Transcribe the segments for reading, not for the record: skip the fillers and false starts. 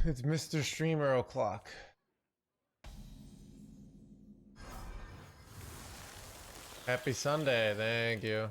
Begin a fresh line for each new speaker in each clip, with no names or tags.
It's Mr. Streamer o'clock. Happy Sunday, thank you.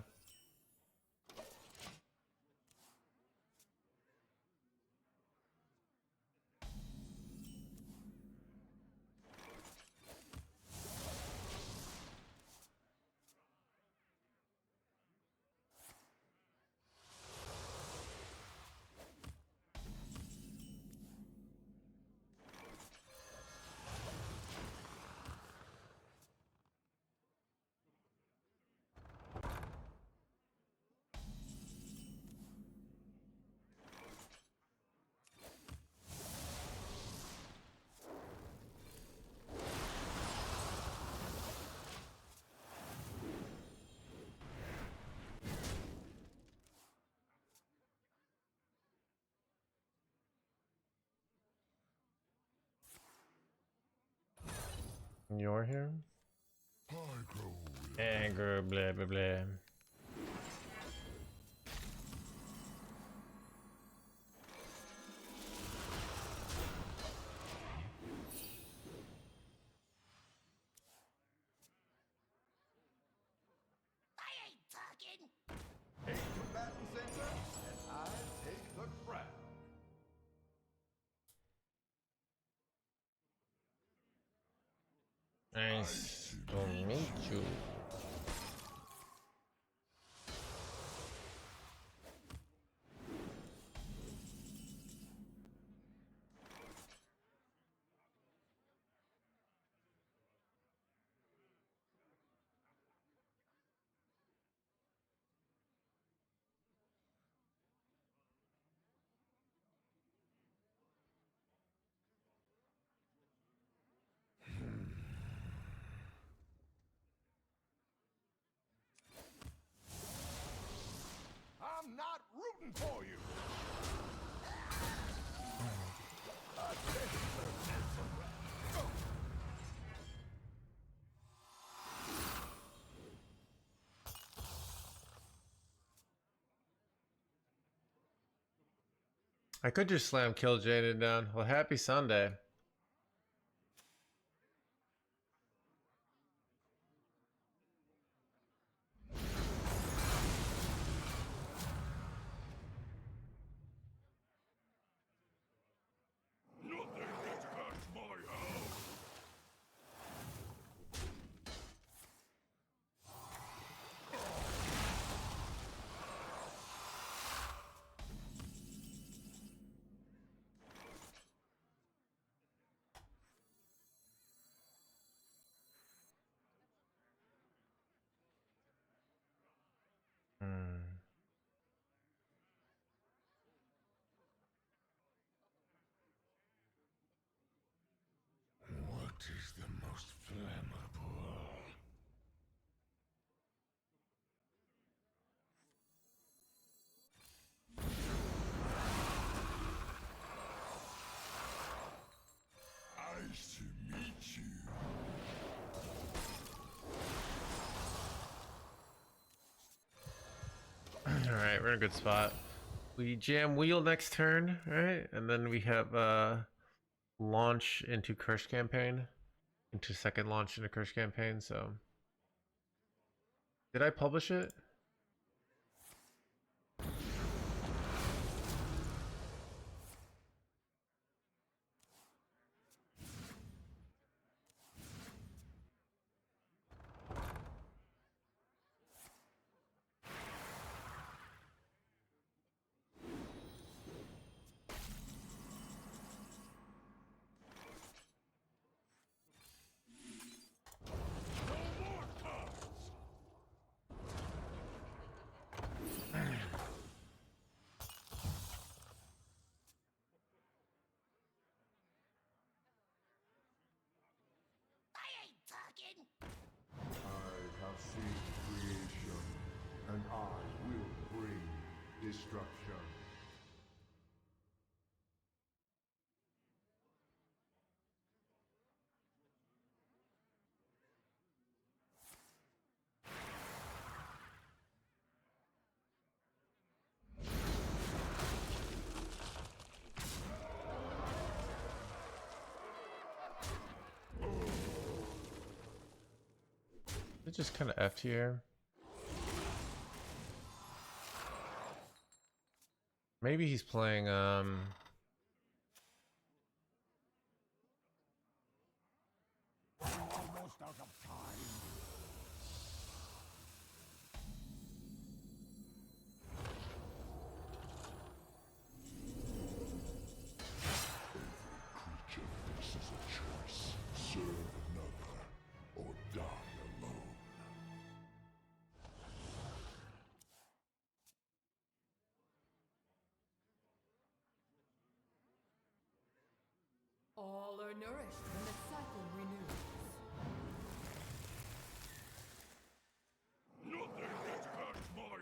You're here? Anger, blah blah blah. Nice to meet you.
I'm not rooting for you.
I could just slam kill Jaded down. Well, happy Sunday.
Nothing gets past my house. What is the most flammable? Nice to meet you.
Alright, we're in a good spot. We jam wheel next turn, right? And then we have launch into Curse campaign. Into second launch into Curse campaign, so. Did I publish it?
I have seen creation, and I will bring destruction.
It's just kind of F here. Maybe he's playing
Almost out of time. Creature faces a choice. Serve another or die alone.
All are nourished when the cycle renews.
Nothing gets past my hounds.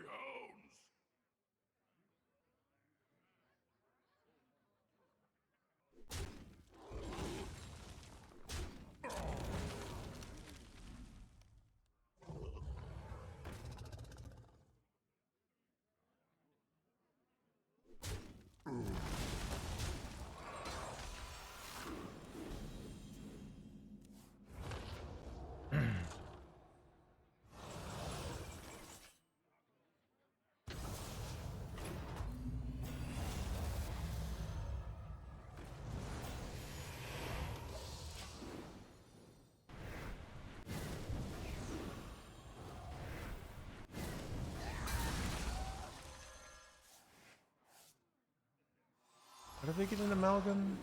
how did they get an amalgam?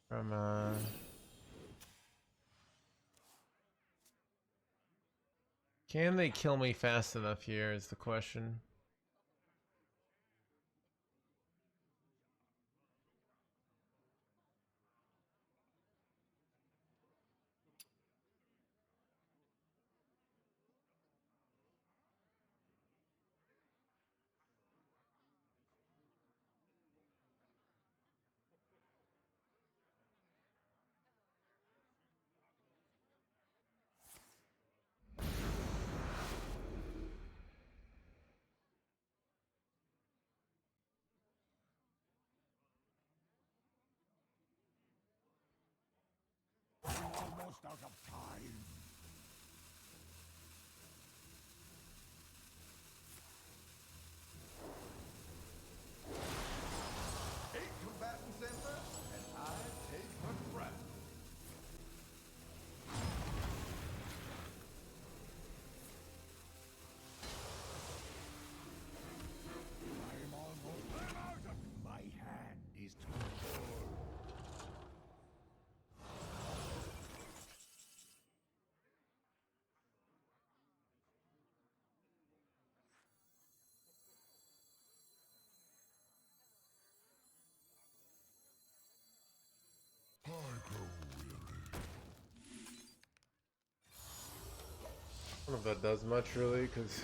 From can they kill me fast enough here is the question.
Almost out of time. Eight combatants enter, and I take her breath. I'm almost out of my hand is too full. I grow weary.
I don't know if that does much really, because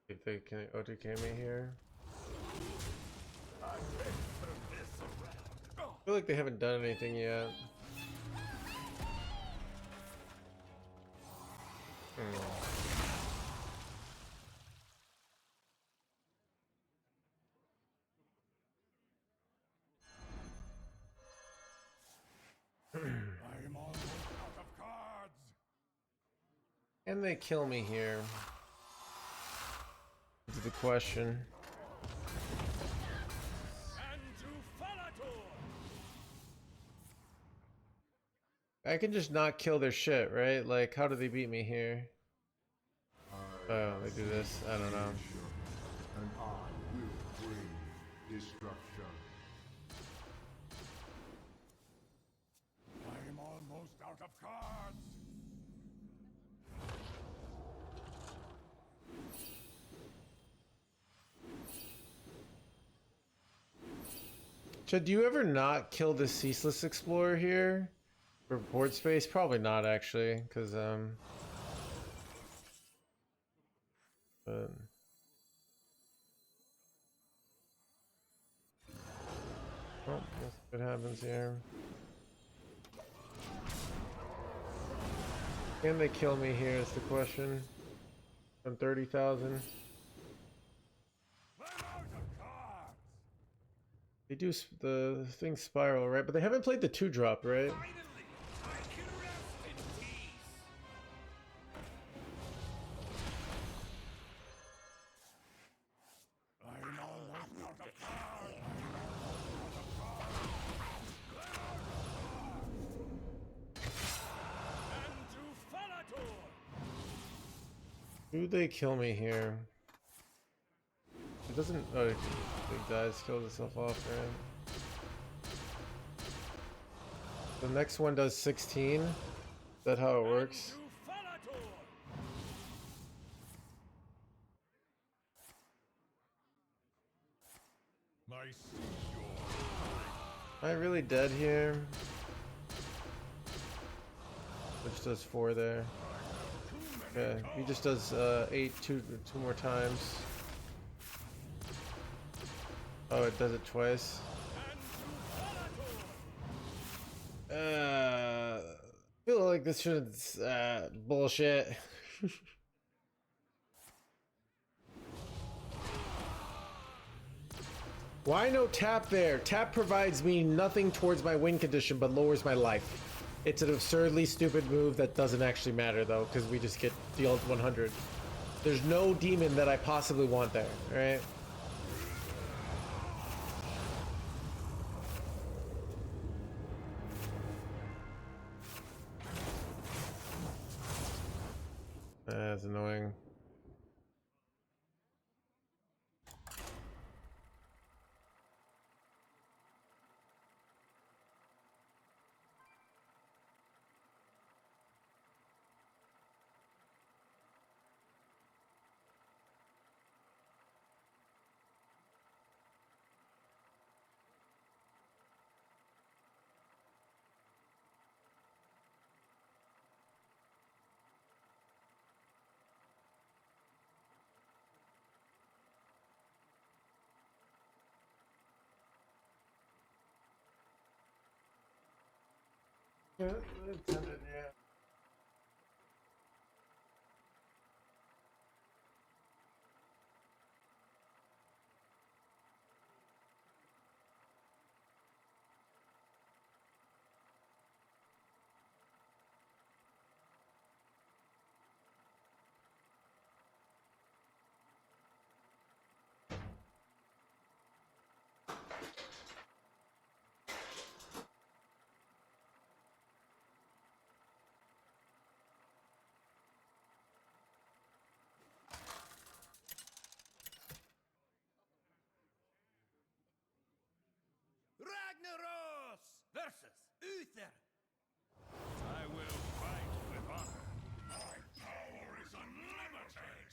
if they can OTK me here. I feel like they haven't done anything yet.
I'm almost out of cards.
Can they kill me here? Is the question.
And to Falator.
I can just not kill their shit, right? Like, how do they beat me here? Oh, they do this. I don't know.
And I will bring destruction. I'm almost out of cards.
Chad, do you ever not kill the Ceaseless Explorer here? For board space? Probably not, actually, because, but... Oh, let's see what happens here. Can they kill me here is the question. On 30,000. They do the thing spiral, right? But they haven't played the 2-drop, right? Do they kill me here? It doesn't. Oh, it dies, kills itself off, right? The next one does 16. Is that how it works? Am I really dead here? Which does 4 there. Okay, he just does 8 two more times. Oh, it does it twice. Feel like this shit's bullshit. Why no tap there? Tap provides me nothing towards my win condition but lowers my life. It's an absurdly stupid move that doesn't actually matter though, because we just get dealt 100. There's no demon that I possibly want there, right? That's annoying. Yeah, intended, yeah.
Ragnaros versus Uther. I will fight with honor.
My power is unlimited!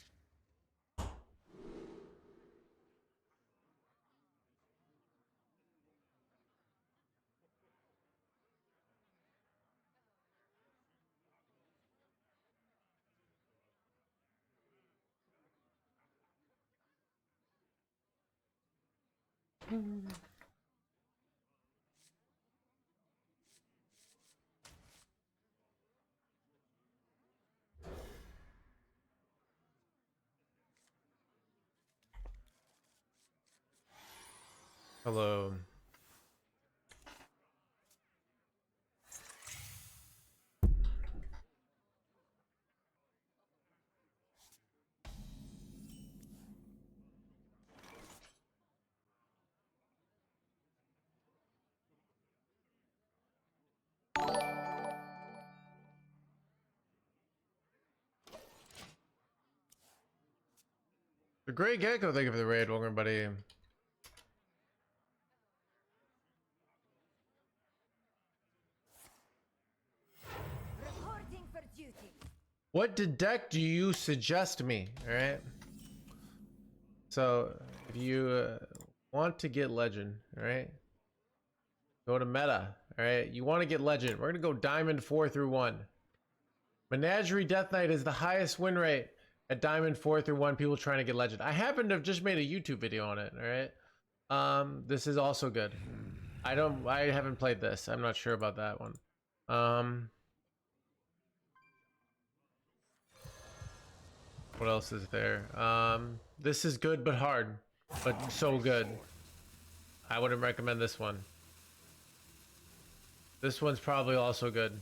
Hello. The Great Gecko, thank you for the raid. Welcome, buddy.
Reporting for duty.
What deck do you suggest me? All right. So, if you want to get legend, all right, go to meta. All right. You want to get legend? We're gonna go diamond 4 through 1. Menagerie Death Knight is the highest win rate at diamond 4 through 1. People trying to get legend. I happen to have just made a YouTube video on it. All right. This is also good. I haven't played this. I'm not sure about that one. What else is there? This is good but hard, but so good. I wouldn't recommend this one. This one's probably also good.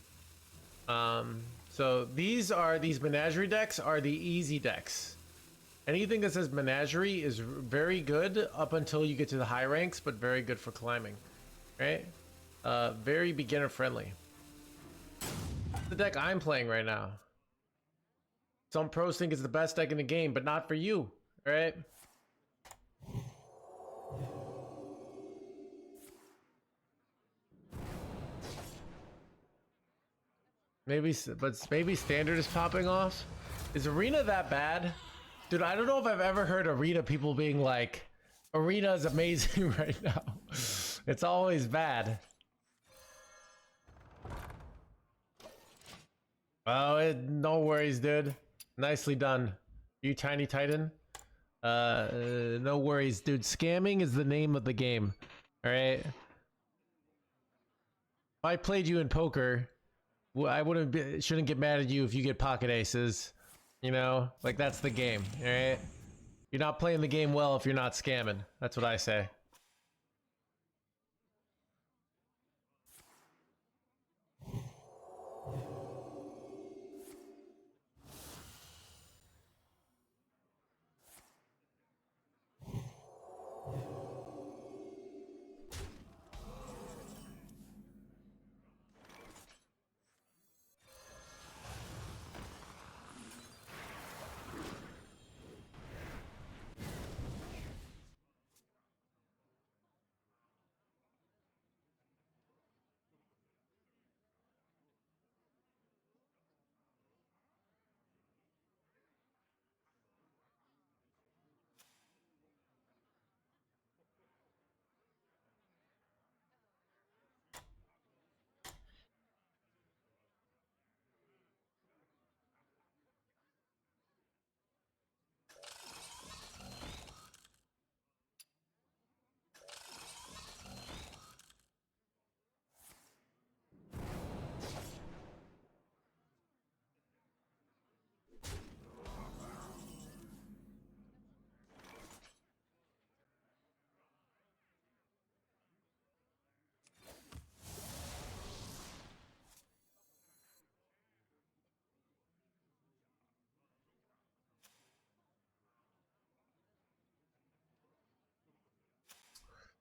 So these menagerie decks are the easy decks. Anything that says menagerie is very good up until you get to the high ranks, but very good for climbing, right? Very beginner friendly. The deck I'm playing right now. Some pros think it's the best deck in the game, but not for you, right? Maybe, but maybe standard is popping off. Is arena that bad? Dude, I don't know if I've ever heard arena people being like, arena is amazing right now. It's always bad. Oh, no worries, dude. Nicely done. You tiny titan. No worries, dude. Scamming is the name of the game. All right. If I played you in poker, I shouldn't get mad at you if you get pocket aces. You know, like that's the game. All right. You're not playing the game well if you're not scamming. That's what I say.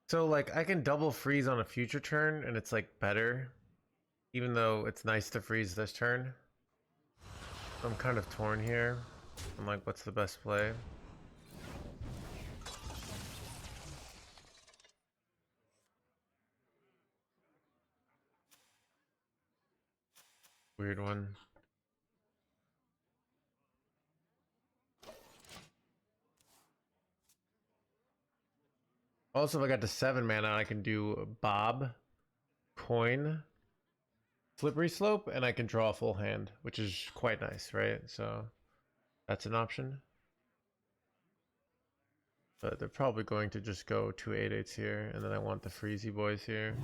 So like I can double freeze on a future turn and it's like better, even though it's nice to freeze this turn. I'm kind of torn here. I'm like, what's the best play? Weird one. Also, if I got to 7 mana, I can do Bob, Coin, Slippery Slope, and I can draw a full hand, which is quite nice, right? So that's an option. But they're probably going to just go 2 8/8s here, and then I want the Freezy boys here.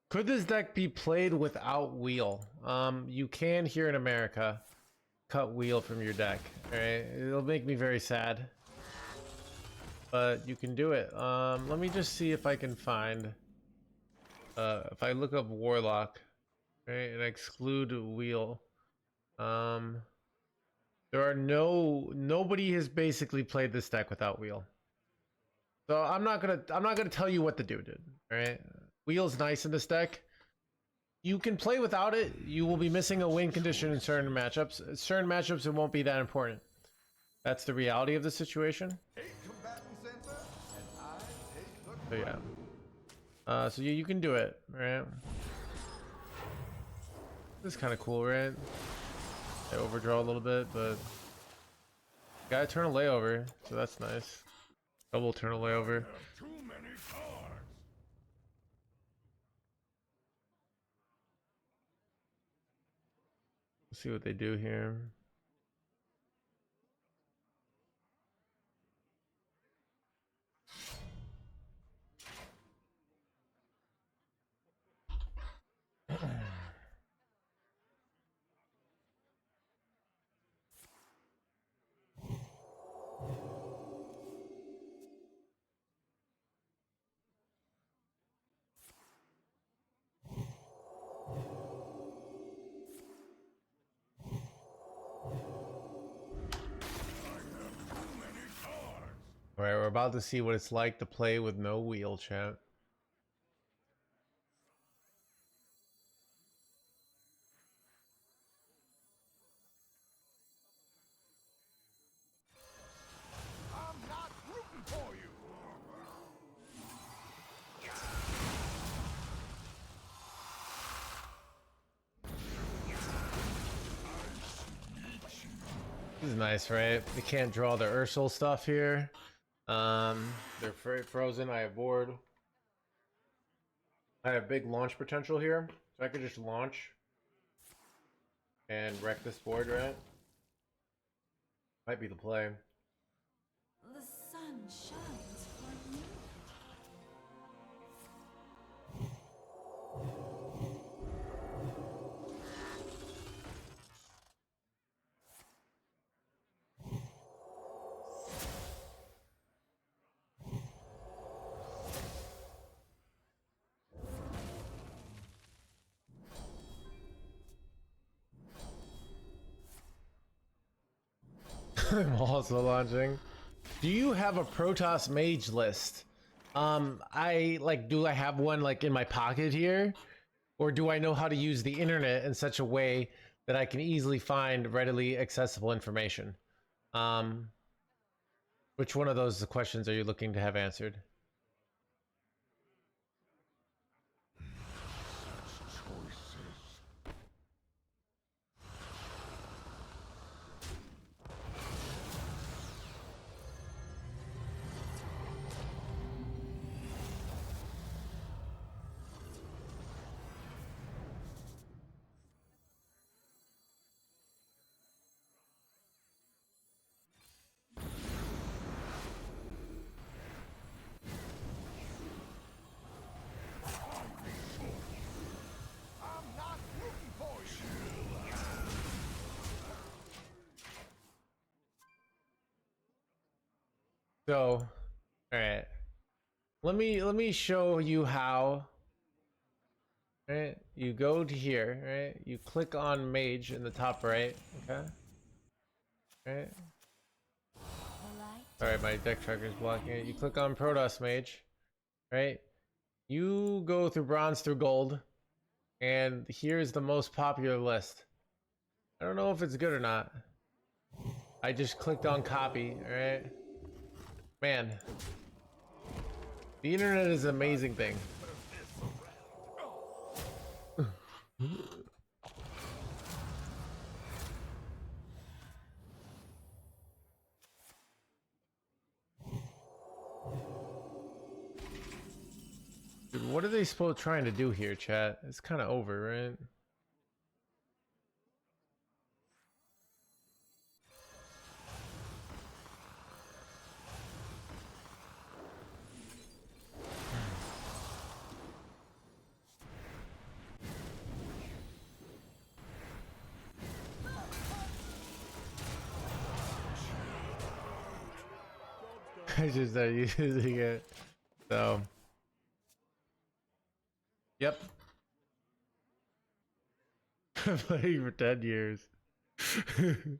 Could this deck be played without wheel? You can here in America cut wheel from your deck. Alright, it'll make me very sad, but you can do it. Let me just see if I can find. If I look up Warlock, right, and exclude wheel, there are nobody has basically played this deck without wheel. So I'm not gonna tell you what to do, dude. All right. Wheel's nice in this deck. You can play without it. You will be missing a win condition in certain matchups. Certain matchups, it won't be that important. That's the reality of the situation. So yeah. So you can do it, right? This is kind of cool, right? I overdraw a little bit, but got eternal layover, so that's nice. Double eternal layover.
Too many cards.
Let's see what they do here. All right, we're about to see what it's like to play with no wheel, chat.
I'm not rooting for you.
This is nice, right? They can't draw the Ursul stuff here. They're frozen. I have board. I have big launch potential here, so I could just launch and wreck this board, right? Might be the play.
The sun shines for me.
I'm also launching. Do you have a Protoss mage list? Do I have one like in my pocket here? Or do I know how to use the internet in such a way that I can easily find readily accessible information? Which one of those questions are you looking to have answered?
I'm not rooting for you.
So, all right. Let me show you how. Right? You go to here, right? You click on mage in the top right, okay? Right?
The light
Alright, my deck tracker is blocking it. You click on Protoss Mage, right? You go through bronze through gold, and here's the most popular list. I don't know if it's good or not. I just clicked on copy, alright? Man. The internet is an amazing thing. Dude, what are they trying to do here, chat? It's kind of over, right? I just started using it. So. Yep. Playing for 10 years. Do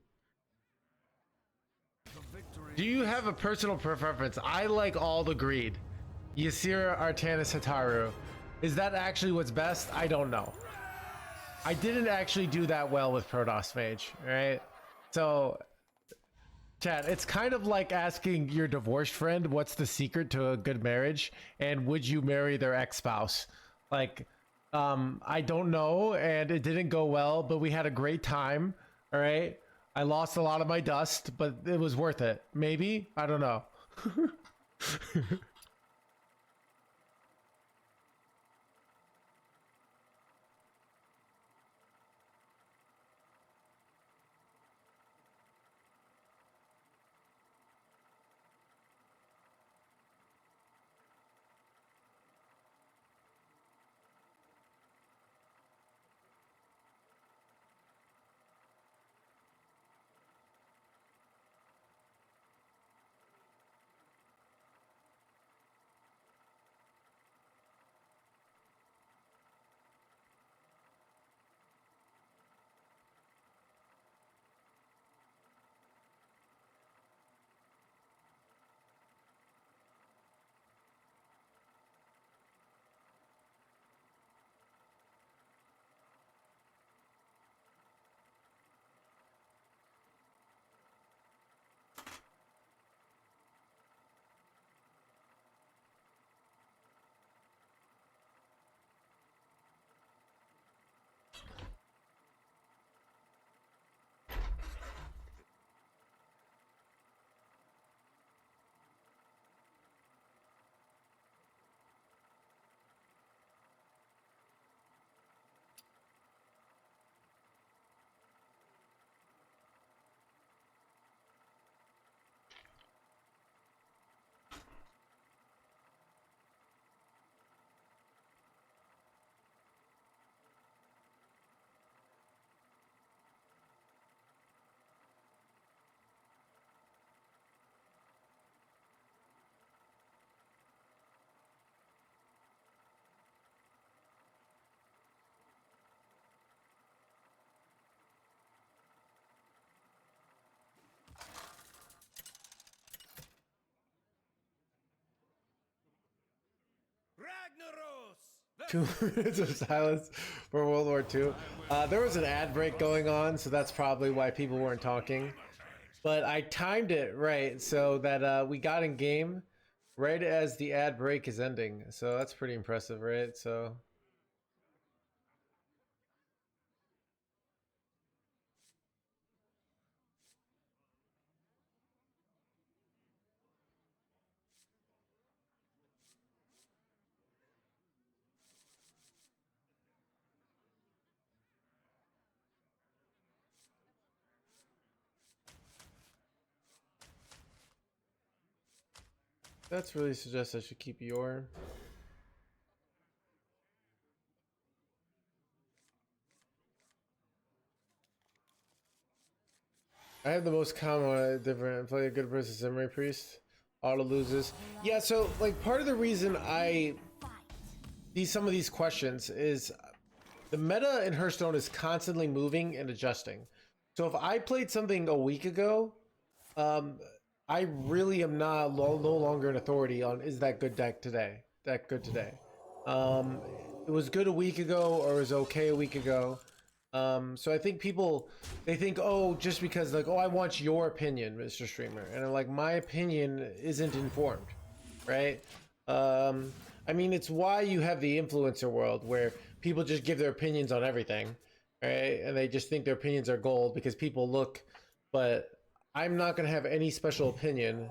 you have a personal preference? I like all the greed. Ysira, Artanis, Hataru. Is that actually what's best? I don't know. I didn't actually do that well with Protoss Mage, right? So, Chad, it's kind of like asking your divorced friend what's the secret to a good marriage and would you marry their ex-spouse? Like, I don't know, and it didn't go well, but we had a great time, all right? I lost a lot of my dust, but it was worth it. Maybe? I don't know.
Ragnaros!
2 minutes of silence for World War II. There was an ad break going on, so that's probably why people weren't talking. But I timed it right so that we got in game right as the ad break is ending. So that's pretty impressive, right? So that's really suggests I should keep your. I have the most common different play a good versus Samurai Priest. Auto loses. Yeah, so like part of the reason I some of these questions is the meta in Hearthstone is constantly moving and adjusting. So if I played something a week ago, um, I really am not no longer an authority on is that good deck today. That good today. It was good a week ago or it was okay a week ago. So I think people they think, oh, just because like, oh, I want your opinion, Mr. Streamer, and I'm like, my opinion isn't informed, right? I mean, it's why you have the influencer world where people just give their opinions on everything, right? And they just think their opinions are gold because people look, but I'm not gonna have any special opinion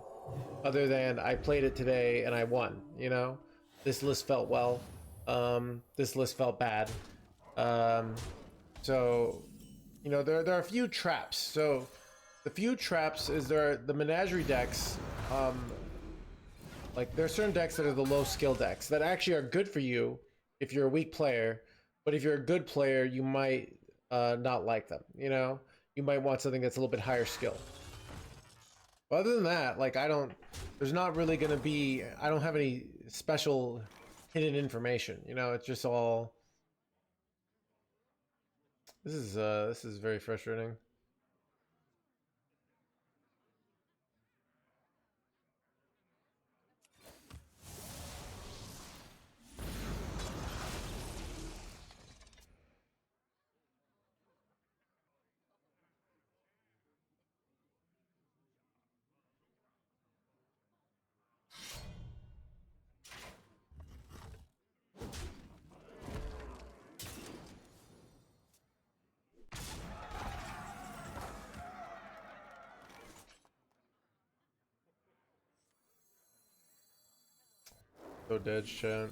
other than I played it today and I won, you know? This list felt well. This list felt bad. So, you know, there are a few traps. So, the few traps is there are the menagerie decks. Like there are certain decks that are the low skill decks that actually are good for you if you're a weak player, but if you're a good player, you might not like them. You know, you might want something that's a little bit higher skill. But other than that, like I don't. There's not really gonna be. I don't have any special hidden information. You know, it's just all. This is very frustrating. Go Dedge, chat.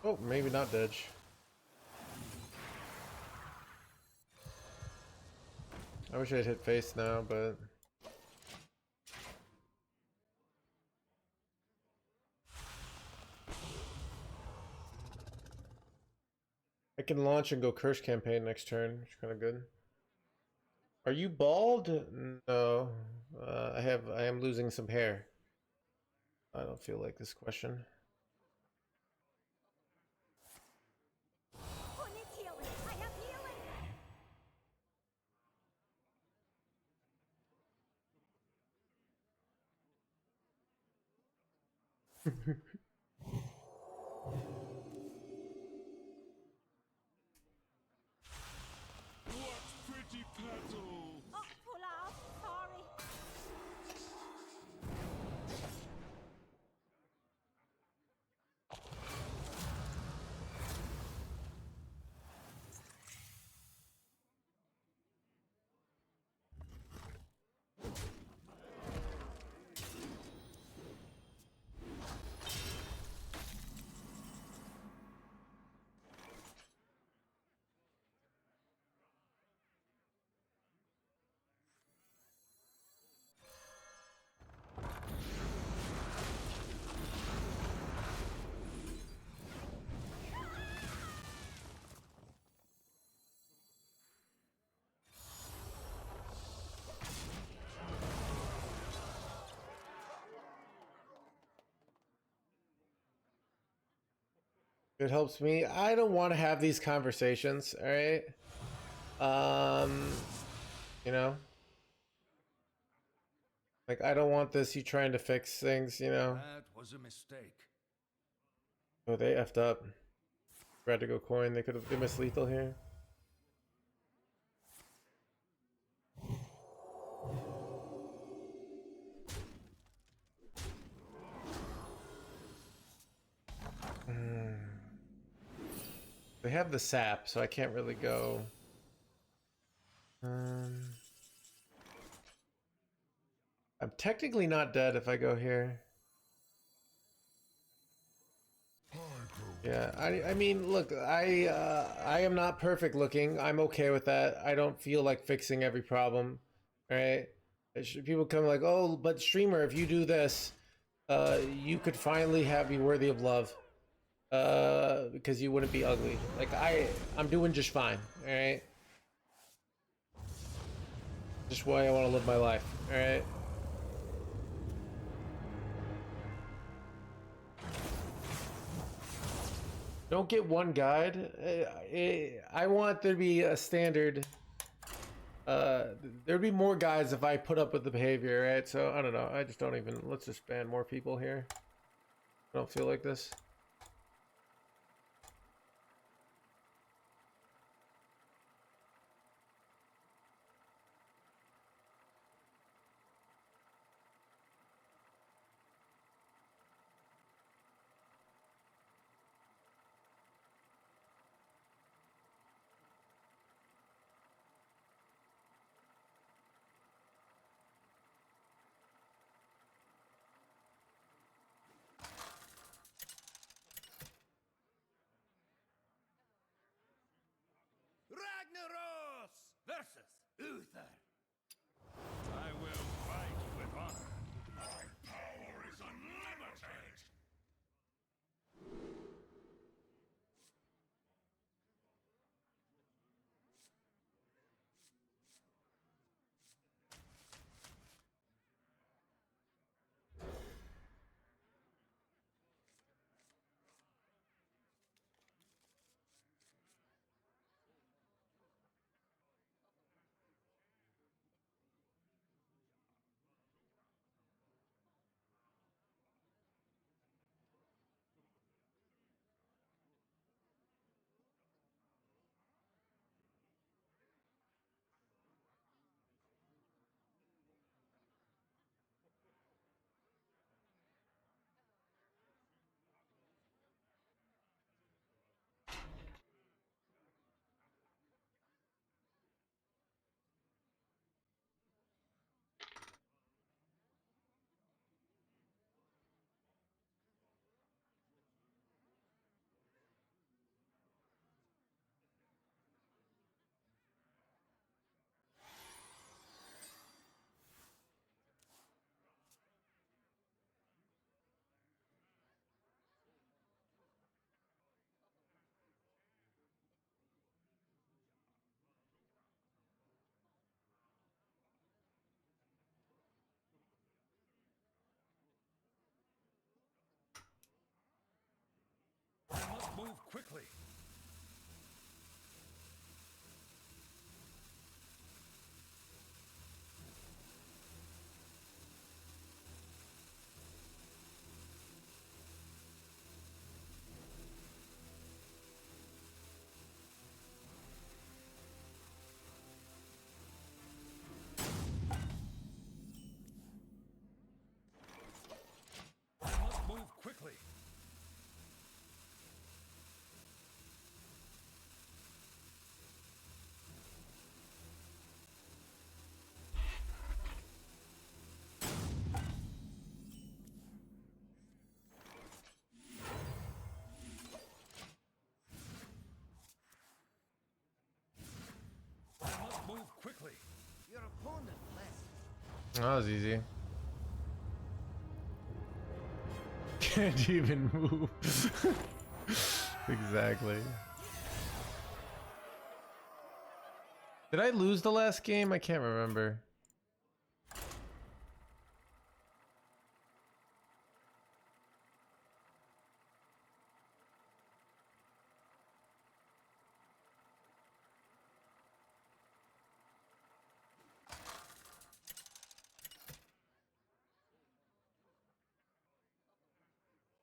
Oh, maybe not Dedge. I wish I'd hit face now, but... I can launch and go Curse Campaign next turn, which is kind of good. Are you bald? No. I am losing some hair. I don't feel like this question.
Who needs healing? I have healing!
What pretty petals!
Oh, pull out. Sorry.
It helps me. I don't want to have these conversations, alright? You know? Like, I don't want this, you trying to fix things, you know?
That was a mistake.
Oh, they effed up. Tried to go coin, they could have, they missed lethal here. They have the sap, so I can't really go. I'm technically not dead if I go here. Yeah, I mean, look, I am not perfect looking. I'm okay with that. I don't feel like fixing every problem, right? People come like, oh, but streamer, if you do this, you could finally be worthy of love, because you wouldn't be ugly. Like I'm doing just fine, all right? Just why I want to live my life, all right? Don't get one guide. I want there to be a standard. There'd be more guides if I put up with the behavior, right? So I don't know. I just don't even. Let's just ban more people here. I don't feel like this.
Ragnaros versus Uther. I will fight with honor.
My power is unlimited!
must move quickly. I must move quickly. I must move quickly.
Your opponent left.
That was easy. Can't even move. Exactly. Did I lose the last game? I can't remember.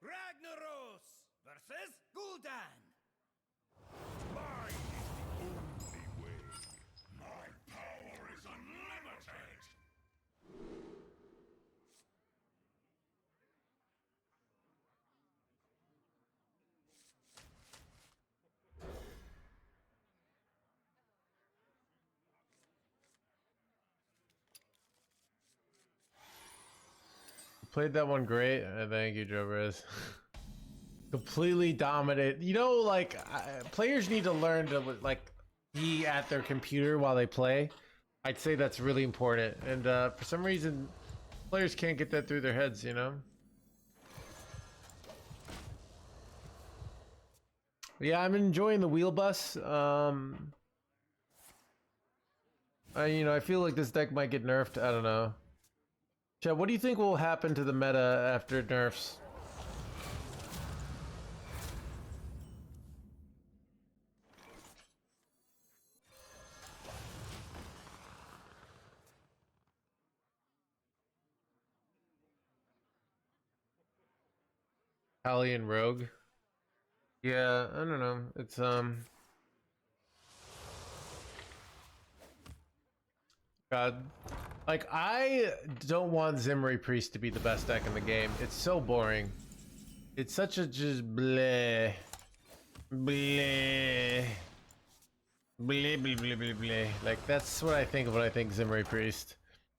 Ragnaros versus Gul'dan.
Mine is the only way. My power is unlimited.
Played that one great. Thank you, Joe Riz. Completely dominant. You know, like players need to learn to like be at their computer while they play. I'd say that's really important. And for some reason, players can't get that through their heads. You know. Yeah, I'm enjoying the wheel bus. I feel like this deck might get nerfed. I don't know. Chad, what do you think will happen to the meta after it nerfs? Pally and Rogue? Yeah, I don't know. It's God. Like, I don't want Zimri Priest to be the best deck in the game. It's so boring. It's such a just bleh. Bleh. Bleh, bleh, bleh, bleh, bleh. Like, that's what I think of when I think Zimri Priest.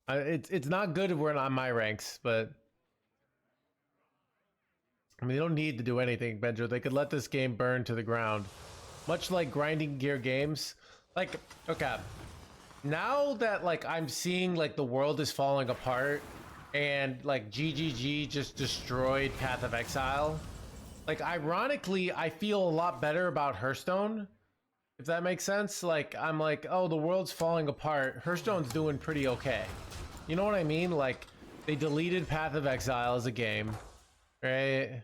It's not good if we're not on my ranks, but... I mean, they don't need to do anything, Benjo. They could let this game burn to the ground. Much like grinding gear games. Like, okay. Now that, like, I'm seeing, like, the world is falling apart and, like, GGG just destroyed Path of Exile. Like, ironically, I feel a lot better about Hearthstone. If that makes sense. Like, I'm like, oh, the world's falling apart. Hearthstone's doing pretty okay. You know what I mean? Like, they deleted Path of Exile as a game. Right?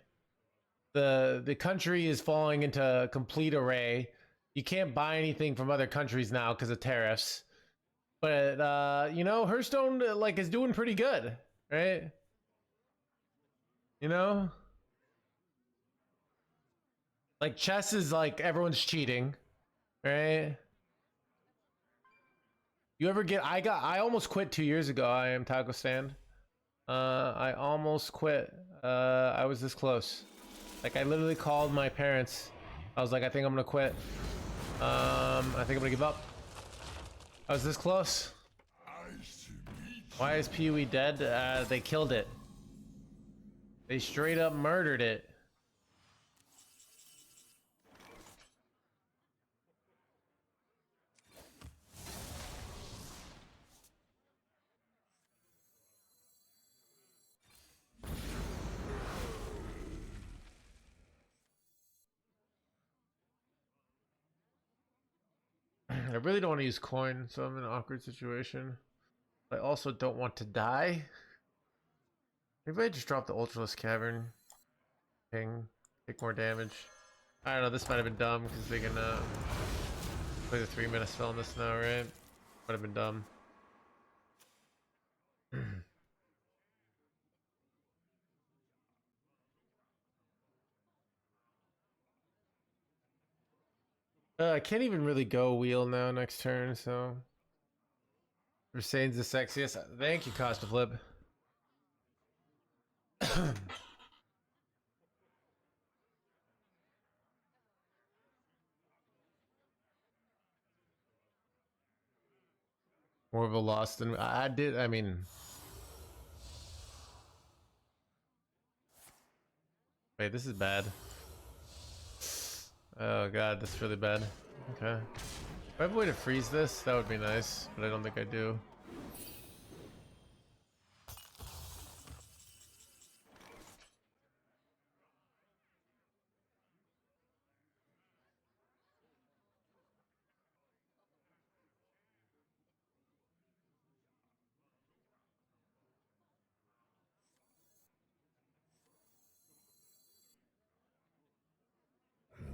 The country is falling into complete array. You can't buy anything from other countries now because of tariffs. But Hearthstone like is doing pretty good, right? You know? Like chess is like everyone's cheating, right? You ever get I almost quit 2 years ago. I am Taco Stand. I almost quit. I was this close. Like I literally called my parents. I was like, I think I'm gonna quit. I think I'm gonna give up. I was this close. Why is PoE dead? They killed it. They straight up murdered it. I really don't want to use coin, so I'm in an awkward situation. I also don't want to die. Maybe I just drop the Ultralisk Cavern. Ping. Take more damage. I don't know, this might have been dumb because they can play the 3-minute spell on this now, right? Might have been dumb. I can't even really go wheel now next turn, so Versane's the sexiest. Thank you, Costa Flip. More of a loss than I did. I mean, wait, this is bad. Oh god, that's really bad. Okay. If I have a way to freeze this, that would be nice, but I don't think I do.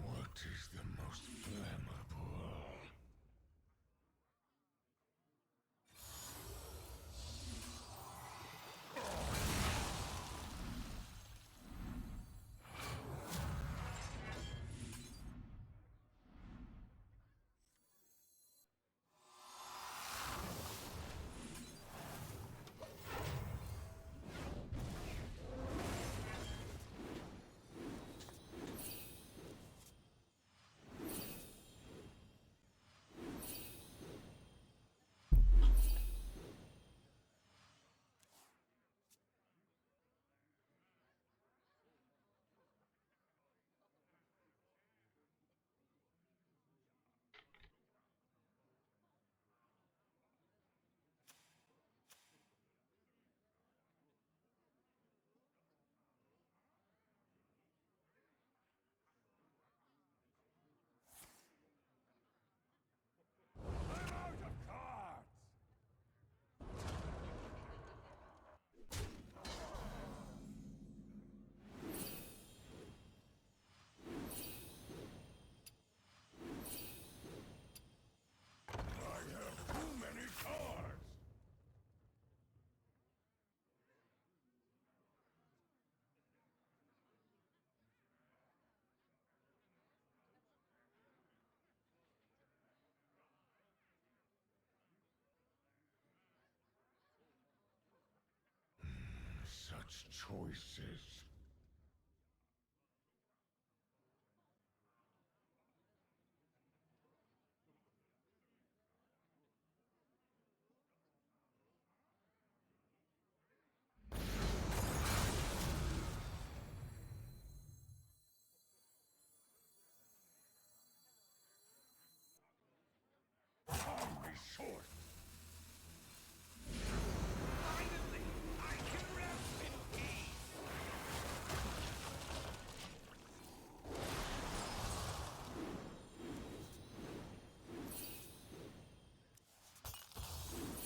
What is the most flammable? Such choices. Resource.
Finally, I can rest in peace.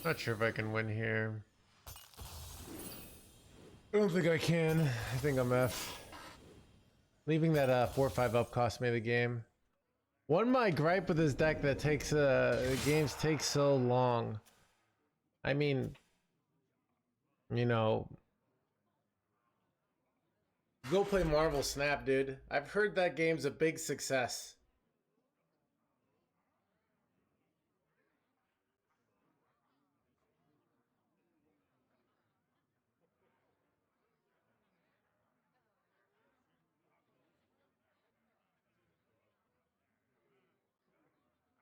Not sure if I can win here. I don't think I can. I think I'm F. Leaving that 4-5 up cost me the game. One my gripe with this deck that takes the games take so long. I mean, you know, go play Marvel Snap, dude. I've heard that game's a big success.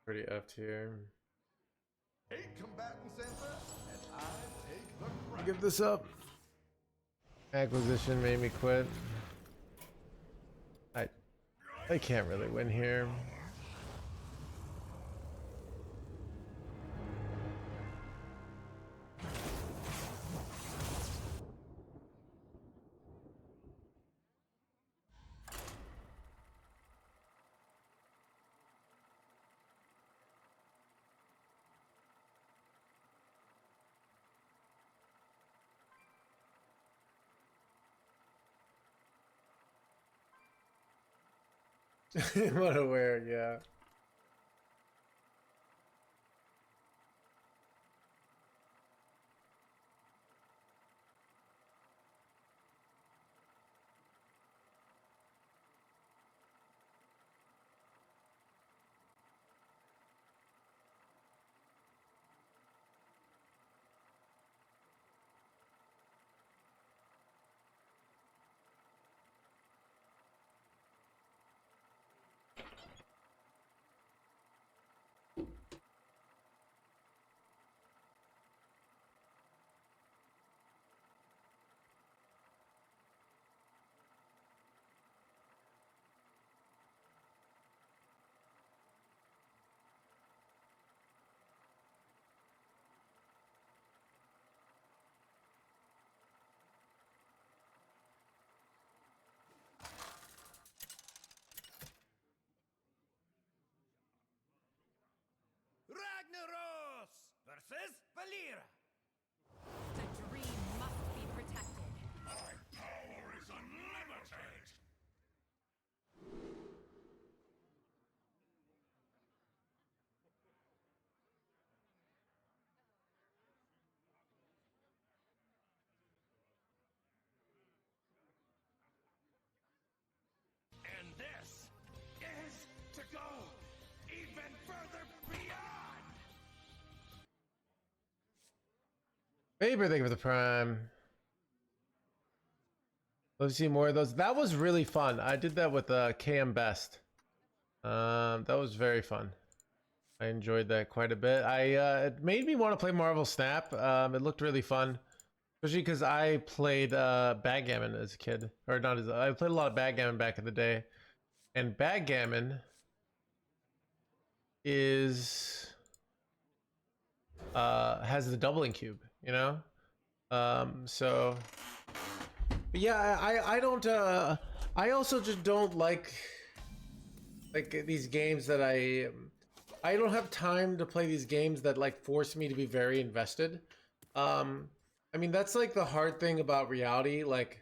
Pretty F tier.
8 combatant center, and I take the crown.
Give this up. Acquisition made me quit. I can't really win here. I'm unaware, yeah.
Ragnaros versus Valera.
The dream must be protected.
My power is unlimited!
And this is to go even further beyond.
Faber, thank you for the prime. Love to see more of those. That was really fun. I did that with KM Best. That was very fun. I enjoyed that quite a bit. It made me want to play Marvel Snap. It looked really fun, especially because I played backgammon as a kid, or not as I played a lot of backgammon back in the day, and backgammon is has the doubling cube, you know. So, but yeah, I don't. I also just don't like these games that I don't have time to play these games that like force me to be very invested. I mean that's like the hard thing about reality. Like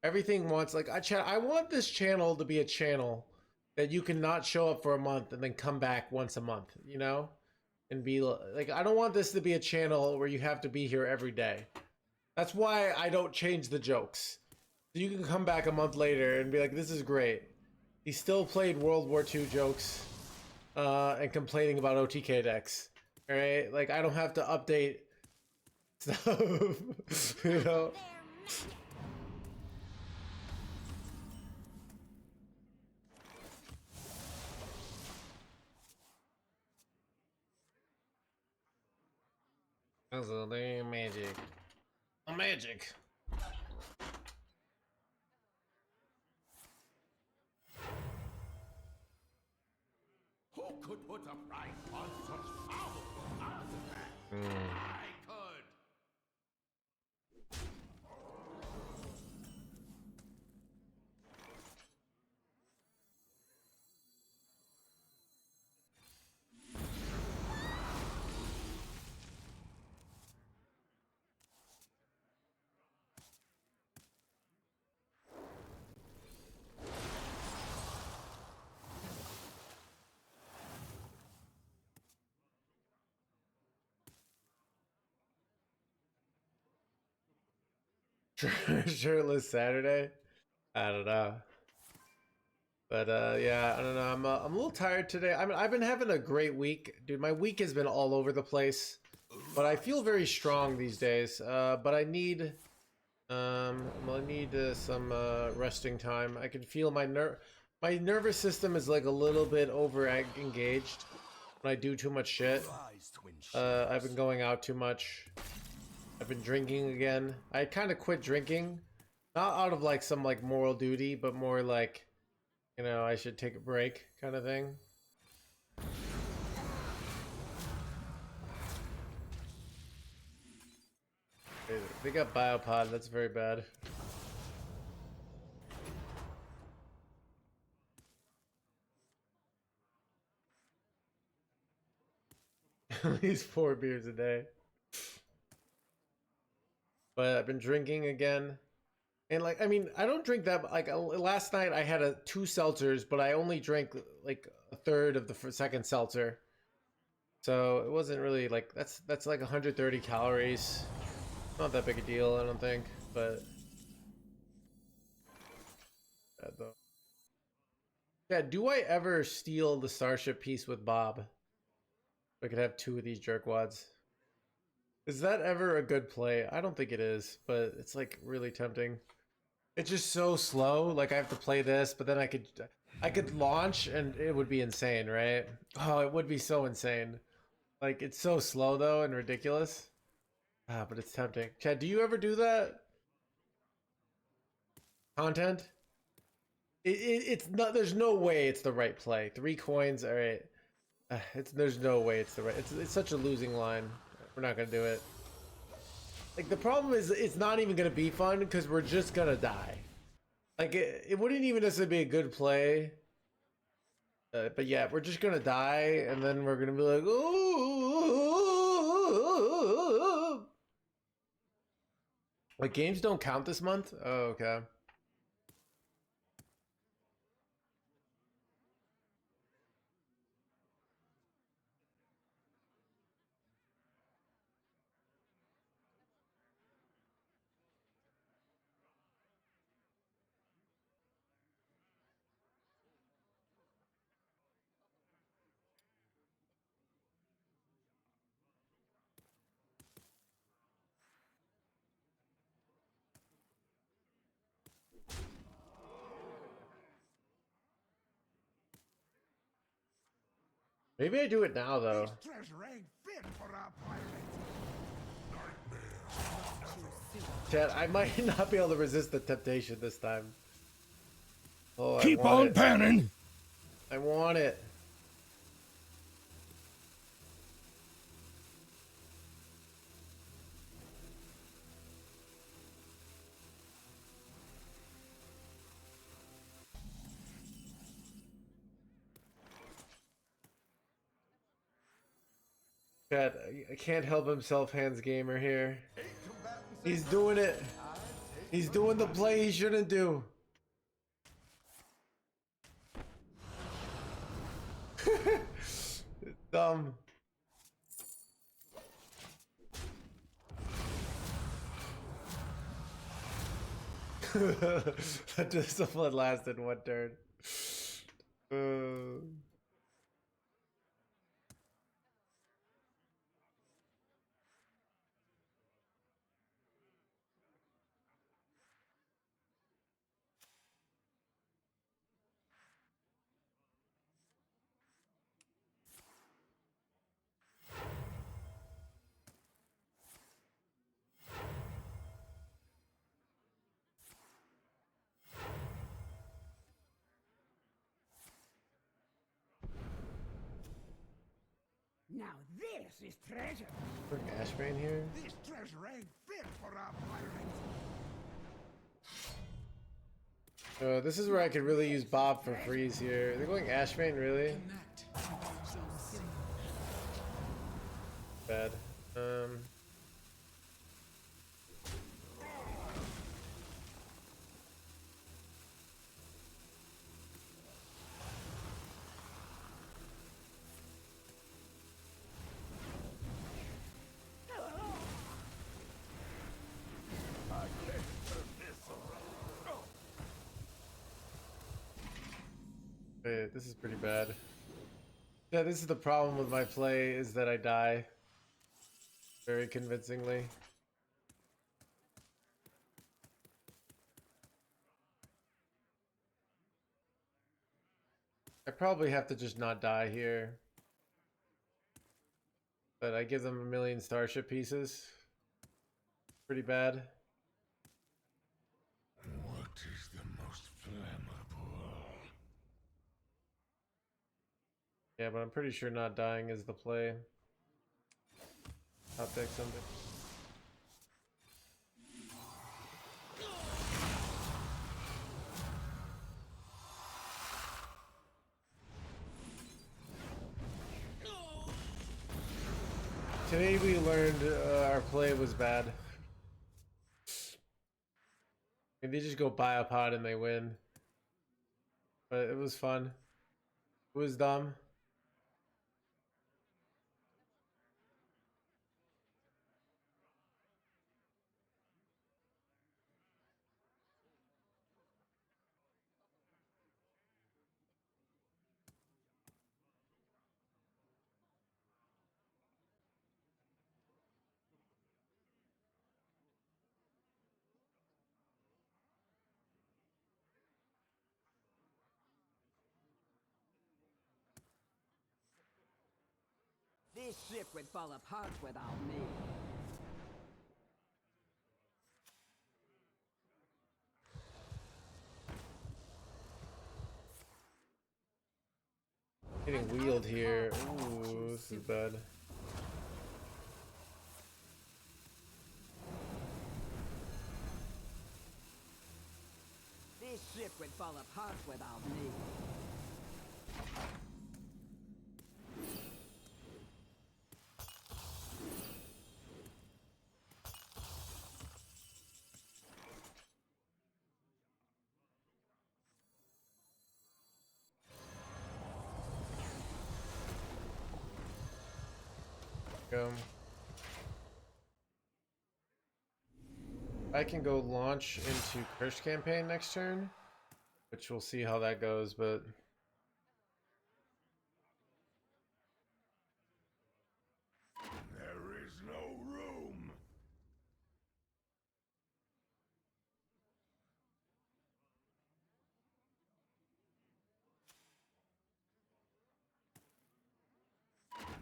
everything wants like I want this channel to be a channel that you can not show up for a month and then come back once a month, you know, and be like I don't want this to be a channel where you have to be here every day. That's why I don't change the jokes. So you can come back a month later and be like, this is great. He still played World War II jokes and complaining about OTK decks. All right, like I don't have to update stuff, you know. That's a damn magic. A magic.
Who could put a price on such powerful artifacts? I could!
Shirtless Saturday. I don't know. But yeah, I don't know. I'm a little tired today. I mean, I've been having a great week, dude. My week has been all over the place, but I feel very strong these days. But I need some resting time. I can feel my nervous system is like a little bit over engaged when I do too much shit. I've been going out too much. I've been drinking again. I kind of quit drinking, not out of like some like moral duty, but more like, you know, I should take a break kind of thing. They got Biopod, that's very bad. At least 4 beers a day. But I've been drinking again. And like, I mean, I don't drink that. Like last night, I had 2 seltzers, but I only drank like a third of the second seltzer. So it wasn't really like that's like 130 calories. Not that big a deal, I don't think. But though. Yeah, do I ever steal the Starship piece with Bob? I could have 2 of these jerkwads. Is that ever a good play? I don't think it is, but it's like really tempting. It's just so slow. Like I have to play this, but then I could launch and it would be insane, right? Oh, it would be so insane. Like it's so slow though and ridiculous. Ah, but it's tempting. Chad, do you ever do that? Content? It's not. There's no way it's the right play. 3 coins. All right. There's no way it's the right. It's such a losing line. We're not gonna do it. Like the problem is, it's not even gonna be fun because we're just gonna die. Like it wouldn't even necessarily be a good play. But yeah, we're just gonna die, and then we're gonna be like, ooh. Like games don't count this month. Oh, okay. Maybe I do it now though.
This treasure ain't fit for a pirate.
Chad, I might not be able to resist the temptation this time. Oh,
Keep on panning.
I want it. Chad, I can't help himself, NoHandsGamer here. He's doing it. He's doing the play he shouldn't do. Dumb. That discipline lasted 1 turn.
Now this is treasure.
Put Ashbane here.
This treasure ain't fit for a pirate.
This is where I could really use Bob for freeze here. They're going Ashbane, really? Bad. Wait, this is pretty bad. Yeah, this is the problem with my play, is that I die very convincingly. I probably have to just not die here. But I give them 1,000,000 Starship pieces. Pretty bad.
What is the most flammable?
Yeah, but I'm pretty sure not dying is the play. Top deck something. Today we learned our play was bad. Maybe they just go buy a pod and they win. But it was fun. It was dumb.
This ship would fall apart without me.
Getting wheeled here. Ooh, this is bad.
This ship would fall apart without me.
Go. I can go launch into Curse campaign next turn, which we'll see how that goes, but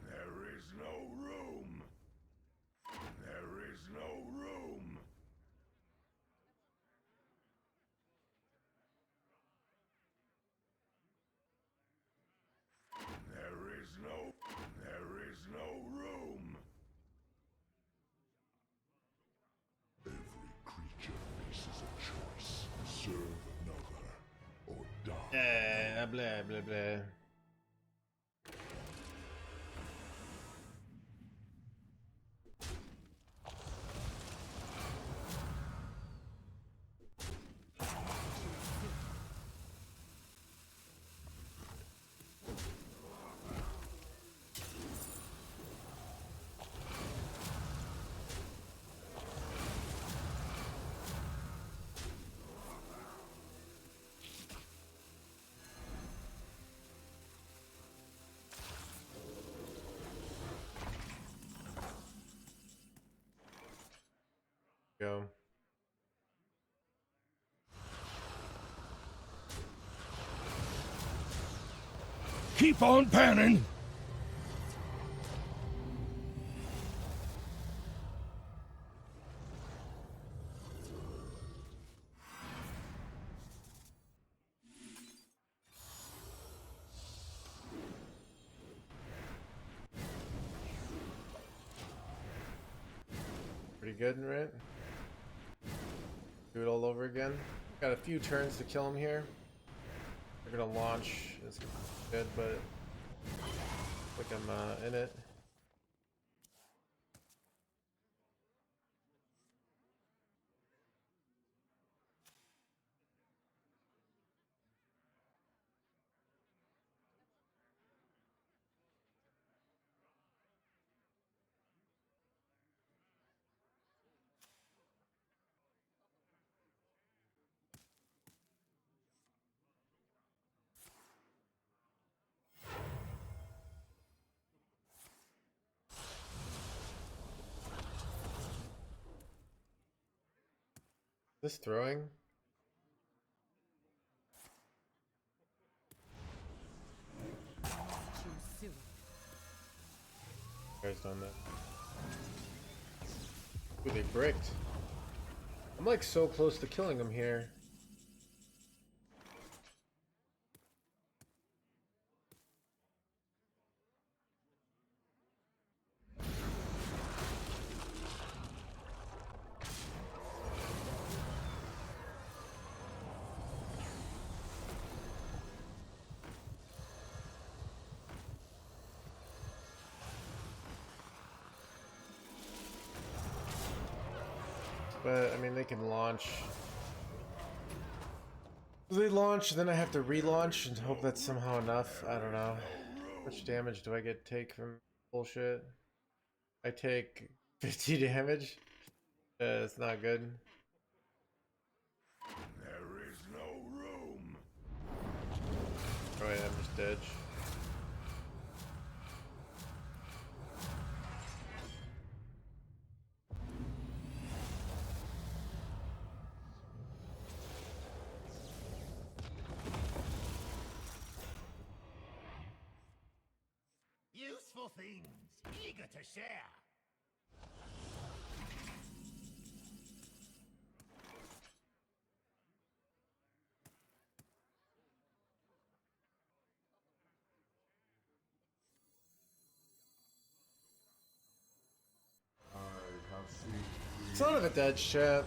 There is no room. There is no room. There is no room. There is no room. Every creature faces a choice. Serve another or die.
blah blah blah. Go.
Keep on panning.
Pretty good, right? Do it all over again. Got a few turns to kill him here. They're gonna launch. It's good, but I think I'm in it. This throwing?
Too soon.
Guys done that. Ooh, they bricked. I'm like so close to killing them here. But I mean, they can launch. They launch, then I have to relaunch and hope that's somehow enough. I don't know. How much damage do I take from bullshit? I take 50 damage. It's not good.
There is no room.
Oh wait, I'm just dead.
Useful things, eager to share.
Son of a dead chat.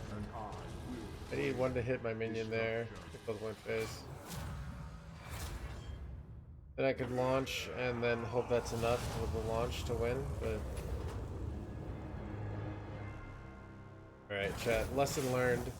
I need one to hit my minion there. It goes my face. Then I could launch and then hope that's enough with the launch to win, but... Alright, chat. Lesson learned.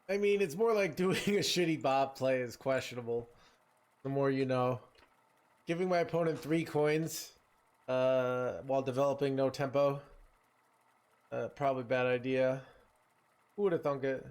I mean, it's more like doing a shitty Bob play is questionable. The more you know. Giving my opponent 3 coins while developing no tempo. Probably bad idea. Who would have thunk it?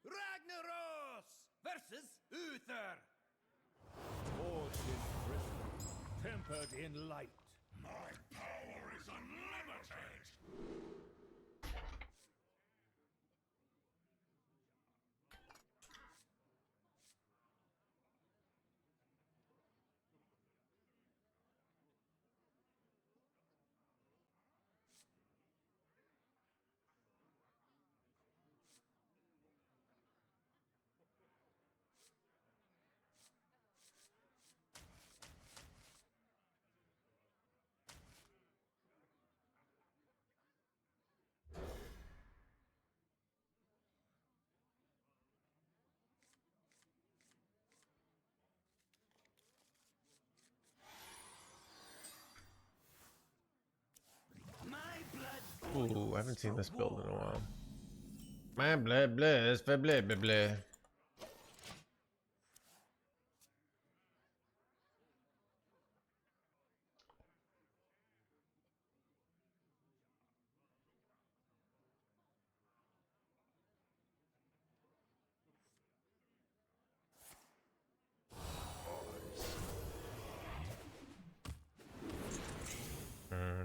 Ragnaros versus Uther. Forged in crystal, tempered in light.
My power is unlimited.
Ooh, I haven't seen this build in a while. My blah blah is for blah blah blah.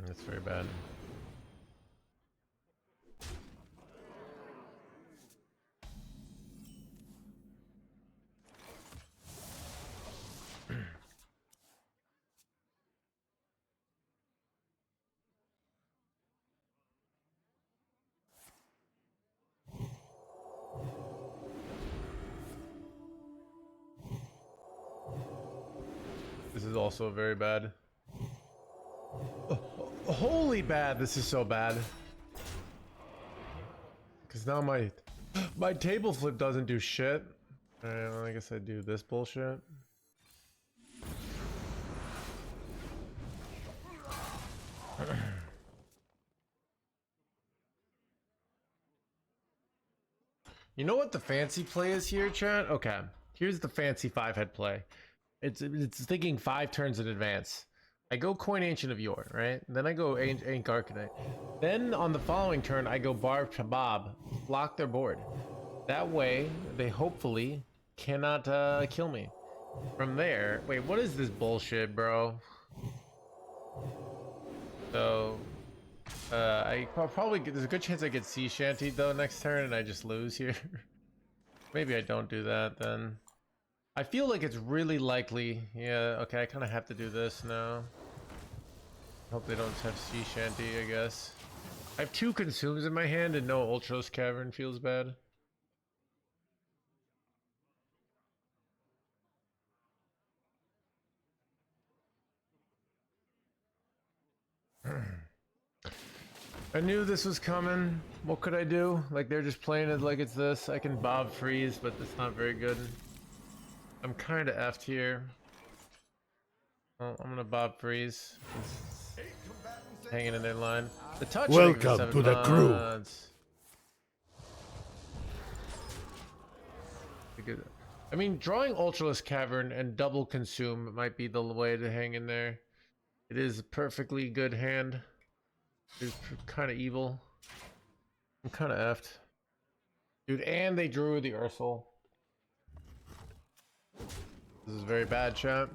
That's very bad. This is also very bad. Oh, holy bad, this is so bad. Cause now my table flip doesn't do shit. Alright, well, I guess I do this bullshit. You know what the fancy play is here, chat? Okay, here's the fancy 5-head play. It's thinking 5 turns in advance. I go Coin Ancient of Yore, right? Then I go Ink Arcanite. Then on the following turn, I go Barb to Bob, block their board. That way, they hopefully cannot kill me. From there, wait, what is this bullshit, bro? So, I probably there's a good chance I get Sea Shanty though next turn, and I just lose here. Maybe I don't do that then. I feel like it's really likely. Yeah, okay, I kind of have to do this now. Hope they don't have Sea Shanty, I guess. I have 2 Consumes in my hand and no Ultros Cavern feels bad. I knew this was coming. What could I do? Like, they're just playing it like it's this. I can Bob Freeze, but it's not very good. I'm kind of effed here. Well, I'm gonna Bob Freeze. It's hanging in their line. The touch.
Welcome to the crew.
I mean, drawing Ultraless Cavern and double Consume might be the way to hang in there. It is a perfectly good hand. It's kind of evil. I'm kind of effed. Dude, and they drew the Ursel. This is very bad, chat.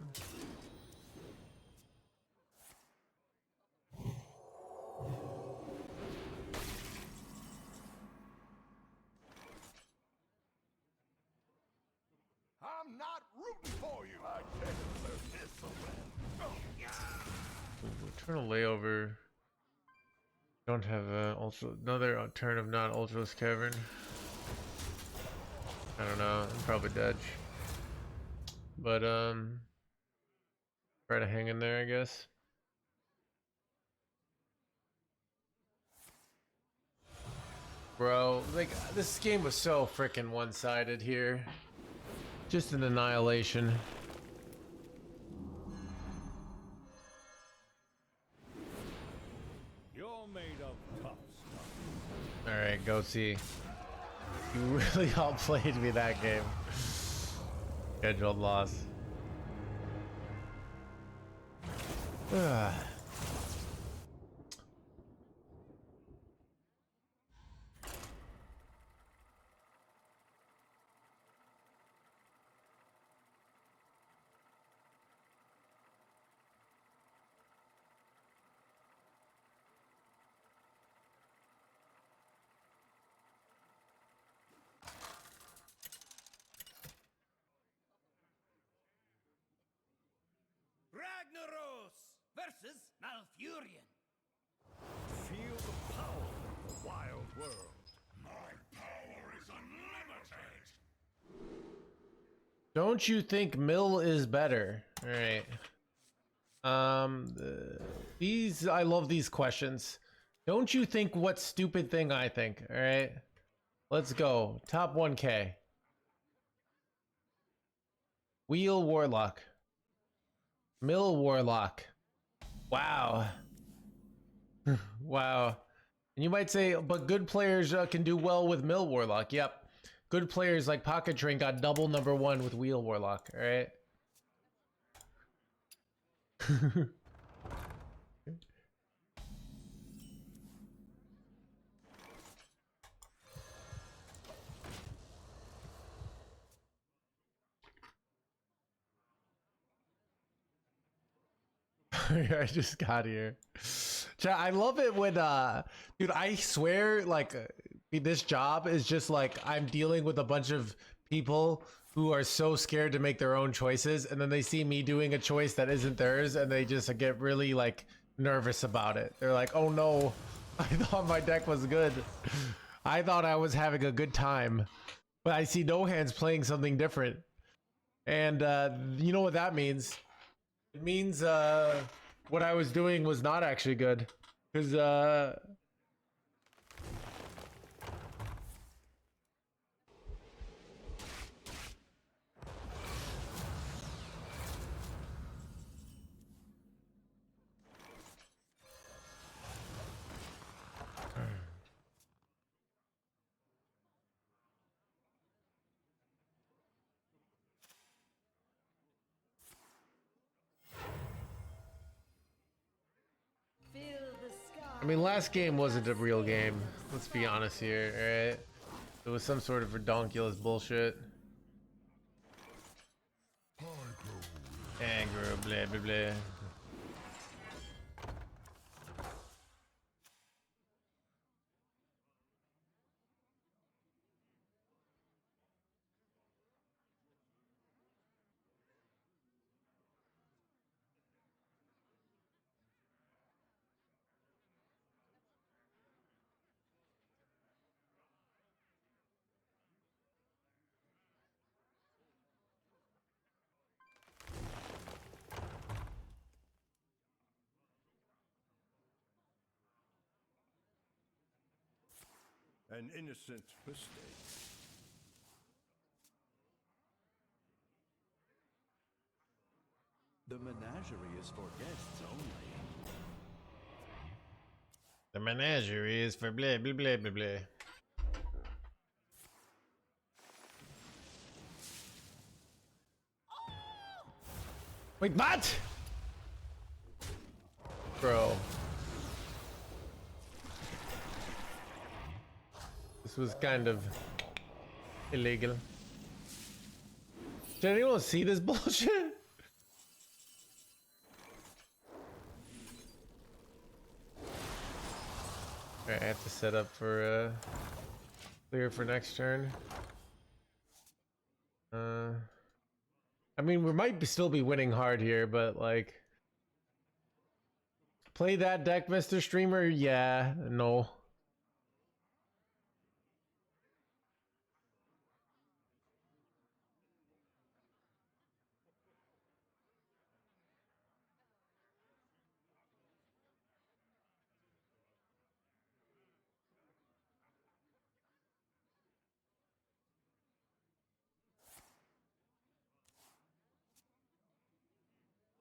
I'm not rooting for you. I can't live this
Eternal Layover. Don't have another turn of not Ultraless Cavern. I don't know. I'm probably dead. But try to hang in there, I guess. Bro, like, this game was so freaking one-sided here. Just an annihilation.
You're made of tough stuff.
Alright, go see. You really outplayed me that game. Scheduled loss.
Ragnaros versus Malfurion. Feel the power of the wild world.
My power is unlimited.
Don't you think Mill is better? Alright. These, I love these questions. Don't you think what stupid thing I think? Alright. Let's go. Top 1K. Wheel Warlock. Mill Warlock. Wow. Wow. And you might say, but good players can do well with Mill Warlock. Yep. Good players like Pocket Train got double #1 with Wheel Warlock. All right. I just got here. Chat, I love it when dude, I swear, like, this job is just like I'm dealing with a bunch of people who are so scared to make their own choices, and then they see me doing a choice that isn't theirs, and they just get really like nervous about it. They're like, oh no, I thought my deck was good. I thought I was having a good time, but I see No Hands playing something different. And you know what that means? It means what I was doing was not actually good. Because I mean, last game wasn't a real game. Let's be honest here, alright? It was some sort of redonkulous bullshit. Aggro, blah, blah, blah.
An innocent mistake.
The menagerie is for guests only.
The menagerie is for blah, blah, blah, blah, blah. Wait, what? Bro. This was kind of illegal. Did anyone see this bullshit? Alright, I have to set up for clear for next turn. I mean, we might still be winning hard here, but like, play that deck, Mr. Streamer? Yeah, no.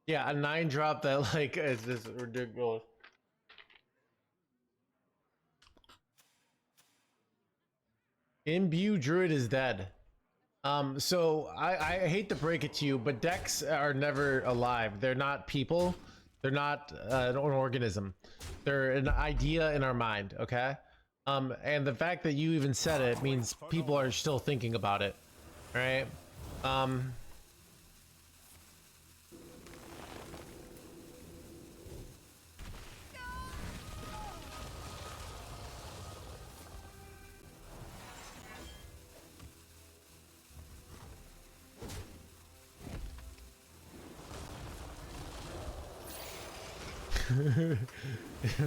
Yeah, a 9-drop that like is just ridiculous. Imbue Druid is dead. So I hate to break it to you, but decks are never alive. They're not people. They're not an organism. They're an idea in our mind, okay? And the fact that you even said it means people are still thinking about it, right?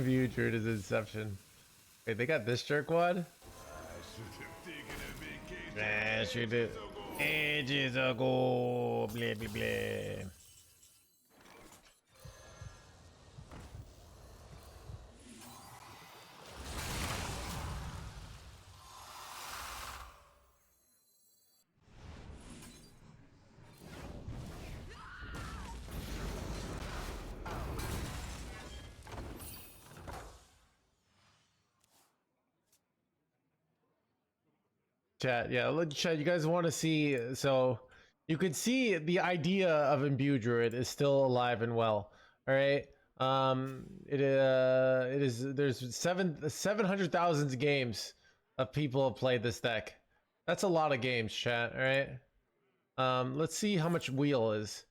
Future is Inception. Wait, they got this jerkwad? I should have ages ago. Blah blah blah. Chat, yeah, look, chat. You guys want to see? So you could see the idea of Imbue Druid is still alive and well. All right. It is. There's 700,000 games of people have played this deck. That's a lot of games, chat. All right. Let's see how much Wheel is.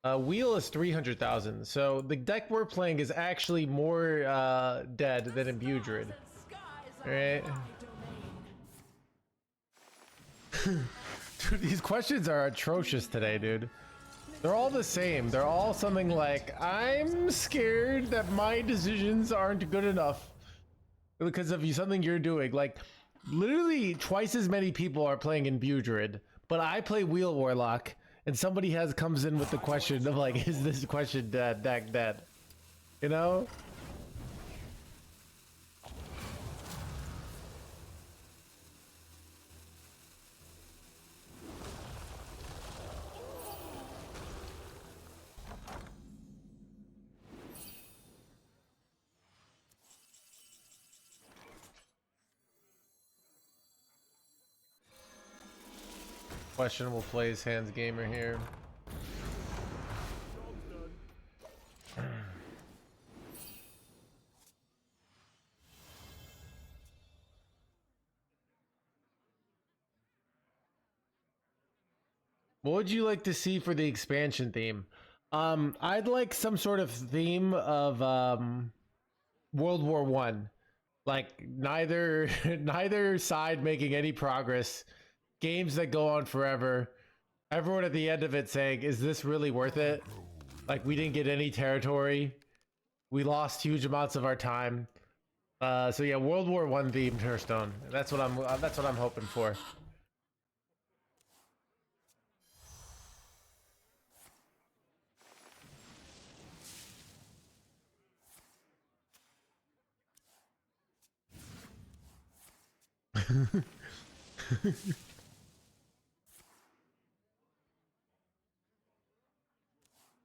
Wheel is 300,000. So the deck we're playing is actually more dead than Imbue Druid. All right. Dude, these questions are atrocious today, dude. They're all the same. They're all something like, I'm scared that my decisions aren't good enough because of something you're doing. Like, literally twice as many people are playing Imbue Druid, but I play Wheel Warlock, and somebody comes in with the question of like, is this question dead? You know? Questionable plays hands gamer here. What would you like to see for the expansion theme? I'd like some sort of theme of World War One. Like neither side making any progress. Games that go on forever. Everyone at the end of it saying, "Is this really worth it?" Like we didn't get any territory. We lost huge amounts of our time. So yeah, World War One themed Hearthstone. That's what I'm hoping for.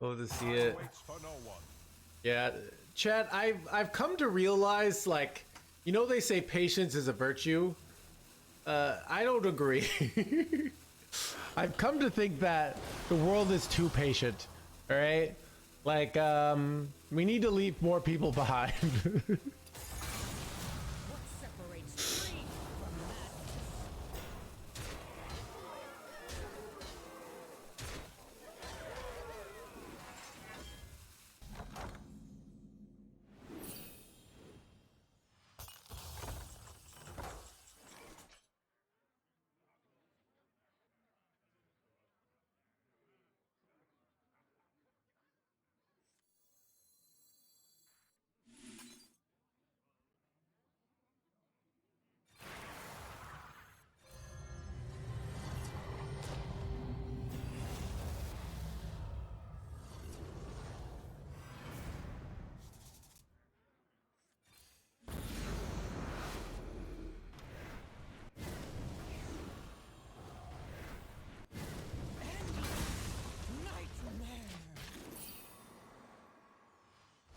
Love to see it.
Waits for no one.
Yeah, Chad, I've come to realize, like, you know, they say patience is a virtue. I don't agree. I've come to think that the world is too patient. All right, like, we need to leave more people behind.
What separates dream from madness?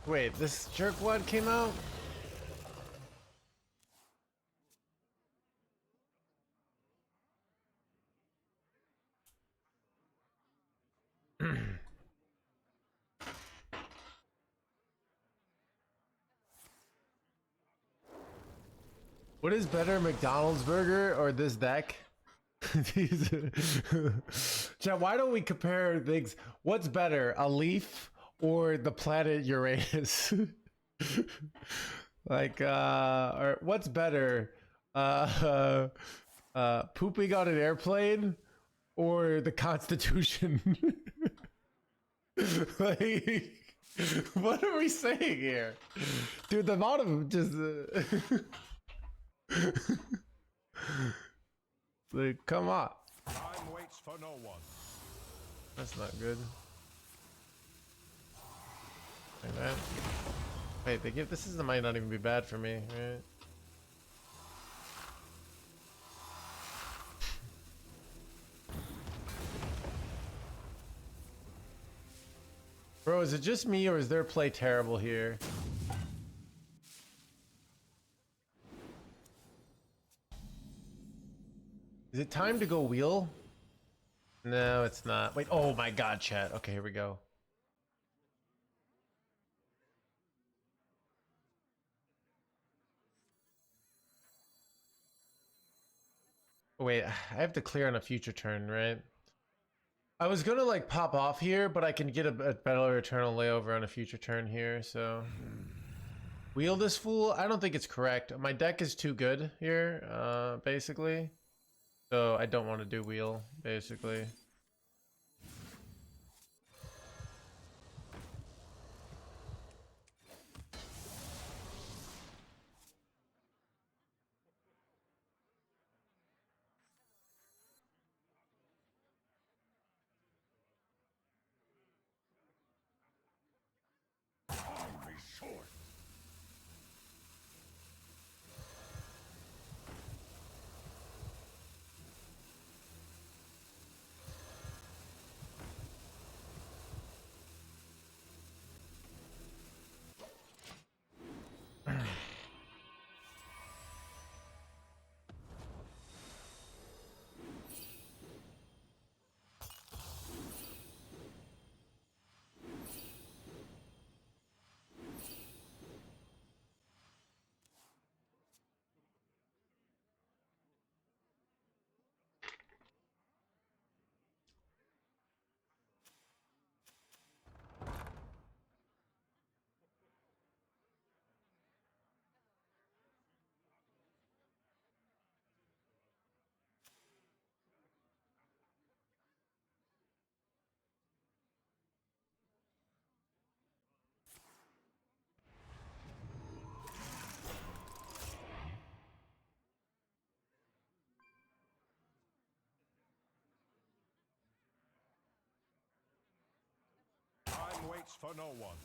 Wait, this jerkwad came out? What is better, McDonald's burger or this deck? Chad, why don't we compare things? What's better, a leaf or the planet Uranus? Like, or what's better, pooping on an airplane or the Constitution? Like, what are we saying here, dude? The amount of just. Like, come on.
Time waits for no one.
That's not good. Like that. Wait, they give this might not even be bad for me, right? Bro, is it just me or is their play terrible here? Is it time to go wheel? No, it's not. Wait, oh my god, chat. Okay, here we go. Oh, wait, I have to clear on a future turn, right? I was gonna like pop off here, but I can get a better eternal layover on a future turn here, so. Wheel this fool? I don't think it's correct. My deck is too good here, basically. So I don't want to do wheel, basically.
waits for no one.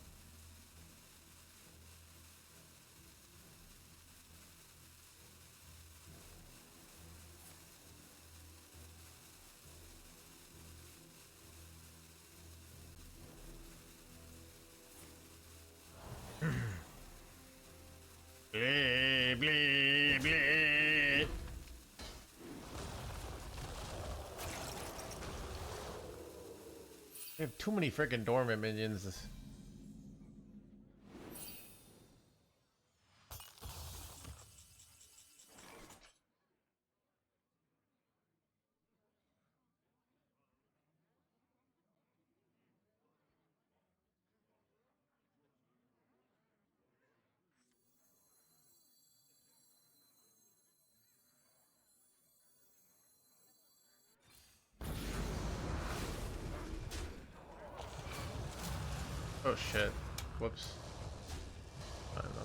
Blee, blee, blee. We have too many freaking dormant minions. Oh shit. Whoops. I don't know.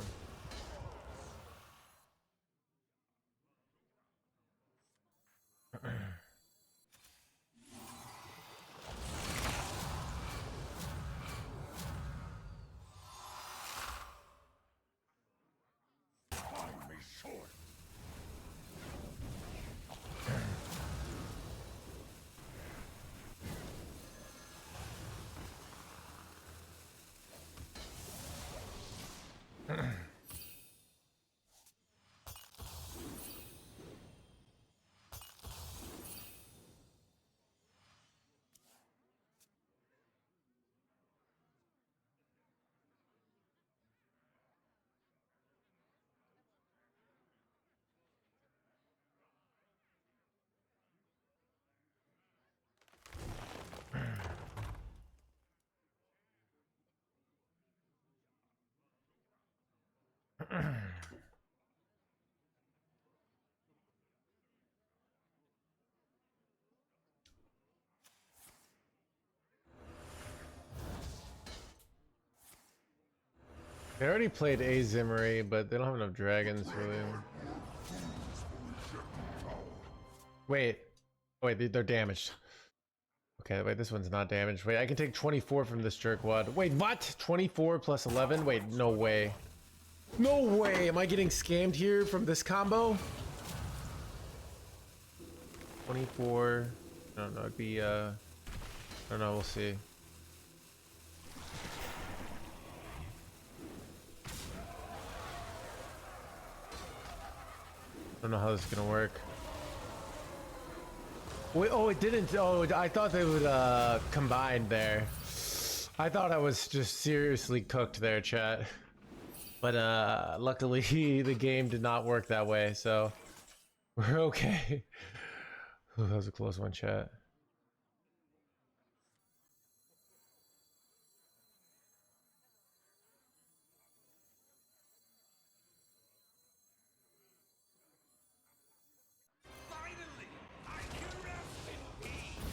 Find me short.
They already played A Zimmery, but they don't have enough dragons really. Wait. Oh, wait, they're damaged. Okay, wait, this one's not damaged. Wait, I can take 24 from this jerkwad. Wait, what? 24 plus 11? Wait, no way. No way! Am I getting scammed here from this combo? 24. I don't know, it'd be, I don't know, we'll see. I don't know how this is gonna work. Wait, oh, it didn't. Oh, I thought they would combine there. I thought I was just seriously cooked there, chat. But luckily the game did not work that way, so we're okay. Ooh, that was a close one, chat.
Finally, I can rest in peace.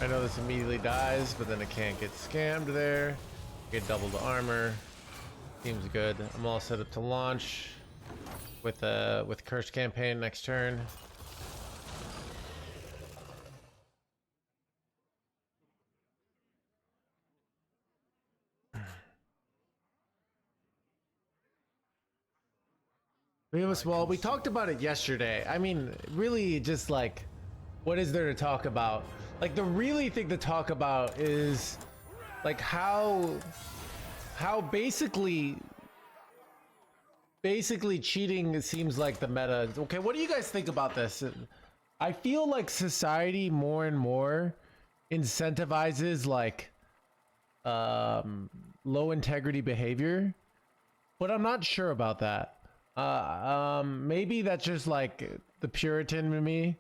I know this immediately dies, but then it can't get scammed there. Get double the armor. Seems good. I'm all set up to launch with Curse campaign next turn. We have a small. We talked about it yesterday. I mean, really, just like, what is there to talk about? Like, the really thing to talk about is like how basically cheating seems like the meta. Okay, what do you guys think about this? I feel like society more and more incentivizes like low integrity behavior, but I'm not sure about that. Maybe that's just like the Puritan in me.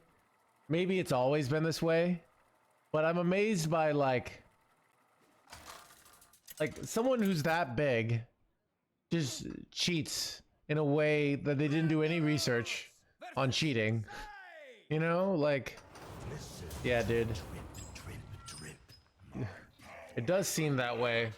Maybe it's always been this way, but I'm amazed by like someone who's that big just cheats in a way that they didn't do any research on cheating. You know, like, yeah, dude. It does seem that way.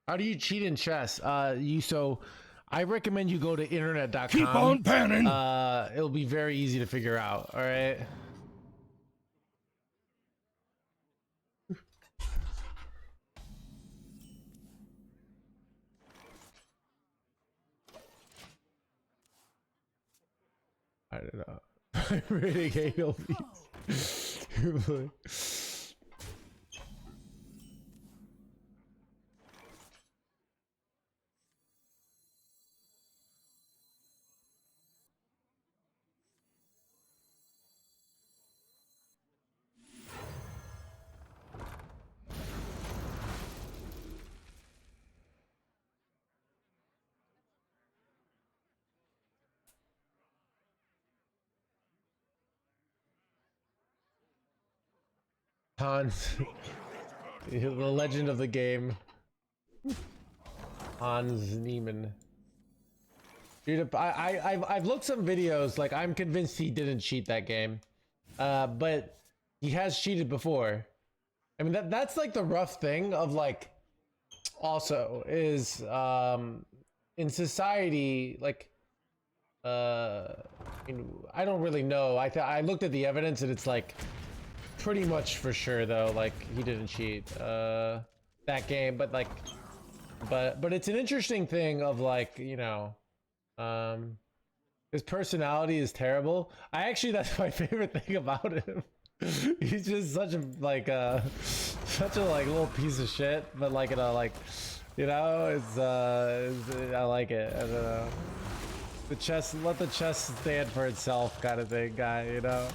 How do you cheat in chess? I recommend you go to internet.com.
Keep on panning.
It'll be very easy to figure out. All right. I don't know. I'm reading ALVs. Hans, the legend of the game. Hans Niemann. Dude, I've looked some videos. Like, I'm convinced he didn't cheat that game, but he has cheated before. I mean, that's like the rough thing of like. Also, is in society, like, I mean, I don't really know. I looked at the evidence and it's like. Pretty much for sure though, like he didn't cheat that game, but like but it's an interesting thing of like, you know, his personality is terrible. That's my favorite thing about him. He's just such a like little piece of shit, but like in a like, you know, it's I like it. I don't know, the chess, let the chess stand for itself kind of thing guy, you know.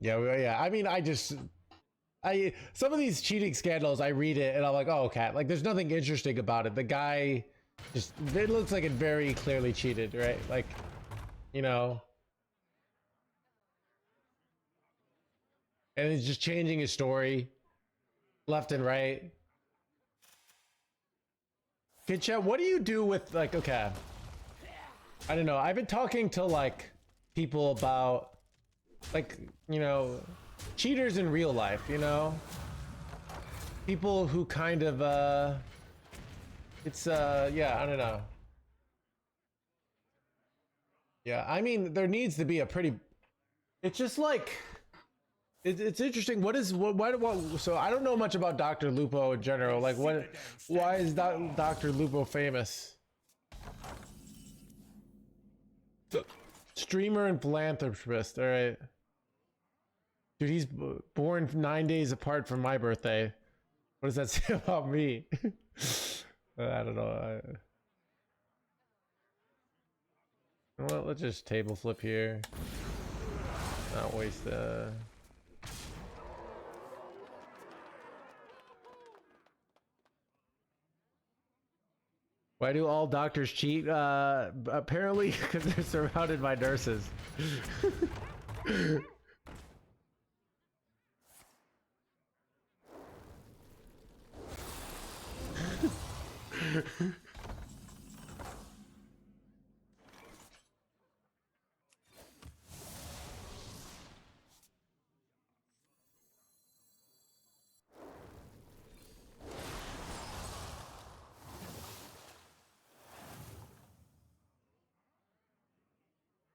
Yeah. I mean, some of these cheating scandals, I read it and I'm like, oh, okay. Like, there's nothing interesting about it. The guy it looks like it very clearly cheated, right? Like, you know, and he's just changing his story left and right. Okay, chat, what do you do with like, okay. I don't know. I've been talking to like people about like, you know, cheaters in real life, you know, people who kind of yeah, I don't know. Yeah, I mean, there needs to be a pretty, it's just like it's interesting. Why so I don't know much about Dr. Lupo in general. Like, why is Dr. Lupo famous? Streamer and philanthropist. All right, dude, he's born 9 days apart from my birthday. What does that say about me? I don't know. Well, let's just table flip here. Not waste Why do all doctors cheat? Apparently because they're surrounded by nurses.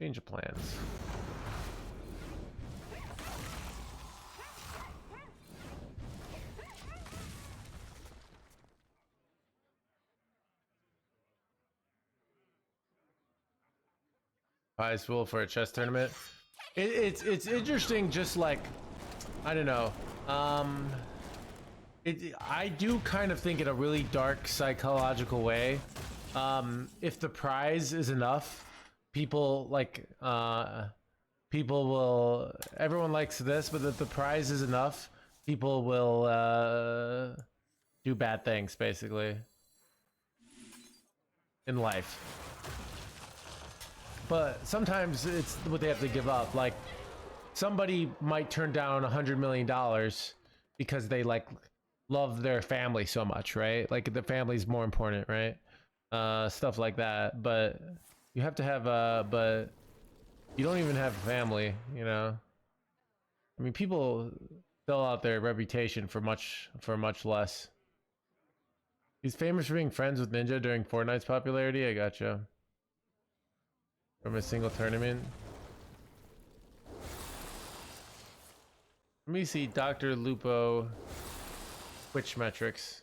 Change of plans. Prize pool for a chess tournament. It's interesting. Just like, I don't know. I do kind of think in a really dark psychological way. if the prize is enough, people like people will. Everyone likes this, but if the prize is enough, people will do bad things, basically, in life. But sometimes it's what they have to give up. Like, somebody might turn down $100 million because they like love their family so much, right? Like the family's more important, right? Stuff like that. But you have to have but you don't even have a family, you know? I mean, people sell out their reputation for much less. He's famous for being friends with Ninja during Fortnite's popularity. I gotcha. From a single tournament. Let me see Dr. Lupo Twitch metrics.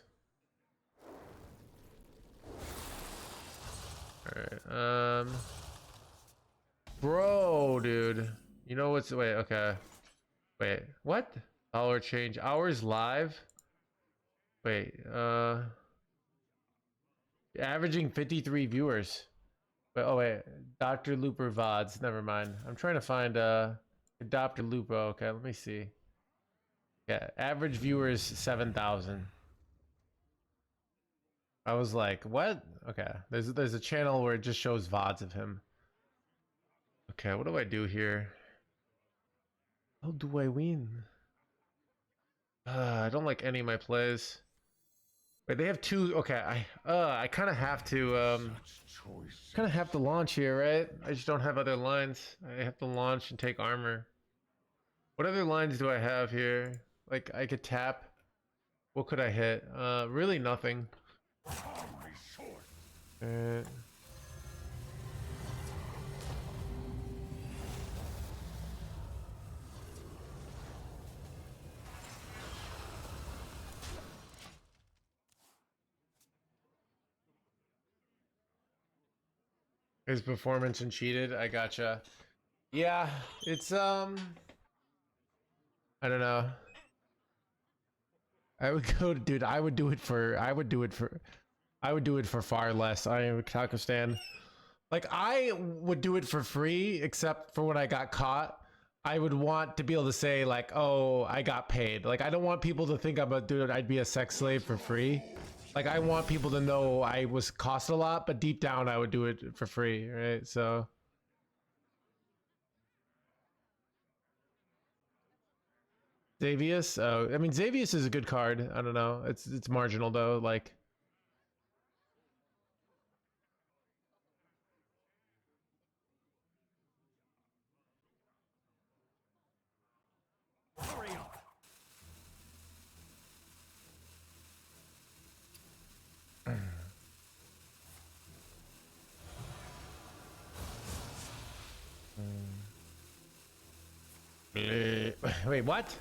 Alright, bro, dude. You know what's wait, okay. Wait, what? Dollar change. Hours live? Wait, averaging 53 viewers. But oh wait, Dr. Looper VODs. Never mind. I'm trying to find Dr. Lupo. Okay, let me see. Yeah, average viewers 7,000. I was like, what? Okay, there's a channel where it just shows VODs of him. Okay, what do I do here? How do I win? I don't like any of my plays. Wait, they have two. Okay, I kind of have to launch here, right? I just don't have other lines. I have to launch and take armor. What other lines do I have here? Like, I could tap. What could I hit? Really nothing. His performance and cheated. I gotcha. Yeah, it's I don't know. I would go to, dude. I would do it for far less. I am Kakistan. Like, I would do it for free, except for when I got caught. I would want to be able to say like, oh, I got paid. Like, I don't want people to think I'm a dude. I'd be a sex slave for free. Like, I want people to know I was cost a lot, but deep down I would do it for free, right? So Xavius, I mean, Xavius is a good card. I don't know. It's marginal though. Like,
Hurry up.
wait, what?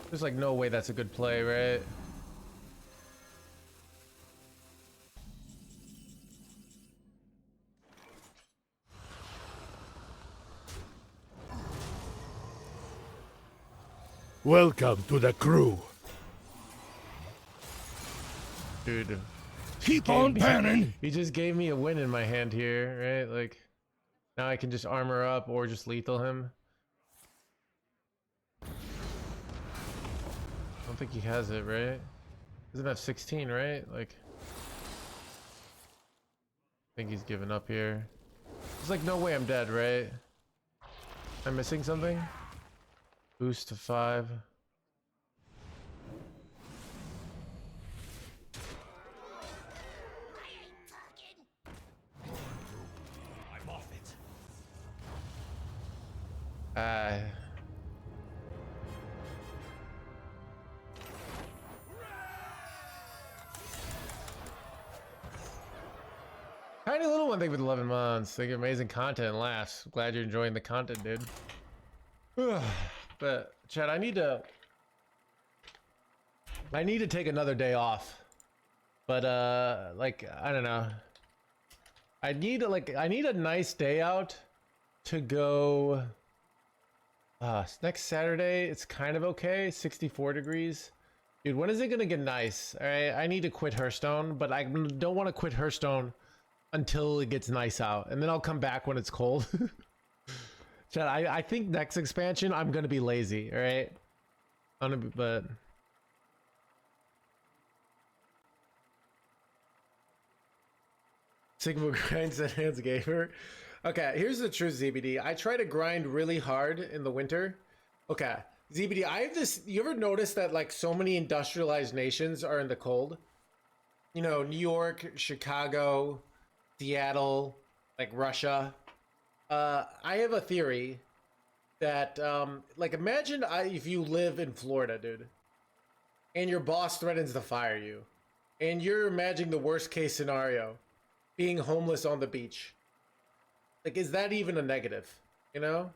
There's like no way that's a good play, right?
Welcome to the crew.
Dude,
Keep on panning.
he just gave me a win in my hand here, right? Like, now I can just armor up or just lethal him. I don't think he has it, right? Doesn't have 16, right? Like, I think he's giving up here. There's like no way I'm dead, right? I'm missing something? Boost to 5.
I'm off it.
Tiny little one, thank you for 11 months. Thank you, amazing content and laughs. Glad you're enjoying the content, dude. But Chad, I need to take another day off. But like, I don't know. I need a nice day out to go. Next Saturday, it's kind of okay. 64 degrees. Dude, when is it gonna get nice? All right, I need to quit Hearthstone, but I don't want to quit Hearthstone until it gets nice out, and then I'll come back when it's cold. Chat, I think next expansion I'm gonna be lazy. All right, I'm gonna be, but. Sigma grinds at NoHandsGamer. Okay, here's the truth, ZBD. I try to grind really hard in the winter. Okay, ZBD, I have this. You ever notice that like so many industrialized nations are in the cold? You know, New York, Chicago, Seattle, like Russia. I have a theory that, like, imagine if you live in Florida, dude, and your boss threatens to fire you, and you're imagining the worst case scenario. Being homeless on the beach. Like, is that even a negative? You know?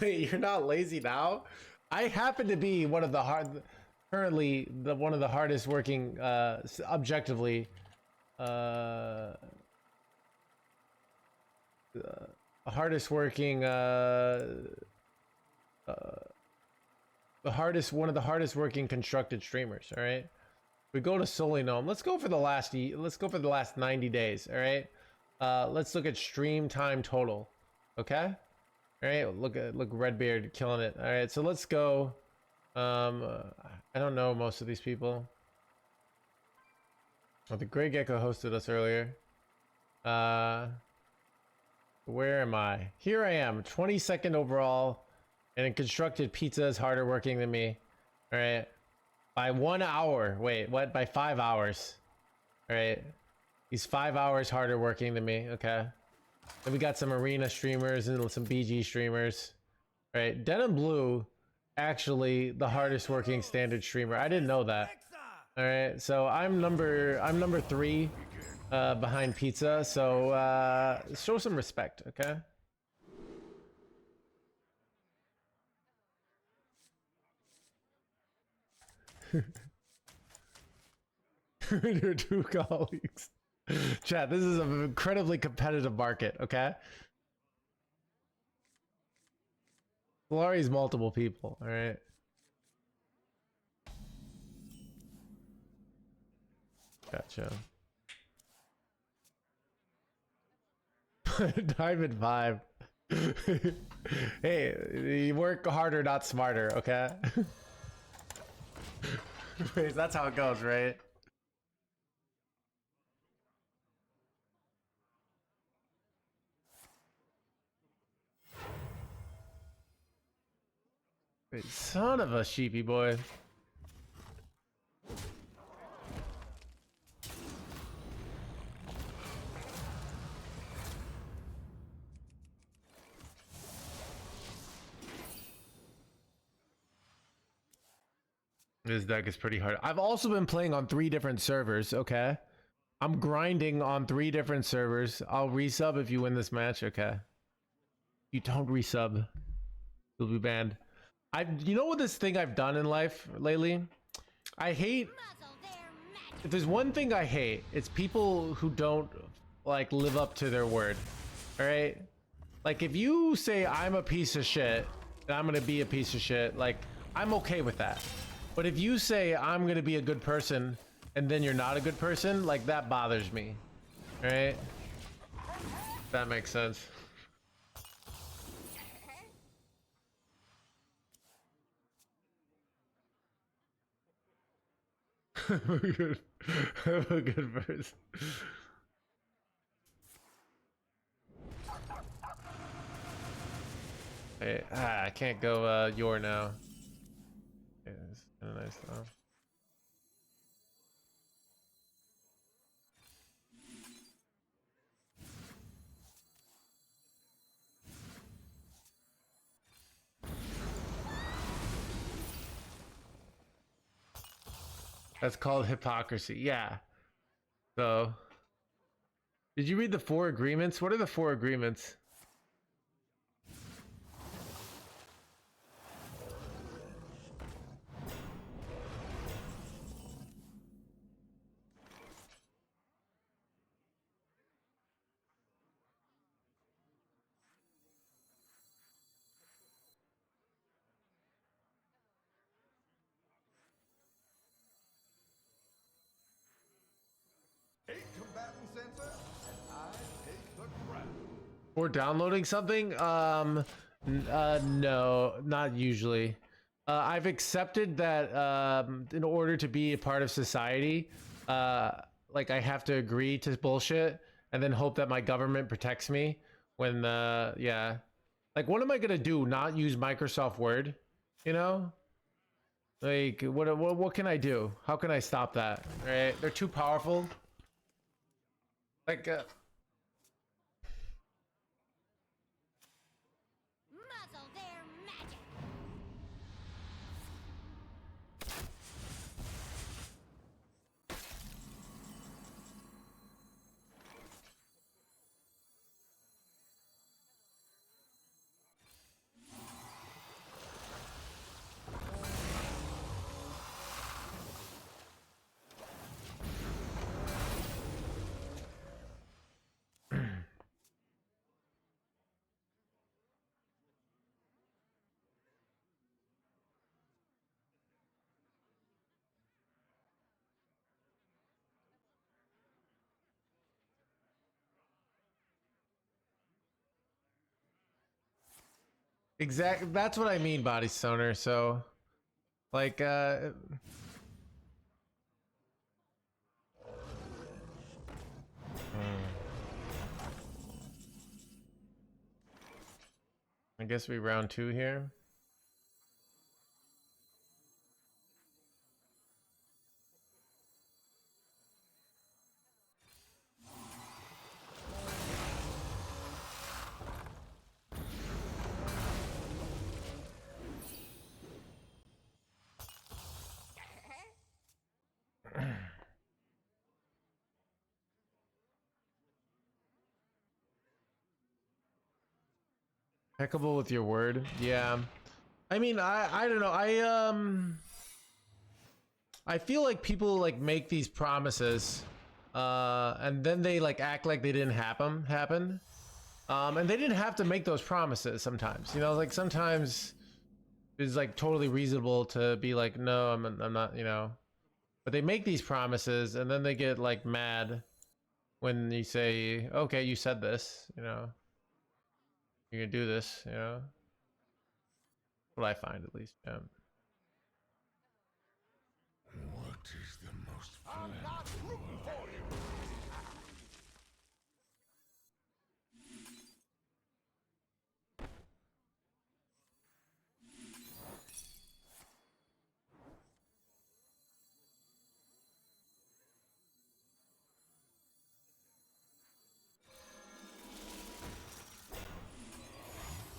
Wait, you're not lazy now? I happen to be one of the one of the hardest working, objectively, hardest working, one of the hardest working constructed streamers. All right. We go to Solinome. Let's go for the last 90 days. All right. Let's look at stream time total. Okay. All right. Look Redbeard killing it. All right. So let's go. I don't know most of these people. Oh, the Grey Gecko hosted us earlier. Where am I? Here I am, 22nd overall, and in constructed pizza is harder working than me. All right. By 1 hour. Wait, what? By 5 hours. All right. He's 5 hours harder working than me. Okay. Then we got some arena streamers and some BG streamers. All right. Denim Blue, actually the hardest working standard streamer. I didn't know that. All right. So I'm number 3 behind Pizza. So show some respect. Okay. Your 2 colleagues. Chat, this is an incredibly competitive market, okay? Solari's multiple people, alright? Gotcha. Diamond 5. Hey, you work harder, not smarter, okay? That's how it goes, right? Wait, son of a sheepy boy. This deck is pretty hard. I've also been playing on 3 different servers, okay? I'm grinding on 3 different servers. I'll resub if you win this match, okay? You don't resub, you'll be banned. You know what this thing I've done in life lately? I hate, if there's one thing I hate, it's people who don't like live up to their word. All right? Like if you say I'm a piece of shit, and I'm gonna be a piece of shit, like I'm okay with that. But if you say I'm gonna be a good person and then you're not a good person, like that bothers me. All right? That makes sense. I'm a good person. Hey, I can't go your now. Yeah, it's kind of nice though. That's called hypocrisy. Yeah. So, did you read the 4 agreements? What are the 4 agreements?
Eight combatant sensor
Or downloading something? No, not usually. I've accepted that in order to be a part of society, like I have to agree to bullshit and then hope that my government protects me when, yeah. Like, what am I gonna do? Not use Microsoft Word? You know? Like, what can I do? How can I stop that? Right? They're too powerful. Like,
Muzzle their magic.
exactly. That's what I mean, body stoner. So, like, I guess we round 2 here. Impeccable with your word. Yeah. I mean, I don't know. I feel like people like make these promises and then they like act like they didn't happen. And they didn't have to make those promises sometimes. You know, like sometimes it's like totally reasonable to be like, no, I'm not, you know. But they make these promises and then they get like mad when you say, okay, you said this, you know. You're gonna do this, you know. What I find at least, yeah.
What is the most flammable?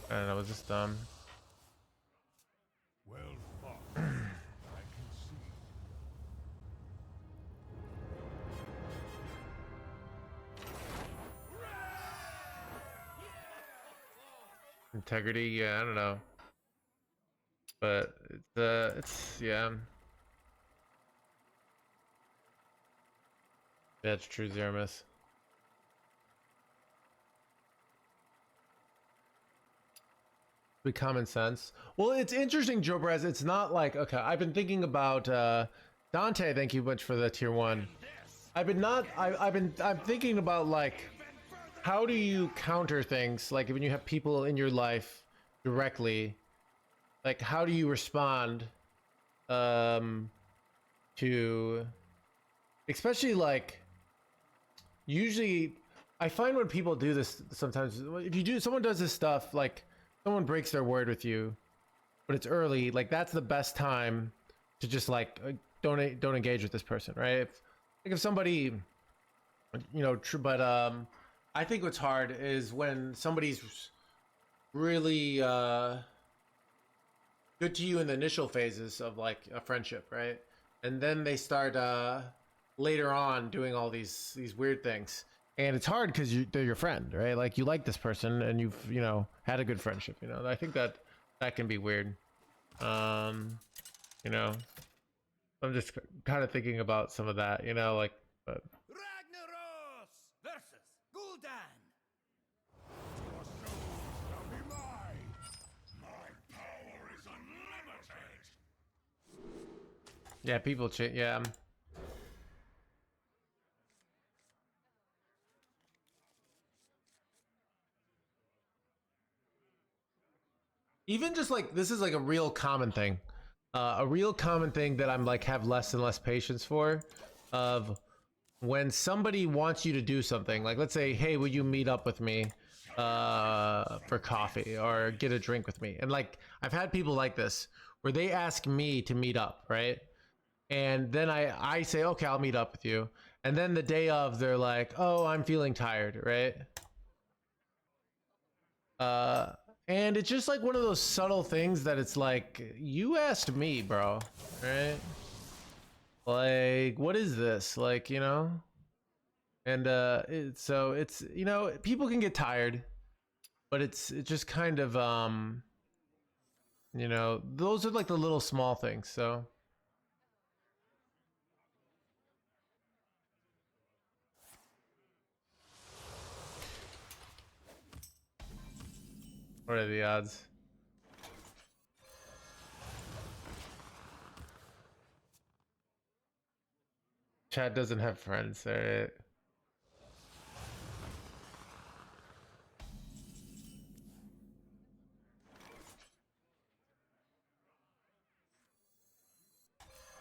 I don't know, was this dumb?
Well fought. I can see.
Integrity, yeah, I don't know. But it's yeah. That's true, Zeramis. With common sense. Well, it's interesting, Joe Perez. It's not like, okay, I've been thinking about Dante, thank you much for the tier 1. I'm thinking about like how do you counter things like when you have people in your life directly, like how do you respond to, especially like usually I find when people do this sometimes, if you do, someone does this stuff, like someone breaks their word with you, but it's early, like that's the best time to just like don't engage with this person, right? If somebody, you know, but I think what's hard is when somebody's really good to you in the initial phases of like a friendship, right? And then they start later on doing all these weird things, and it's hard because they're your friend, right? Like you like this person and you've, you know, had a good friendship, you know. I think that can be weird. You know, I'm just kind of thinking about some of that, you know, like, but
Ragnaros versus Gul'dan.
Your soul shall be mine. My power is unlimited.
yeah, people yeah. even just like this is like a real common thing. A real common thing that I'm like have less and less patience for, of when somebody wants you to do something, like let's say, hey, would you meet up with me for coffee or get a drink with me? And like I've had people like this where they ask me to meet up, right? And then I say, okay, I'll meet up with you. And then the day of, they're like, oh, I'm feeling tired, right? And it's just like one of those subtle things that it's like, you asked me, bro, right? Like, what is this? Like, you know? And so it's, you know, people can get tired, but it's just kind of you know, those are like the little small things. So what are the odds? Chad doesn't have friends, all right?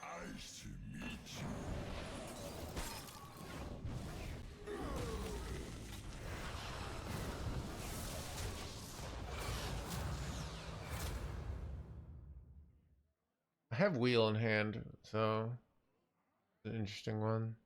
Nice to meet you.
I have wheel in hand, so it's an interesting one.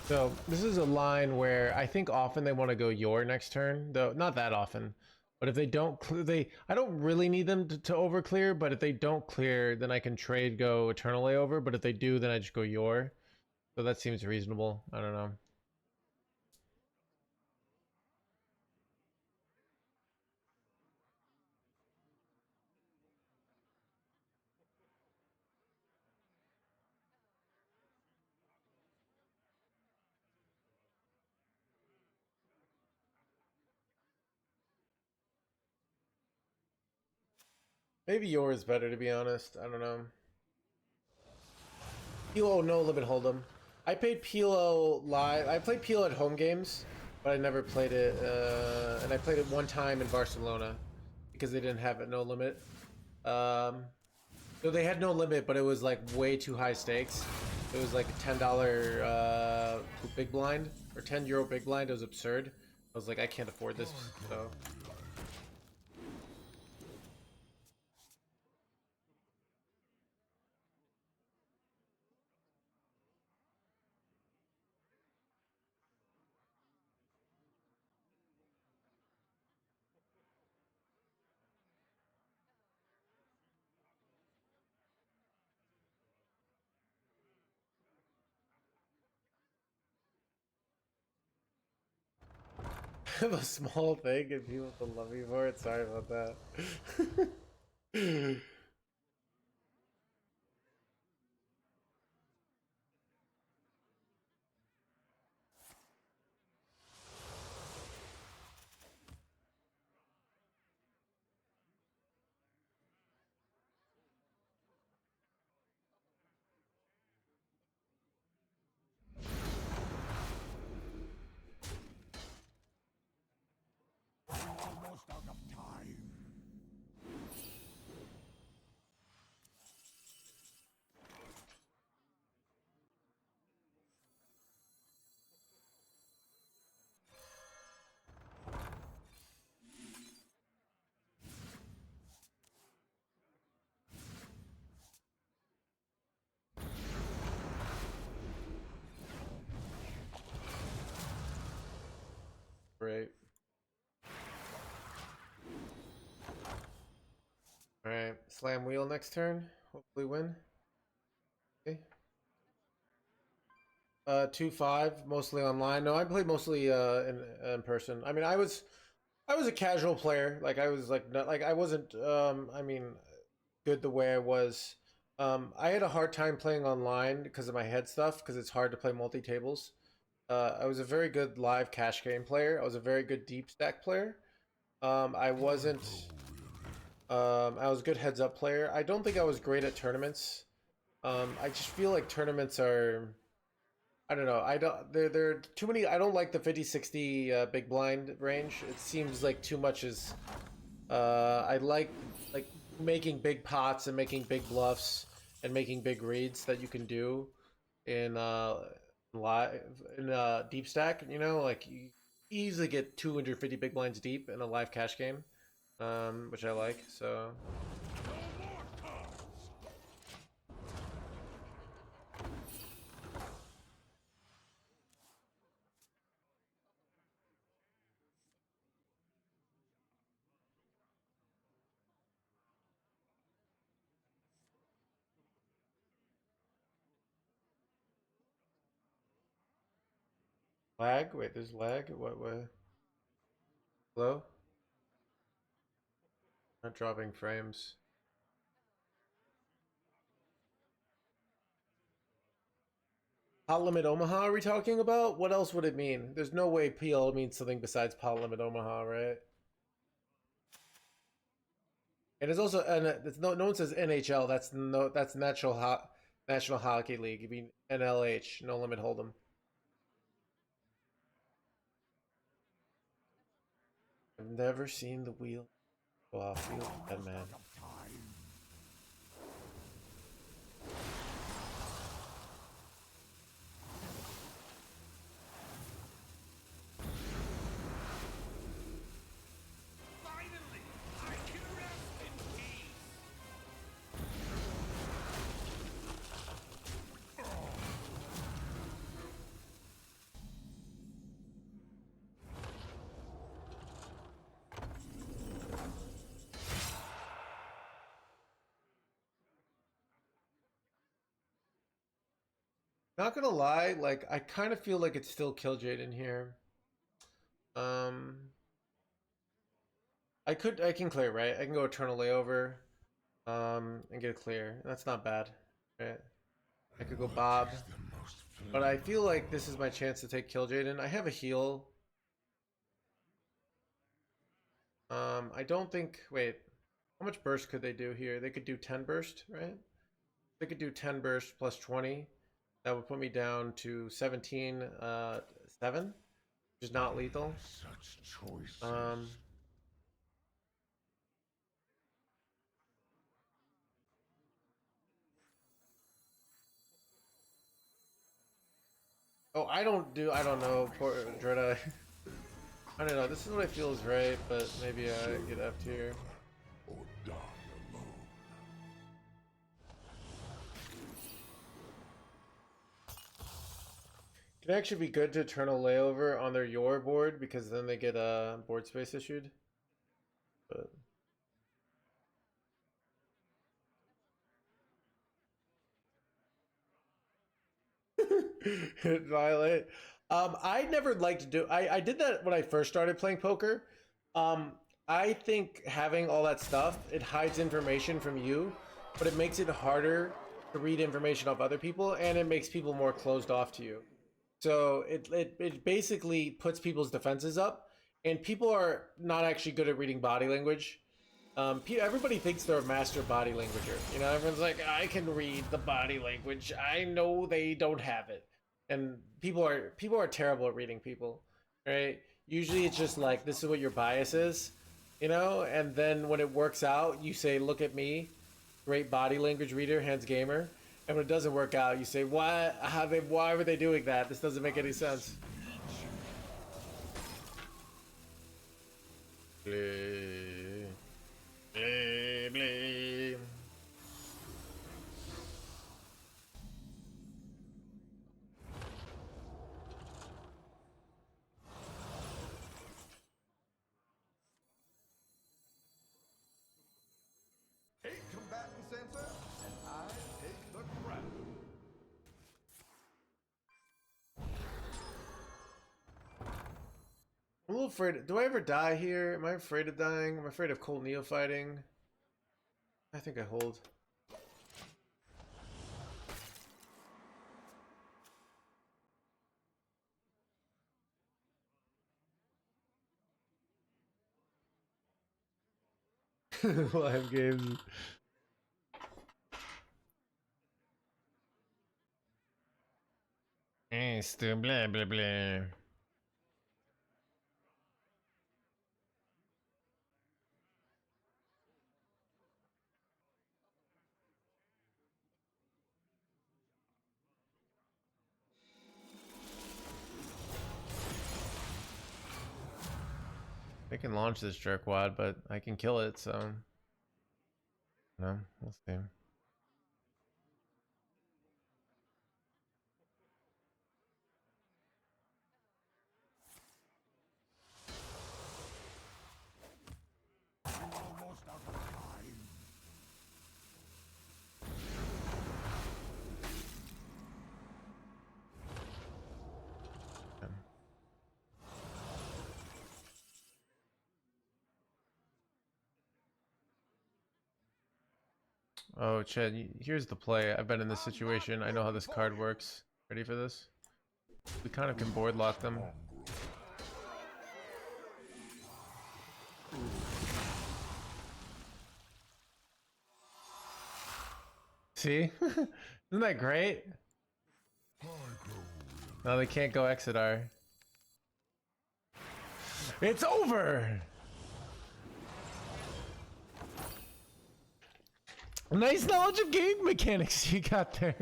So this is a line where I think often they want to go your next turn, though not that often. But if they don't I don't really need them to over clear, but if they don't clear, then I can trade go Eternal Layover. But if they do, then I just go your. So that seems reasonable. I don't know. Maybe yours better, to be honest. I don't know. Pilo no limit hold'em. I played Pilo live. I played Pilo at home games, but I never played it. And I played it one time in Barcelona because they didn't have it no limit. So they had no limit, but it was like way too high stakes. It was like a $10 big blind or €10 big blind. It was absurd. I was like, I can't afford this. So. Have a small thing and people to love me for it. Sorry about that.
Almost out of time.
Right. Alright, slam wheel next turn. Hopefully win. Okay. 2-5, mostly online. No, I play mostly in person. I mean, I was a casual player. Like I was like not, like I wasn't I mean good the way I was. I had a hard time playing online because of my head stuff because it's hard to play multi tables. I was a very good live cash game player. I was a very good deep stack player. I wasn't I was a good heads up player. I don't think I was great at tournaments. I just feel like tournaments are I don't know. I don't. There are too many. I don't like the 50-60 big blind range. It seems like too much is. I like making big pots and making big bluffs and making big reads that you can do in live in deep stack. You know, like you easily get 250 big blinds deep in a live cash game, which I like. So. Lag? Wait, there's lag? What? Hello? Not dropping frames. Pot Limit Omaha are we talking about? What else would it mean? There's no way PL means something besides Pot Limit Omaha, right? And it's also it's no one says NHL. That's National Hockey League. You mean NLH, No Limit Hold'em. I've never seen the wheel go off field, that man.
Finally, I can rest in peace.
Not gonna lie, like I kind of feel like it's still Killjade in here. Um, I can clear, right? I can go Eternal Layover, and get a clear. That's not bad, right? I could go Bob, but I feel like this is my chance to take Killjade in. I have a heal. I don't think. Wait, how much burst could they do here? They could do 10 burst, right? They could do 10 burst plus 20. That would put me down to 17, 7, which is not lethal.
Such choices.
Oh, I don't know, poor Dreda. I don't know, this is what I feel is right, but maybe I get F tier.
Or die alone.
Can actually be good to Eternal Layover on their Yor board, because then they get board space issued. But Violet. I never liked to do. I did that when I first started playing poker. I think having all that stuff, it hides information from you, but it makes it harder to read information off other people, and it makes people more closed off to you. So it basically puts people's defenses up, and people are not actually good at reading body language. Everybody thinks they're a master body languager. You know, everyone's like, I can read the body language. I know they don't have it, and people are terrible at reading people, right? Usually, it's just like this is what your bias is, you know, and then when it works out, you say, "Look at me, great body language reader, NoHandsGamer." And when it doesn't work out, you say, "Why? Why were they doing that? This doesn't make any sense." Blee. Blee, blee.
Take combatant sensor, and I take the crown.
I'm a little afraid. Do I ever die here? Am I afraid of dying? I'm afraid of Colt Neo fighting. I think I hold. Live games. Still blah blah blah. They can launch this jerkwad, but I can kill it, so no, we'll see.
Almost out of time.
Oh, Chad, here's the play. I've been in this situation. I know how this card works. Ready for this? We kind of can board lock them. See? Isn't that great? No, they can't go Exodar. It's over! Nice knowledge of game mechanics you got there.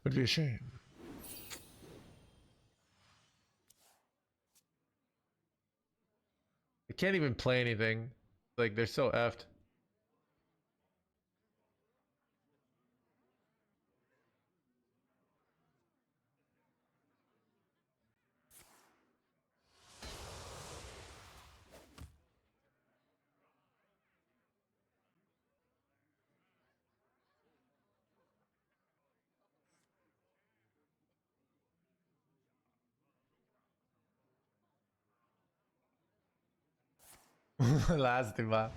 Would be a shame. They can't even play anything. Like, they're so effed. Lástima.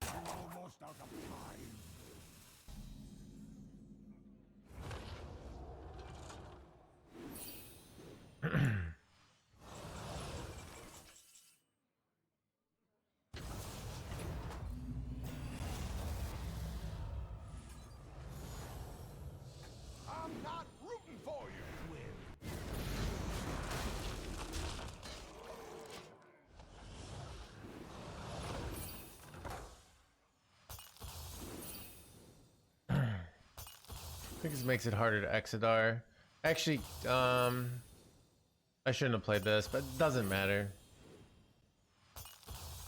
Almost out of time. I'm not rooting for you to win.
I think this makes it harder to Exodar. Actually, I shouldn't have played this, but it doesn't matter.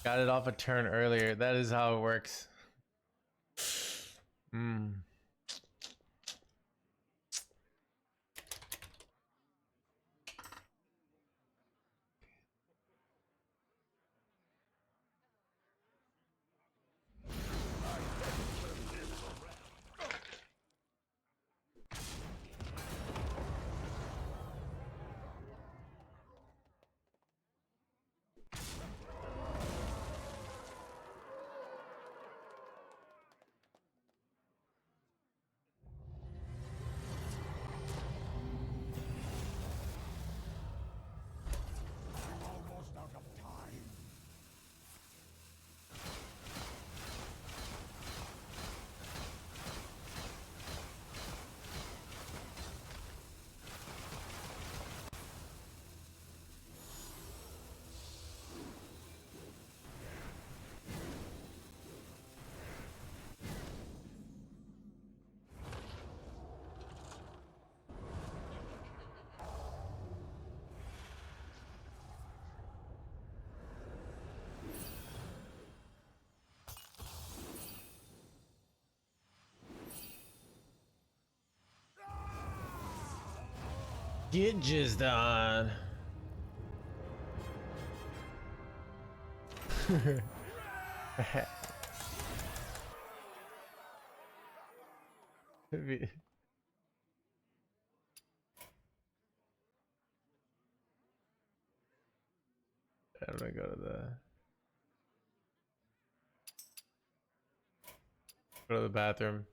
Got it off a turn earlier. That is how it works.
Almost out of time.
Get jizzed on. Maybe. I'm gonna go to the bathroom.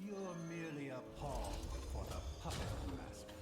You're merely a pawn for the puppet master.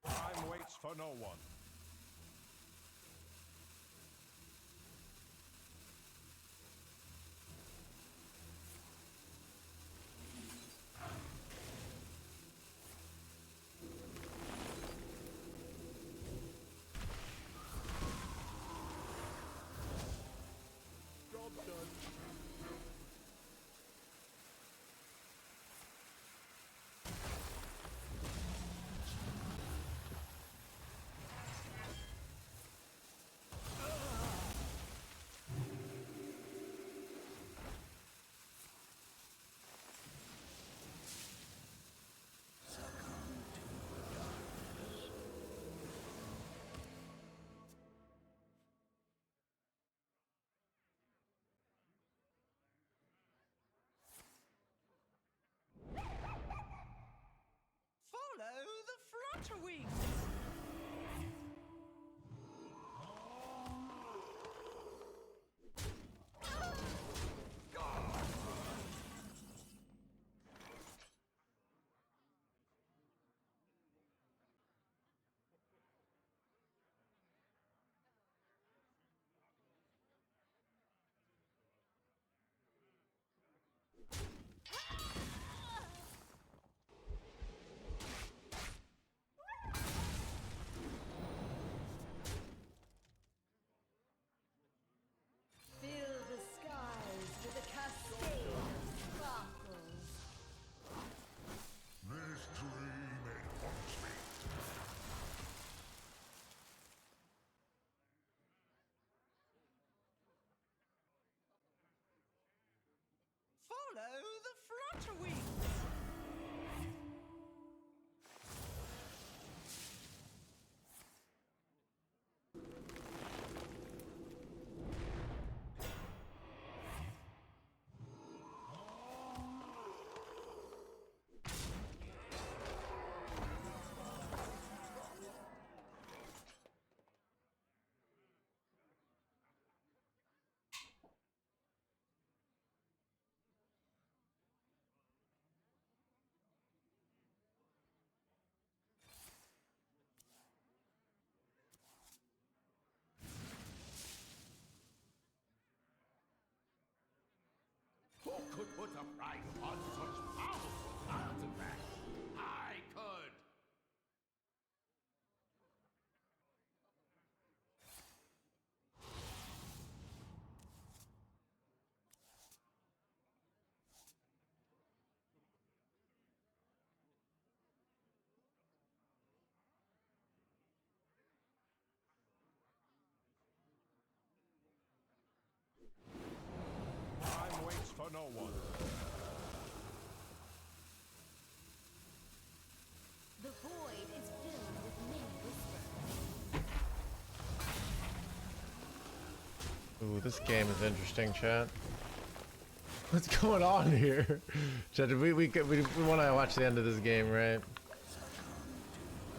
Time waits for no one. Job done.
Follow the flutterwings.
Fill the skies with a cascade of sparkles.
This dream, it haunts me.
Follow the flutterwings.
Who could put a price on such powerful artifact? I could. no one.
The void is filled with many whispers.
Ooh, this game is interesting, chat. What's going on here? Chat, we want to watch the end of this game, right?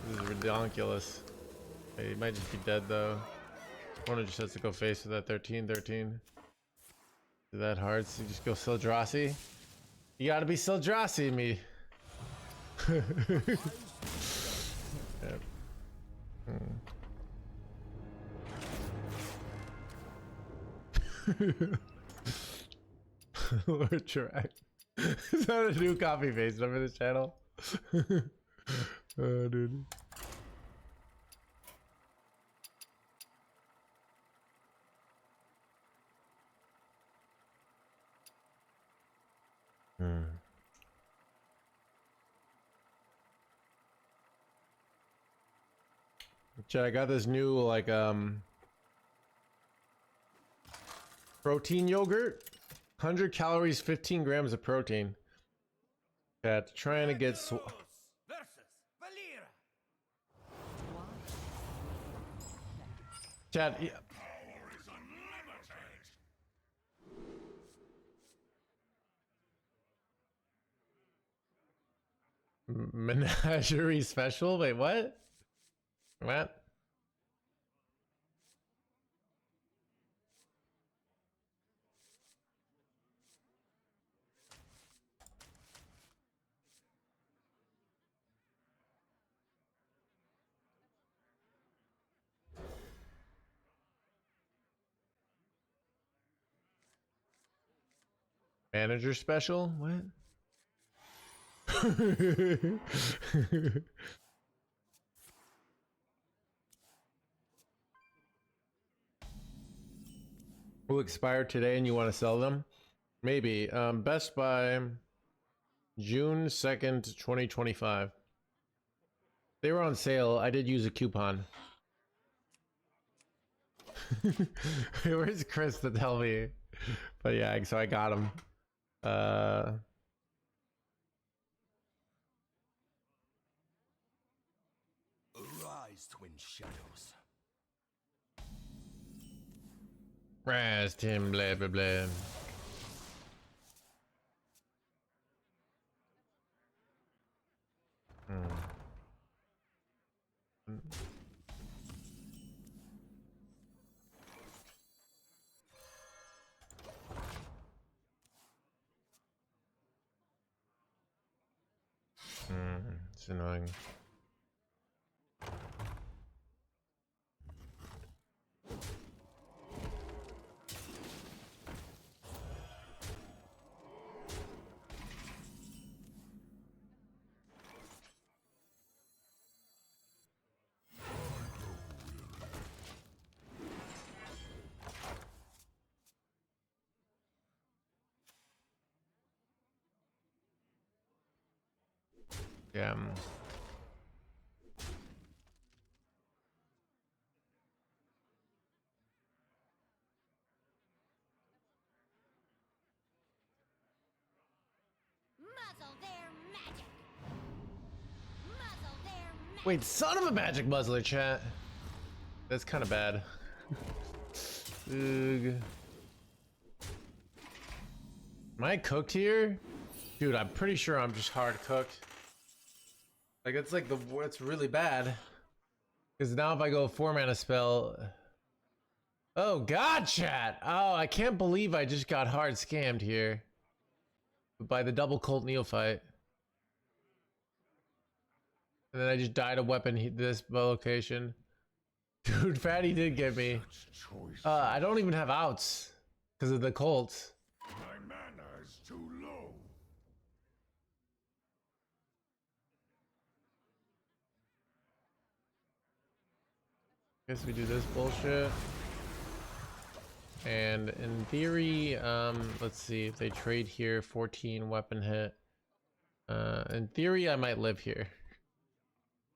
This is ridiculous. Hey, he might just be dead though. One just has to go face with that 13. Is that hard? So you just go Sildrassi? You gotta be Sildrassi, me. Yep. Lord Track. Is that a new copy paste over this channel? Oh, dude. Chat, I got this new like protein yogurt. 100 calories, 15 grams of protein. Chat, trying to get
Ragnaros versus Valera.
Chat, yeah.
Power is unlimited.
Menagerie special? Wait, what? What? Manager special? What? Will expire today and you want to sell them? Maybe. Best by June 2nd, 2025. They were on sale. I did use a coupon. Where's Chris to tell me? But yeah, so I got them.
Arise, twin shadows.
Rest him, blah blah blah. It's annoying. Yeah.
Muzzle their magic. Muzzle their magic.
Wait, son of a magic muzzler, chat. That's kind of bad. Ugh. Am I cooked here? Dude, I'm pretty sure I'm just hard cooked. Like, it's like it's really bad. Because now if I go 4-mana spell... Oh, God, chat! Oh, I can't believe I just got hard scammed here. By the double cult neophyte. And then I just died a weapon this location. Dude, Fatty did get me. I don't even have outs. Because of the cult.
My mana is too low.
Guess we do this bullshit. And in theory, let's see if they trade here, 14 weapon hit. In theory, I might live here.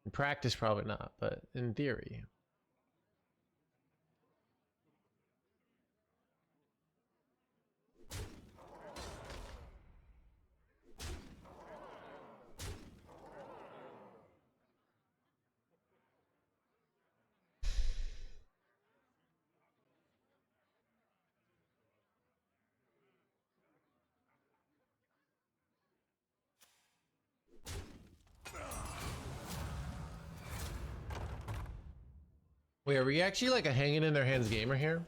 In practice, probably not, but in theory. Wait, are we actually like a hanging in their hands gamer here?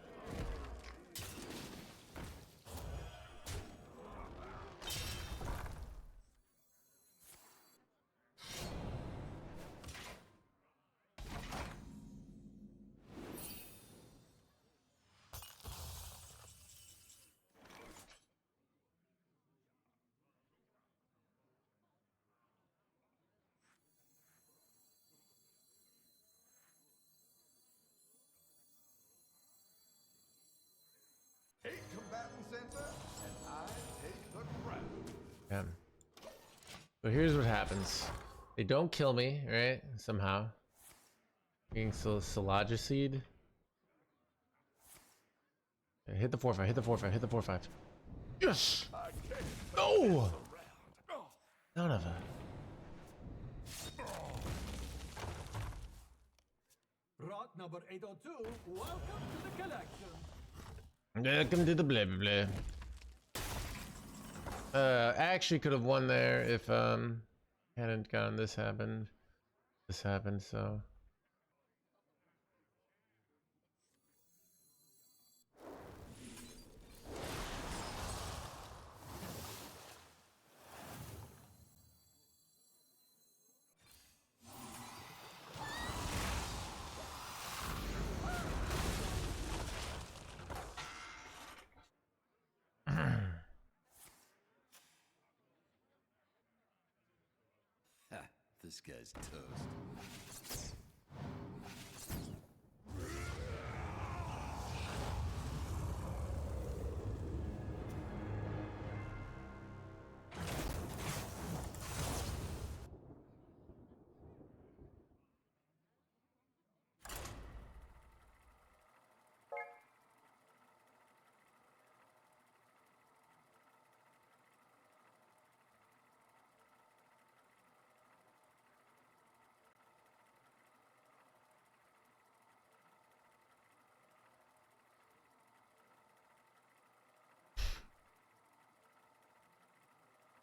Take combatant center, and I take the crown.
Yeah. So here's what happens. They don't kill me, right? Somehow. Getting Salaja seed. Okay, hit the 4-5, hit the 4-5, hit the 4-5. Yes! No! None of it.
Rock number 802, welcome to the collection.
Welcome to the blah blah blah. I actually could have won there if hadn't gotten this happened. This happened, so.
This guy's toast.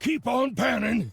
Keep on panning.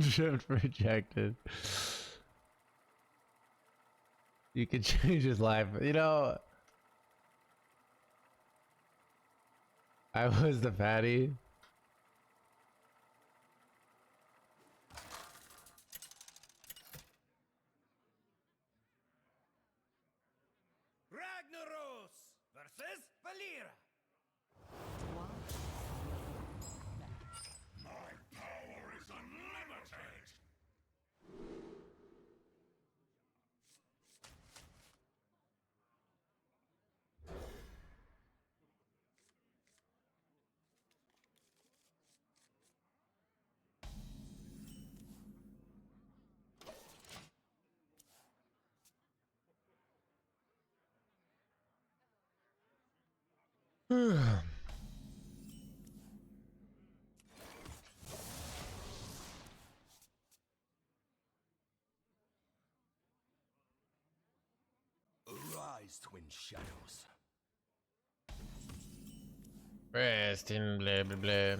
Shift rejected. You can change his life. You know, I was the fatty.
Ragnaros versus Valera.
My power is unlimited.
Arise, twin shadows.
Rest in blah blah blah.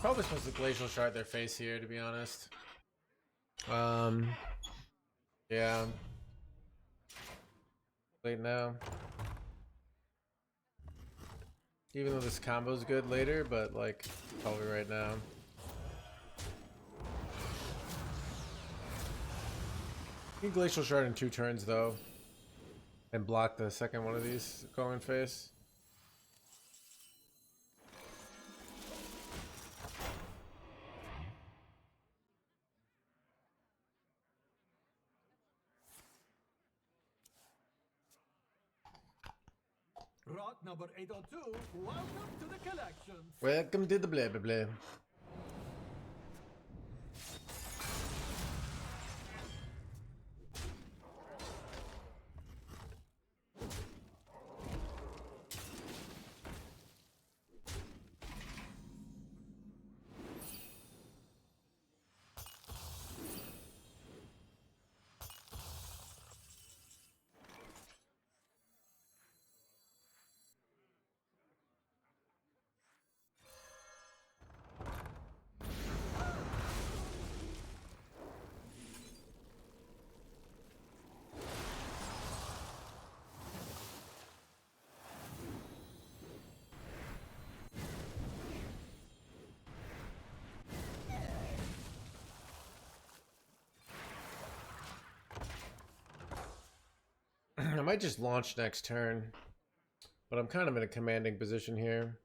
Probably supposed to glacial shard their face here, to be honest. Yeah. Late now. Even though this combo's good later, but like probably right now. You can glacial shard in 2 turns though, and block the second one of these going face.
Rock number 802, welcome to the collection.
Welcome to the blah blah blah. I might just launch next turn, but I'm kind of in a commanding position here.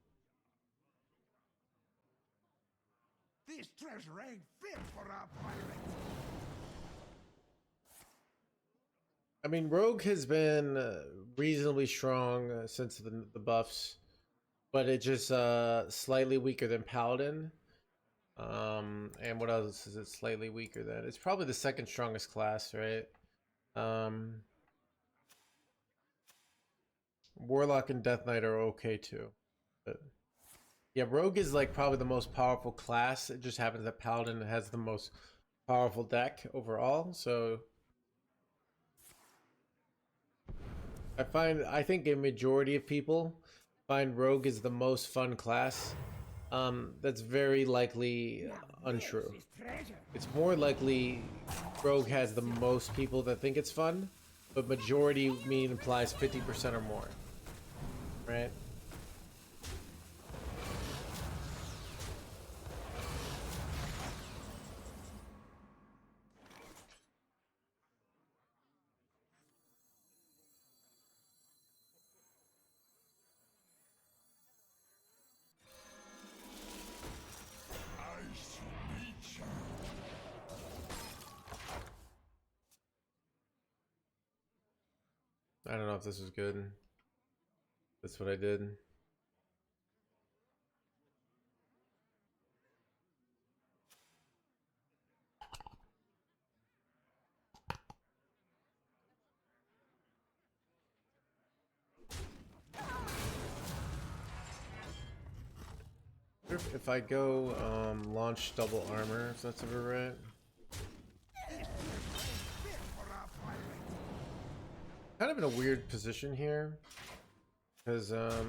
This treasure ain't fit for a pirate.
I mean, Rogue has been reasonably strong since the buffs, but it's just slightly weaker than Paladin. And what else is it slightly weaker than? It's probably the second strongest class, right? Warlock and Death Knight are okay too, but yeah, Rogue is like probably the most powerful class. It just happens that Paladin has the most powerful deck overall. So I think a majority of people find Rogue is the most fun class. That's very likely untrue. It's more likely Rogue has the most people that think it's fun, but majority implies 50% or more, right?
I should meet you.
I don't know if this was good. That's what I did. If I go launch double armor, if that's ever right. Kind of in a weird position here, because that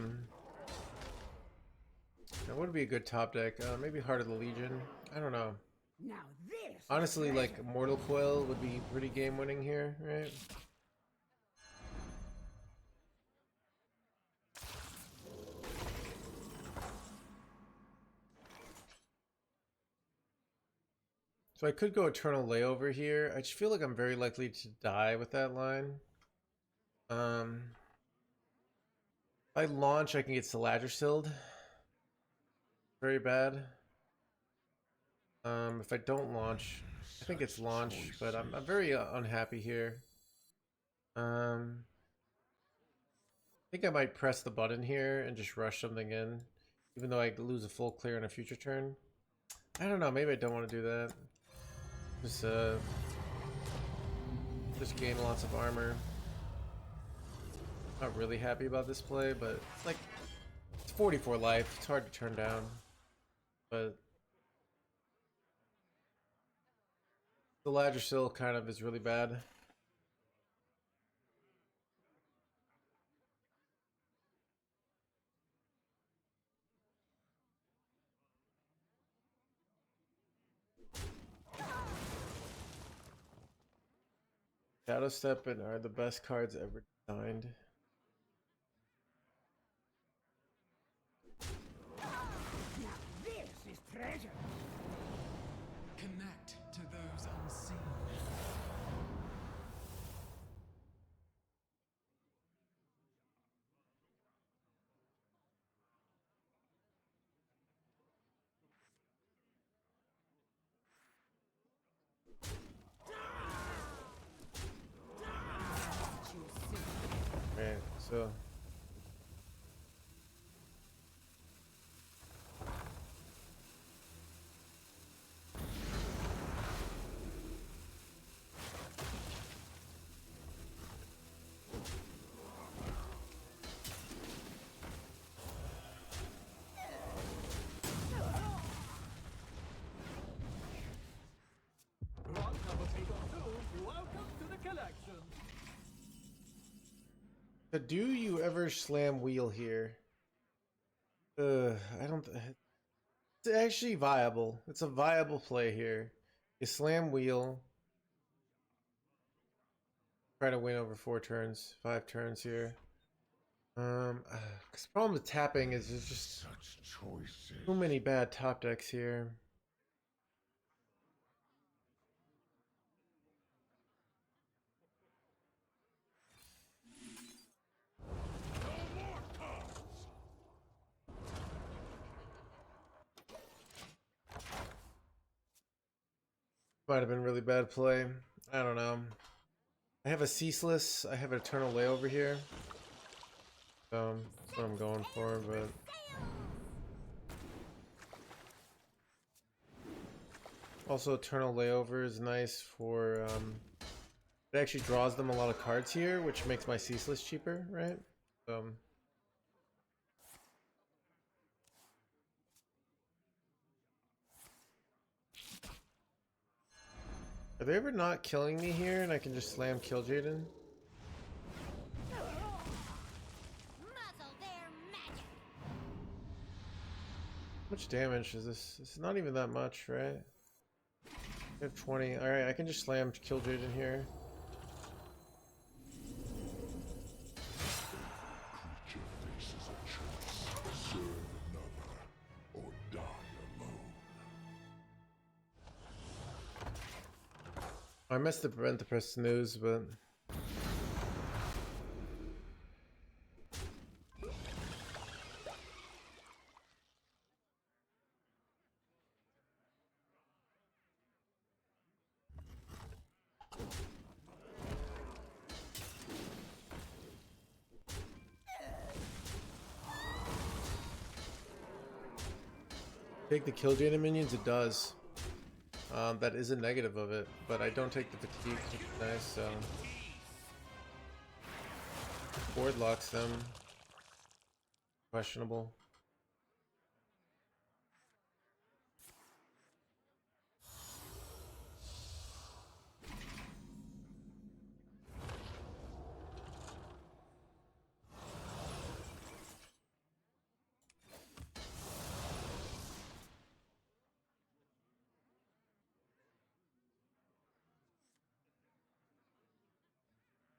would be a good top deck. Maybe Heart of the Legion. I don't know.
Now this.
Honestly, like Mortal Coil would be pretty game winning here, right? So I could go Eternal Layover here. I just feel like I'm very likely to die with that line. If I launch, I can get Saladrisil'd. Very bad. If I don't launch, I think it's launch, but I'm very unhappy here. I think I might press the button here and just rush something in, even though I lose a full clear on a future turn. I don't know, maybe I don't want to do that. Just gain lots of armor. Not really happy about this play, but like it's 44 life. It's hard to turn down, but the Laddersill kind of is really bad. Shadow Step and are the best cards ever designed.
Now this is treasure.
Connect to those unseen.
Right, so
Rock number paper 2, welcome to the collection.
do you ever slam wheel here? I don't. It's actually viable. It's a viable play here. You slam wheel. Try to win over 4 turns, 5 turns here. Cause the problem with tapping is there's just
Such choices.
too many bad top decks here.
No more cards.
Might have been really bad play. I don't know. I have a ceaseless. I have an eternal layover here. That's what I'm going for, but also eternal layover is nice for it actually draws them a lot of cards here, which makes my ceaseless cheaper, right? Are they ever not killing me here and I can just slam kill Jaden?
Muzzle their magic.
How much damage is this? It's not even that much, right? I have 20. Alright, I can just slam kill Jaden here.
Creature faces a choice. Serve another or die alone.
I missed the prevent the press snooze, but take the kill Jaden minions, it does. That is a negative of it, but I don't take the fatigue, which is nice, so board locks them. Questionable.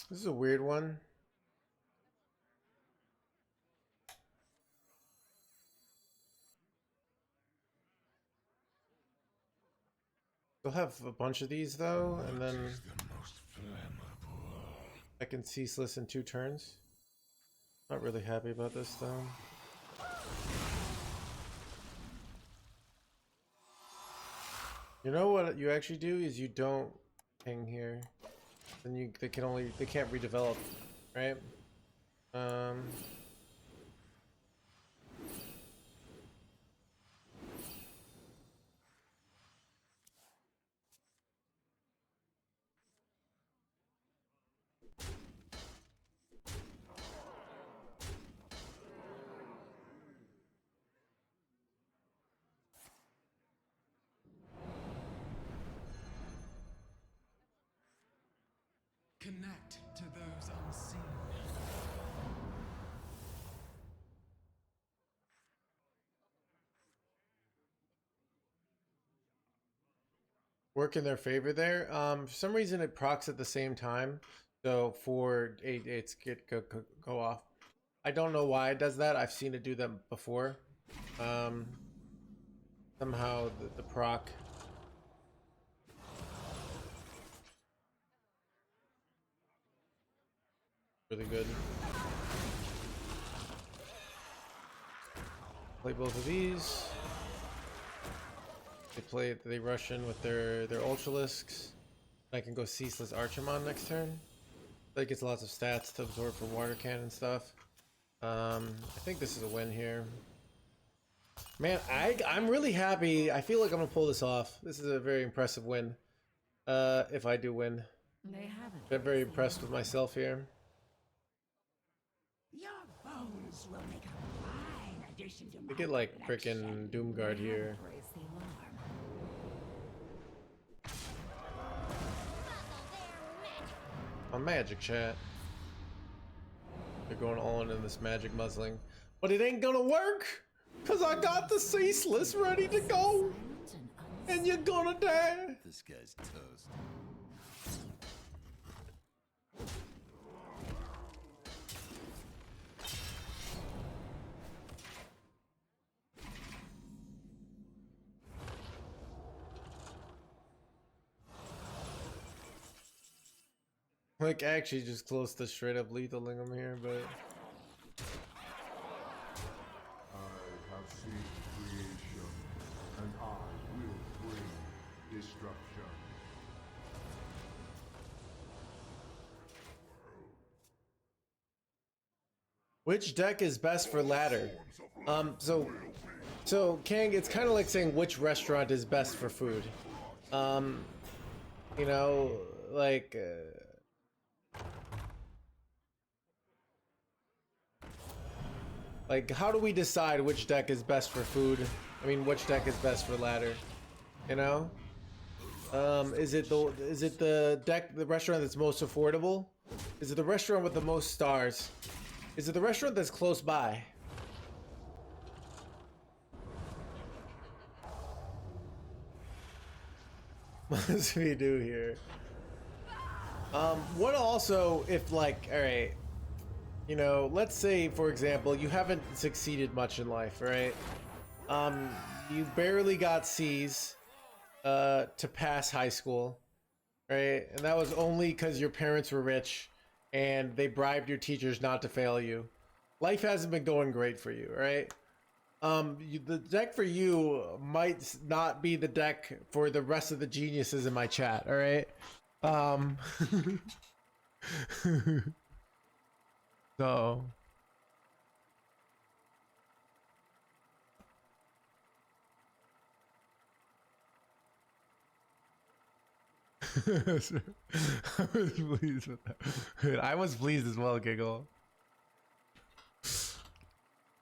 This is a weird one. They'll have a bunch of these though, and then
Is the most flammable.
I can ceaseless in 2 turns. Not really happy about this though. You know what you actually do is you don't ping here. Then they can't redevelop, right?
Connect to those unseen.
work in their favor there. For some reason it procs at the same time, so for it's go off. I don't know why it does that. I've seen it do that before. Somehow the proc. Really good. Play both of these. They rush in with their Ultralisks. I can go Ceaseless Archimon next turn. That gets lots of stats to absorb for Water Cannon stuff. I think this is a win here. Man, I'm really happy. I feel like I'm gonna pull this off. This is a very impressive win. If I do win.
They haven't.
I'm very impressed with myself here.
Your bones will make a fine addition to
We
my
get like
collection.
frickin' Doomguard here.
Raise the alarm.
On magic, chat. They're going all in this magic muzzling. But it ain't gonna work! Cause I got the Ceaseless ready to go! And you're gonna die!
This guy's toast.
Like, actually just close to straight up lethaling him here, but...
I have seen creation, and I will bring destruction.
Which deck is best for ladder? So Kang, it's kind of like saying which restaurant is best for food. You know, like how do we decide which deck is best for food? I mean, which deck is best for ladder? You know, is it the restaurant that's most affordable? Is it the restaurant with the most stars? Is it the restaurant that's close by? Must we do here? What also, if like, all right, you know, let's say for example, you haven't succeeded much in life, right? You barely got C's to pass high school, right? And that was only because your parents were rich and they bribed your teachers not to fail you. Life hasn't been going great for you, right? The deck for you might not be the deck for the rest of the geniuses in my chat, all right? So I was pleased with that. I was pleased as well, Giggle.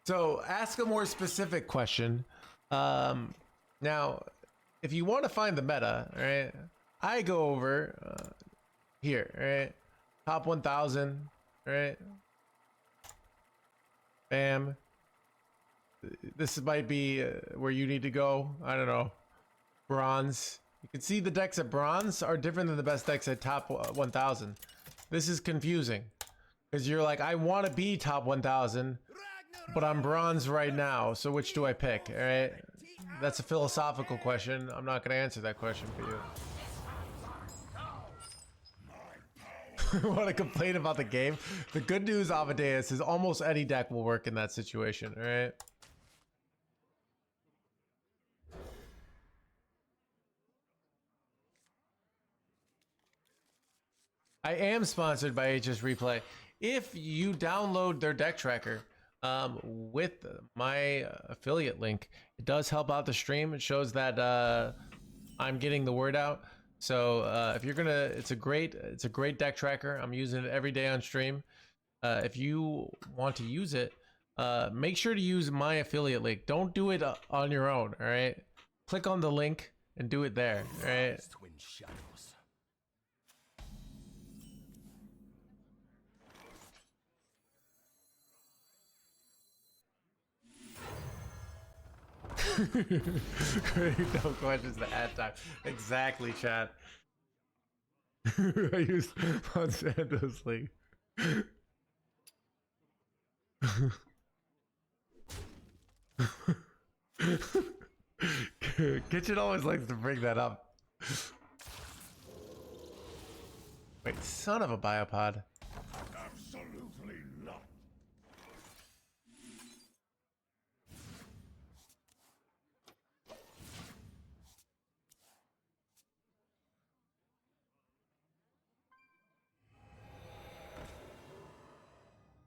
So ask a more specific question. Now, if you want to find the meta, right? I go over here, right? Top 1,000, right? Bam. This might be where you need to go. I don't know. Bronze. You can see the decks at bronze are different than the best decks at top 1,000. This is confusing because you're like, I want to be top 1,000, but I'm bronze right now. So which do I pick? All right. That's a philosophical question. I'm not going to answer that question for you. Want to complain about the game? The good news, Amadeus, is almost any deck will work in that situation. All right. I am sponsored by HS Replay. If you download their deck tracker with my affiliate link, it does help out the stream. It shows that I'm getting the word out. So if you're gonna, it's a great deck tracker. I'm using it every day on stream. If you want to use it, make sure to use my affiliate link. Don't do it on your own. All right, click on the link and do it there. All right.
Twin shadows.
No questions to add time. Exactly, chat. I use Monsanto's League. Kitchen always likes to bring that up. Wait, son of a biopod.
Absolutely not.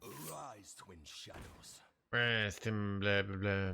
Arise, twin shadows.
Rest him, blah blah blah.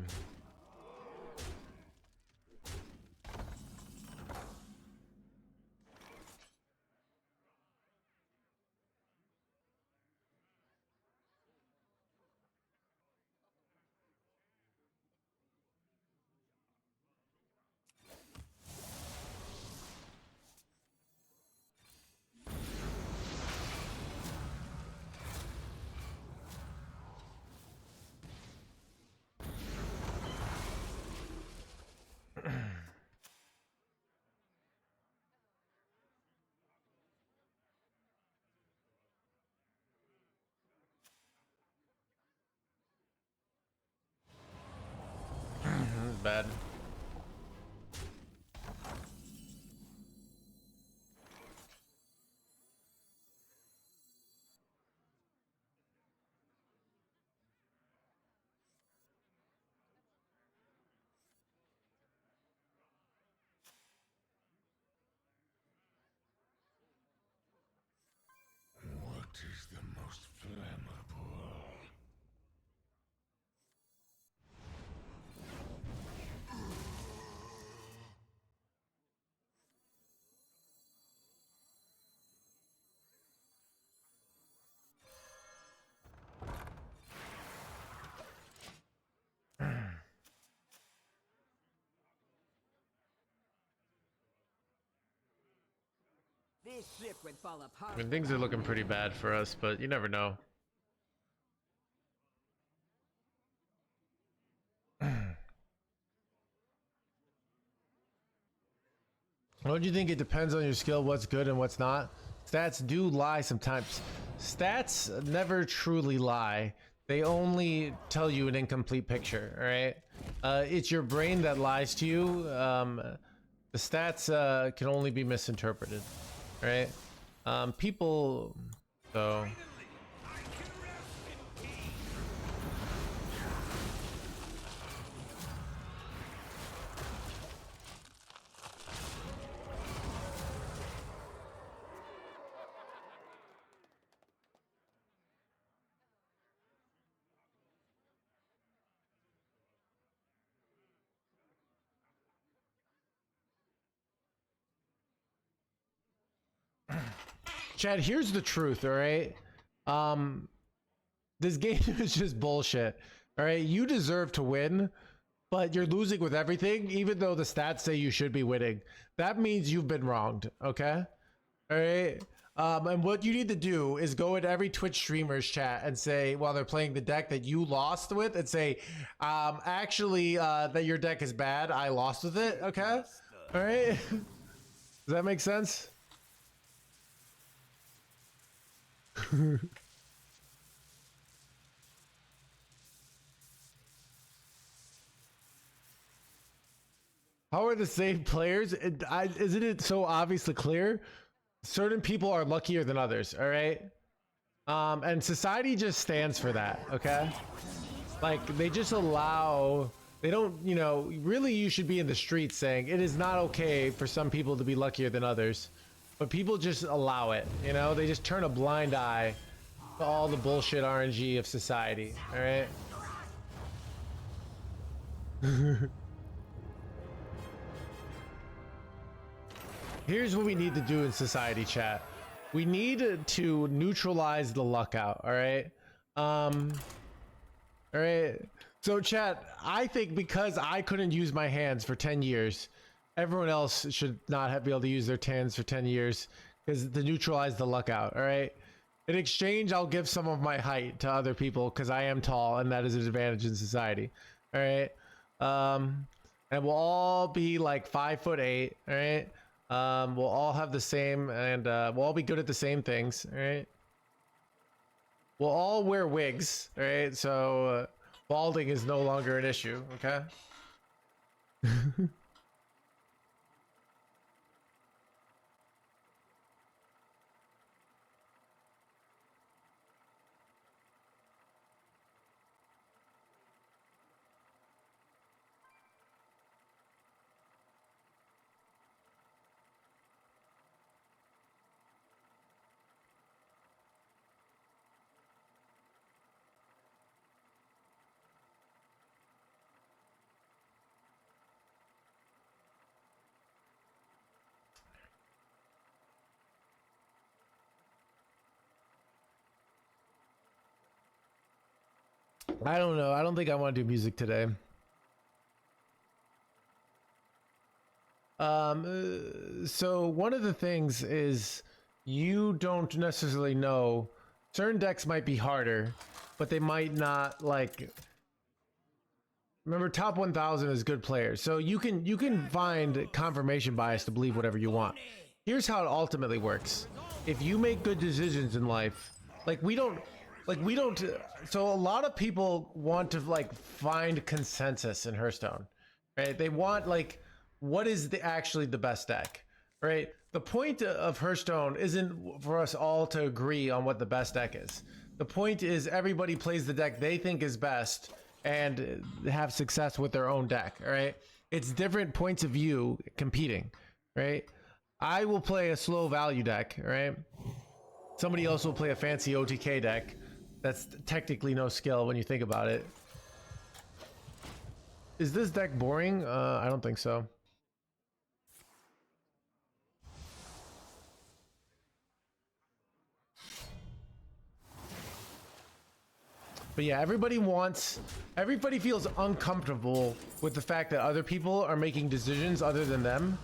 This is bad.
What is the most flammable?
This ship would fall apart.
I mean, things are looking pretty bad for us, but you never know. Don't you think it depends on your skill, what's good and what's not? Stats do lie sometimes. Stats never truly lie. They only tell you an incomplete picture, all right? It's your brain that lies to you. The stats can only be misinterpreted, right? People, so...
Finally, I can rest in peace.
Chad, here's the truth, all right? This game is just bullshit, all right? You deserve to win, but you're losing with everything, even though the stats say you should be winning. That means you've been wronged, okay? All right? And what you need to do is go into every Twitch streamer's chat and say, while they're playing the deck that you lost with, and say, actually, that your deck is bad, I lost with it, okay? All right? Does that make sense? How are the same players? Isn't it so obviously clear? Certain people are luckier than others, all right? And society just stands for that, okay? Like, they just allow... They don't, you know, really you should be in the streets saying it is not okay for some people to be luckier than others. But people just allow it, you know? They just turn a blind eye to all the bullshit RNG of society, all right? Here's what we need to do in society, chat. We need to neutralize the luck out, all right? All right. So, chat, I think because I couldn't use my hands for 10 years, everyone else should not be able to use their hands for 10 years because to neutralize the luck out, all right? In exchange, I'll give some of my height to other people because I am tall and that is an advantage in society, all right? and we'll all be like 5'8", all right? We'll all have the same, and we'll all be good at the same things, all right? We'll all wear wigs, all right? So balding is no longer an issue, okay? I don't know. I don't think I want to do music today. So one of the things is you don't necessarily know. Certain decks might be harder, but they might not like. Remember, top 1,000 is good players, so you can find confirmation bias to believe whatever you want. Here's how it ultimately works: if you make good decisions in life, we don't. So a lot of people want to like find consensus in Hearthstone, right? They want like, what is actually the best deck, right? The point of Hearthstone isn't for us all to agree on what the best deck is. The point is everybody plays the deck they think is best and have success with their own deck, all right? It's different points of view competing, right? I will play a slow value deck, right? Somebody else will play a fancy OTK deck. That's technically no skill when you think about it. Is this deck boring? I don't think so. But yeah, everybody feels uncomfortable with the fact that other people are making decisions other than them.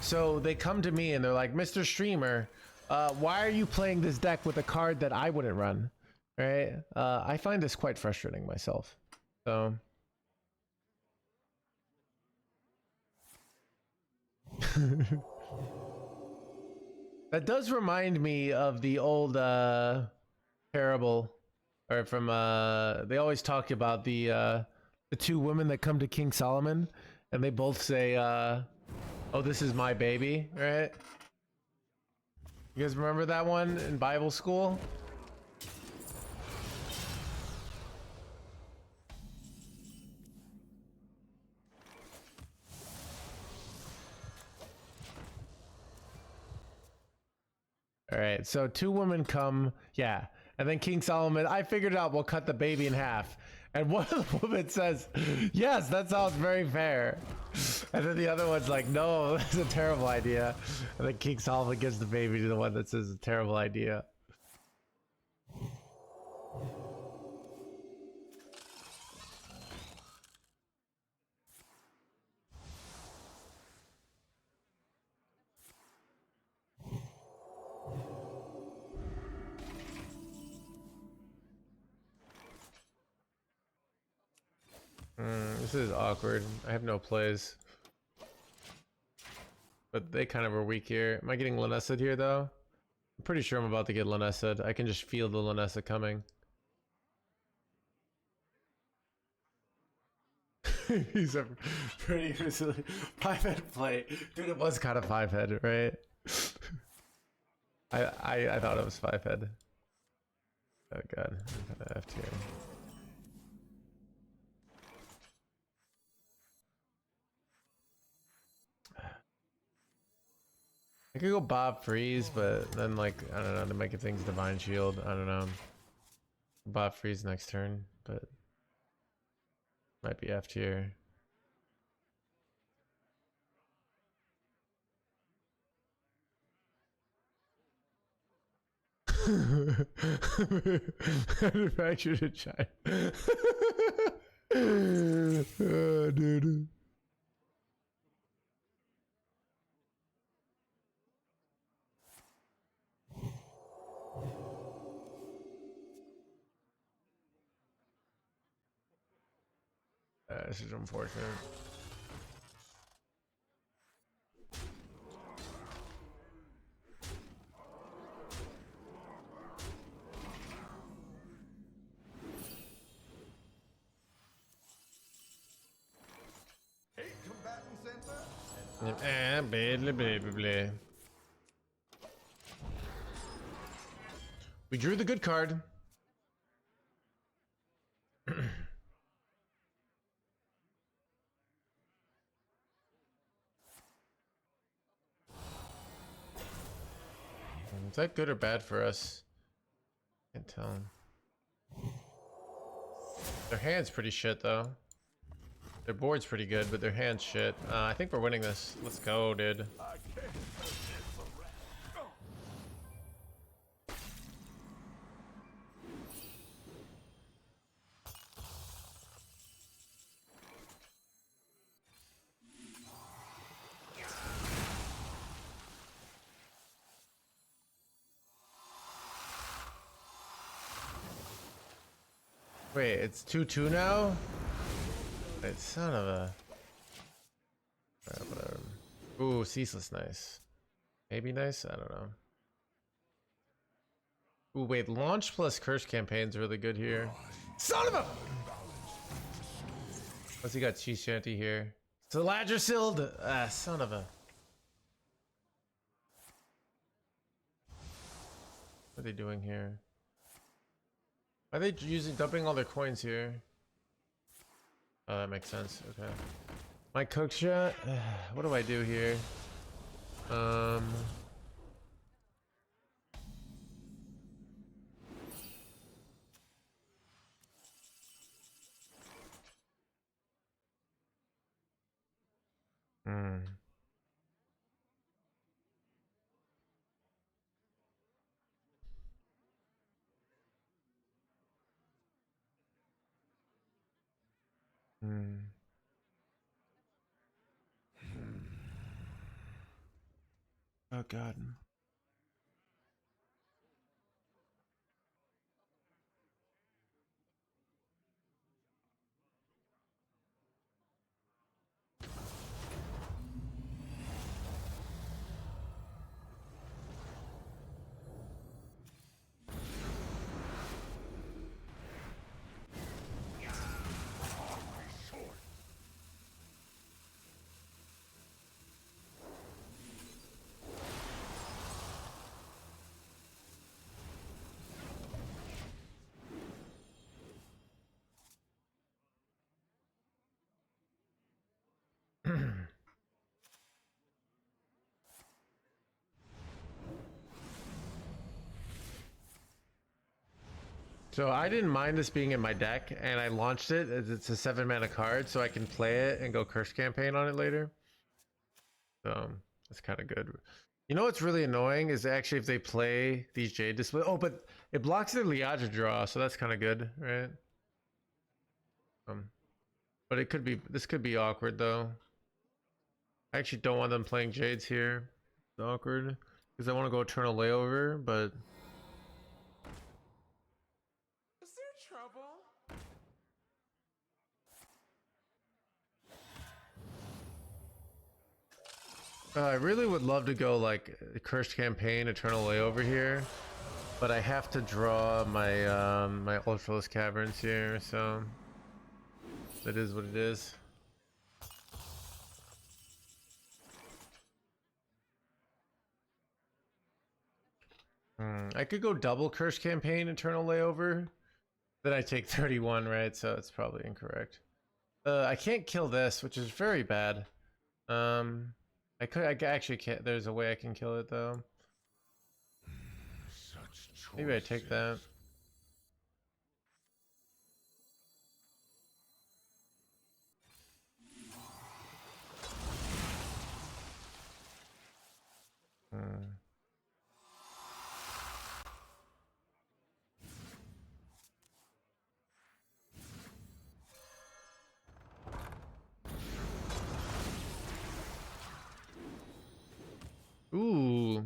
So they come to me and they're like, Mr. Streamer, why are you playing this deck with a card that I wouldn't run? Right? I find this quite frustrating myself. So that does remind me of the old parable, or from they always talk about the two women that come to King Solomon and they both say oh, this is my baby, right? You guys remember that one in Bible school? All right, so two women come, yeah, and then King Solomon, I figured it out, we'll cut the baby in half. And one of the women says, yes, that sounds very fair. And then the other one's like, no, that's a terrible idea. And then King Solomon gives the baby to the one that says it's a terrible idea. This is awkward. I have no plays. But they kind of are weak here. Am I getting Lanessa here though? I'm pretty sure I'm about to get Lanessa. I can just feel the Lanessa coming. He's a pretty 5-head play. Dude, it was kind of 5-head, right? I thought it was 5-head. Oh god, I'm kind of F tier. I could go Bob Freeze, but then like, I don't know, to make things Divine Shield, I don't know. Bob Freeze next turn, but might be F tier. Manufactured in China. Oh, dude. This is unfortunate. Blah, blah, blah, blah. We drew the good card. Is that good or bad for us? Can't tell. Their hand's pretty shit though. Their board's pretty good, but their hand's shit. I think we're winning this. Let's go, dude. Wait, it's 2-2 now? Wait, son of a... whatever. Ooh, ceaseless nice. Maybe nice? I don't know. Ooh, wait, launch plus curse campaign's really good here. Son of a... Plus he got cheese shanty here. Saladrasild! Ah, son of a... What are they doing here? Are they dumping all their coins here? Oh, that makes sense. Okay. My cook shot. What do I do here? Oh god. So I didn't mind this being in my deck, and I launched it as it's a 7-mana card, so I can play it and go curse campaign on it later. So that's kind of good. You know what's really annoying is actually if they play these Jade display. Oh, but it blocks their Liadra draw, so that's kind of good, right? But it could be, this could be awkward though. I actually don't want them playing Jades here. It's awkward because I want to go Eternal Layover, but.
Is there trouble?
I really would love to go like Cursed Campaign, Eternal Layover here, but I have to draw my my Ultralisk Caverns here, so that is what it is. I could go double Cursed Campaign, Eternal Layover. Then I take 31, right? So it's probably incorrect. I can't kill this, which is very bad. I actually can't. There's a way I can kill it though. Maybe I take that. Ooh.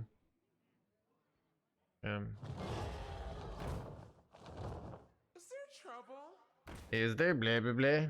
Is there trouble?
Is there blah blah blah?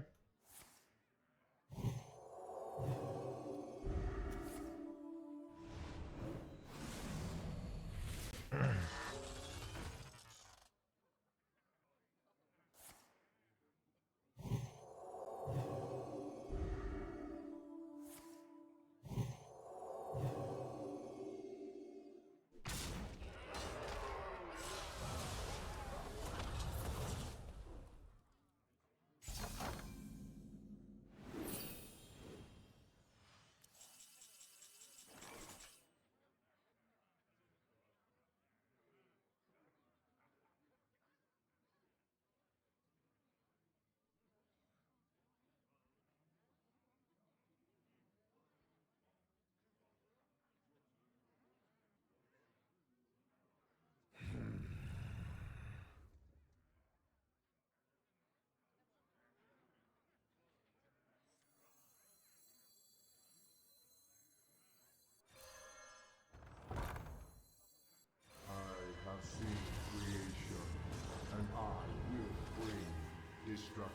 destruction.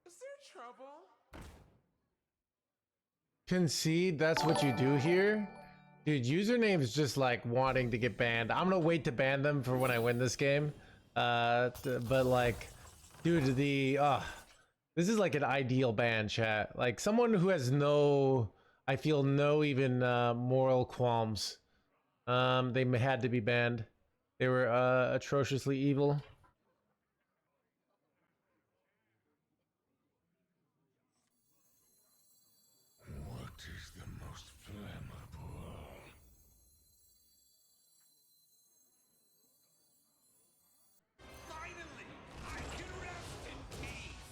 Is there trouble?
Concede, that's what you do here? Dude, username's just like wanting to get banned. I'm gonna wait to ban them for when I win this game. But like, dude, this is like an ideal ban, chat. Like someone who has no, I feel no even moral qualms. They had to be banned. They were atrociously evil.
What is the most flammable?
Finally, I can rest in peace.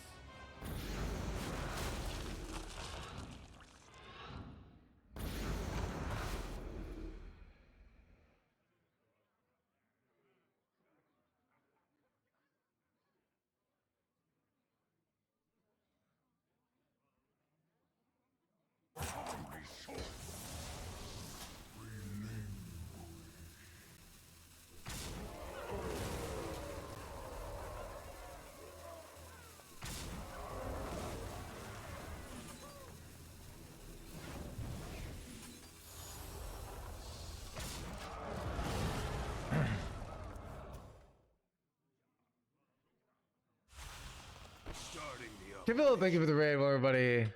Starting the up.
Kivil, thank you for the raid, everybody.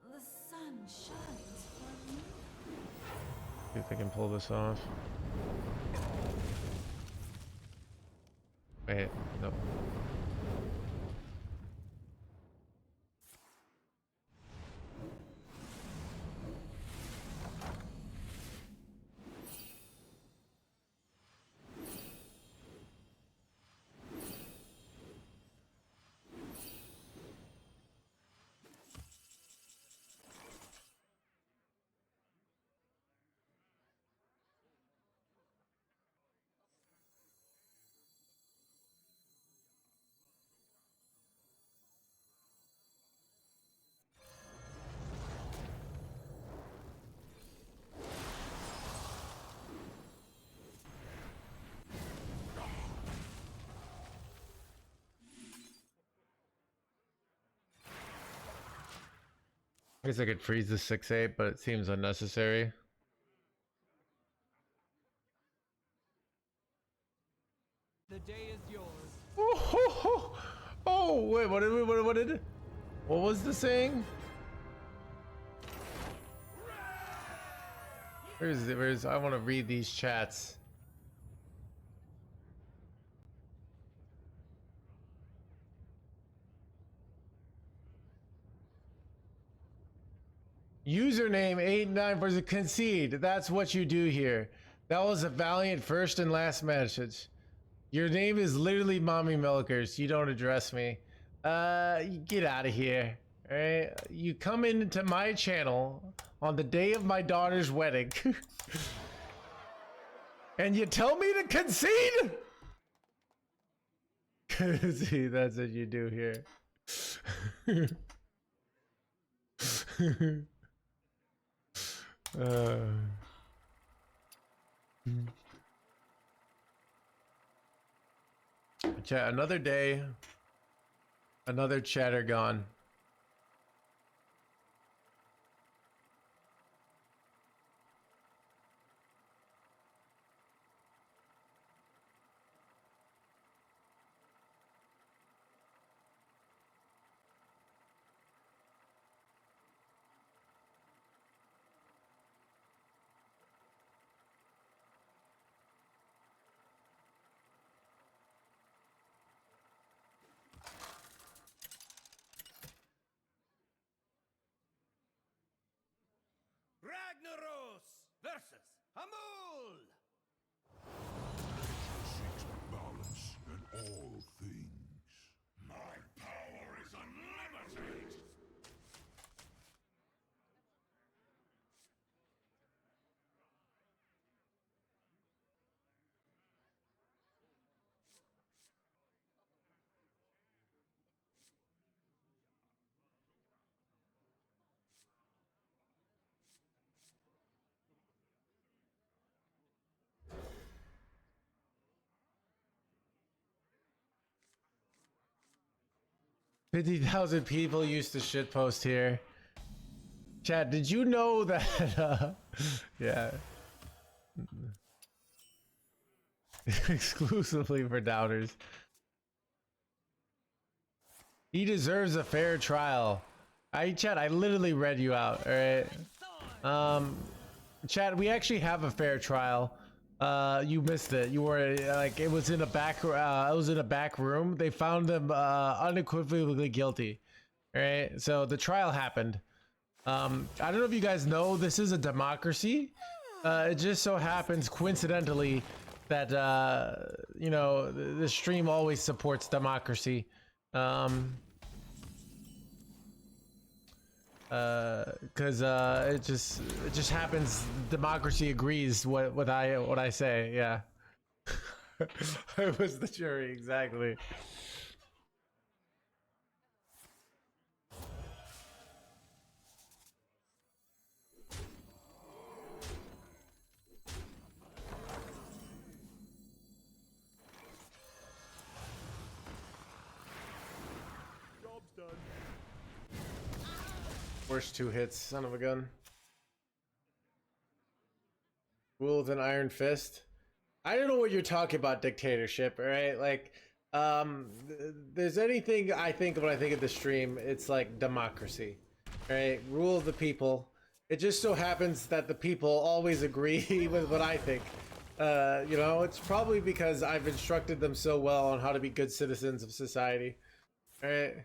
The sun shines for me.
See if I can pull this off. Wait, no. I guess I could freeze the 6-8, but it seems unnecessary.
The day is yours.
Oh, wait, what was the saying? Where's I want to read these chats. Username 89 concede. That's what you do here. That was a valiant first and last message. Your name is literally Mommy Milkers. You don't address me. You get out of here. Alright? You come into my channel on the day of my daughter's wedding. And you tell me to concede? See, that's what you do here. Chat, another day, another chatter gone.
Ragnaros versus Hamul.
Seeks balance in all things. My power.
50,000 people used to shitpost here. Chat, did you know that? Yeah. Exclusively for doubters. He deserves a fair trial. Chat, I literally read you out, alright? Chat, we actually have a fair trial. You missed it. You were like, it was in a back room. They found them unequivocally guilty. Alright, so the trial happened. I don't know if you guys know, this is a democracy. It just so happens coincidentally that you know, the stream always supports democracy. Because it just happens democracy agrees what I say. Yeah. I was the jury, exactly. Worst 2 hits, son of a gun. Rule with an iron fist. I don't know what you're talking about, dictatorship, alright? Like, there's anything I think when I think of the stream, it's like democracy. Alright? Rule of the people. It just so happens that the people always agree with what I think. You know, it's probably because I've instructed them so well on how to be good citizens of society. Alright?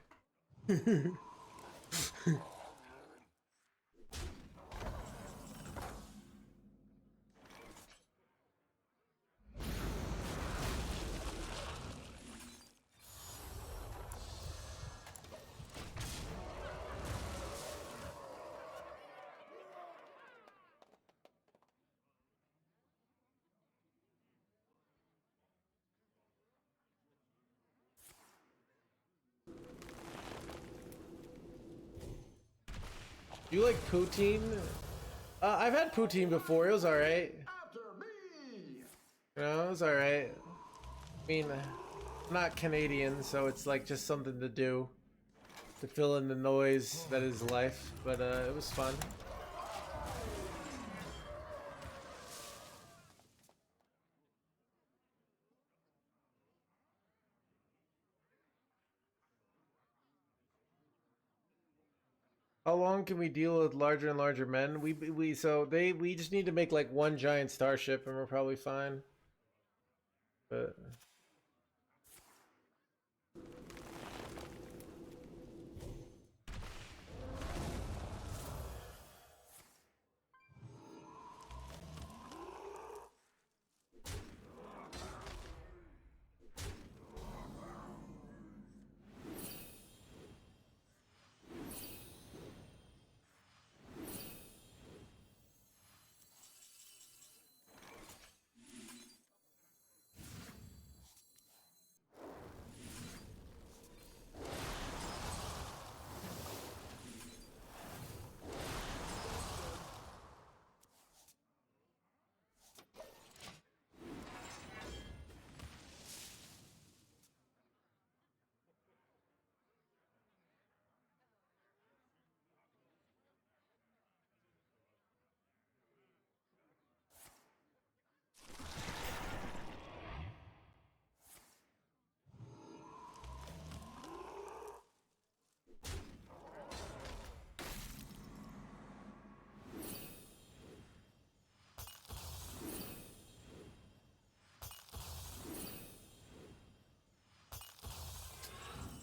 You like poutine? I've had poutine before. It was alright.
After me!
You know, it was alright. I mean, I'm not Canadian, so it's like just something to do to fill in the noise that is life. But it was fun. How long can we deal with larger and larger men? We just need to make like one giant starship and we're probably fine. But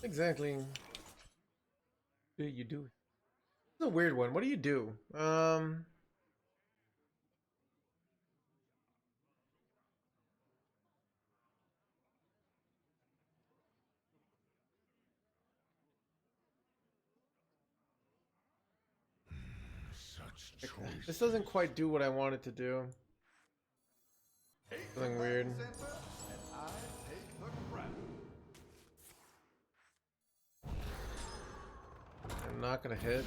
exactly. What do you do? It's a weird one. What do you do?
Such
Like,
choice.
this doesn't quite do what I want it to do. Something weird.
And I take the crown.
I'm not gonna hit.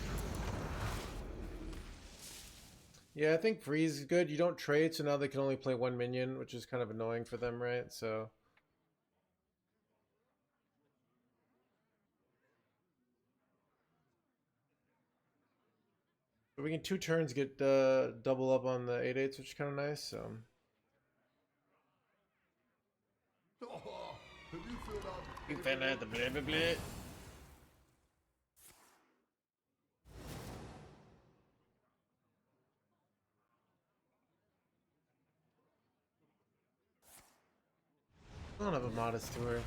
Yeah, I think freeze is good. You don't trade, so now they can only play one minion, which is kind of annoying for them, right? So We can 2 turns get double up on the 8/8s, which is kind of nice. So
Oh, have you filled out
you found out the blah blah blah. I don't have a modest tour.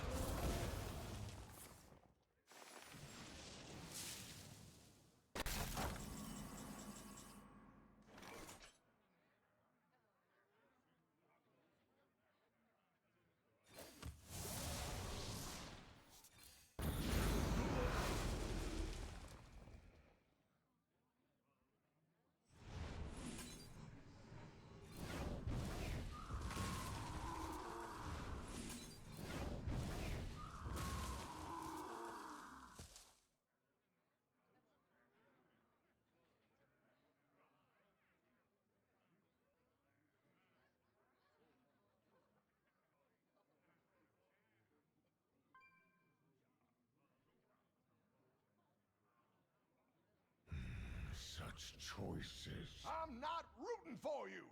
such choices? I'm not rooting for you.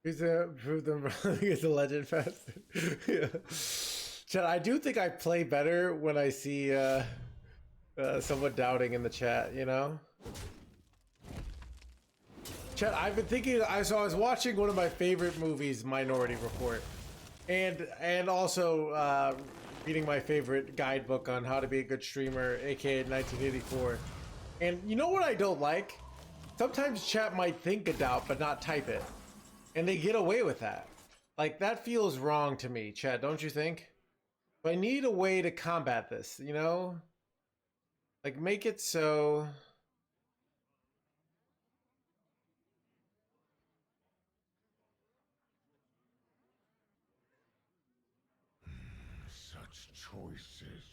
He's prove them wrong. He's a legend fast. Yeah. Chat, I do think I play better when I see someone doubting in the chat, you know? Chat, I've been thinking, I was watching one of my favorite movies, Minority Report, and also reading my favorite guidebook on how to be a good streamer, aka 1984. And you know what I don't like? Sometimes chat might think a doubt but not type it. And they get away with that. Like, that feels wrong to me, chat, don't you think? But I need a way to combat this, you know? Like, make it so...
Such choices.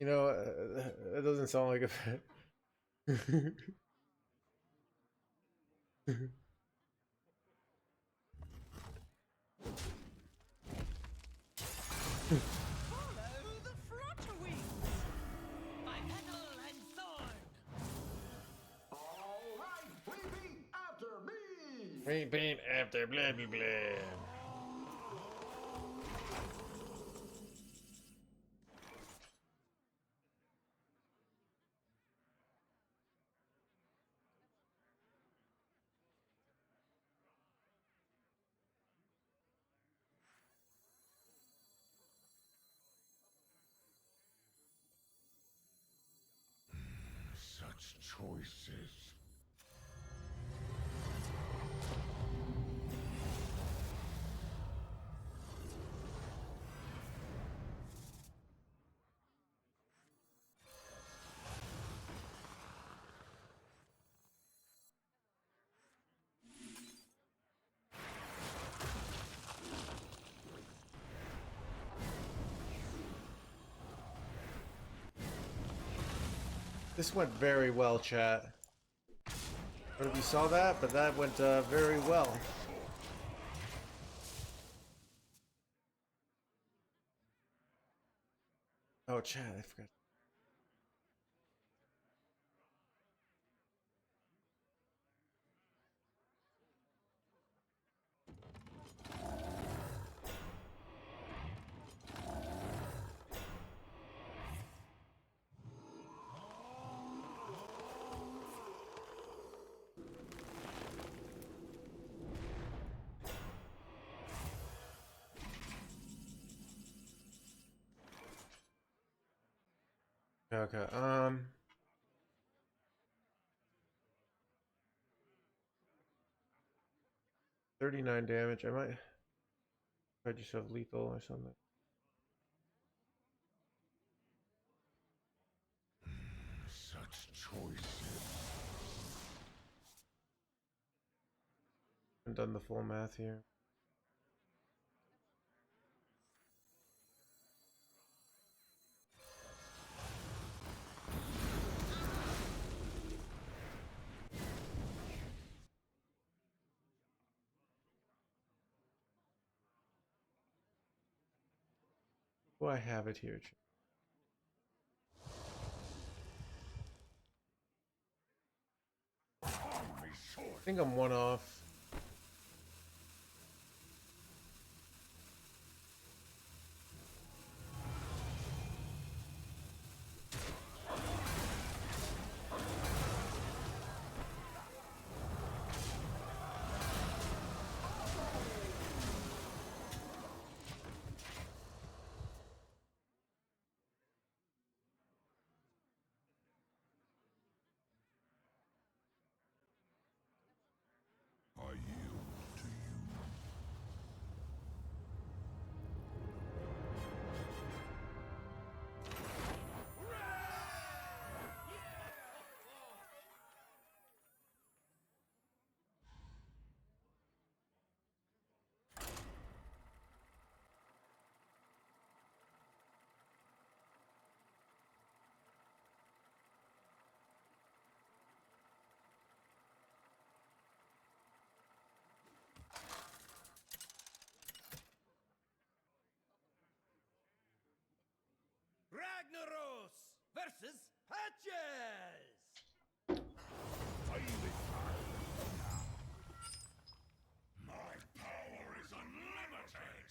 You know, it doesn't sound like a fit.
Follow the flutter wings. By petal and thorn.
All right, repeat after me.
Repeat after blah blah blah.
Such choices.
This went very well, chat. I don't know if you saw that, but that went very well. Oh, chat, I forgot. Okay. 39 damage. I just have lethal or something.
Such choices.
I've done the full math here. Oh, I have it here. I think I'm one off.
I yield to you.
Ragnaros versus Patches!
My power is unlimited.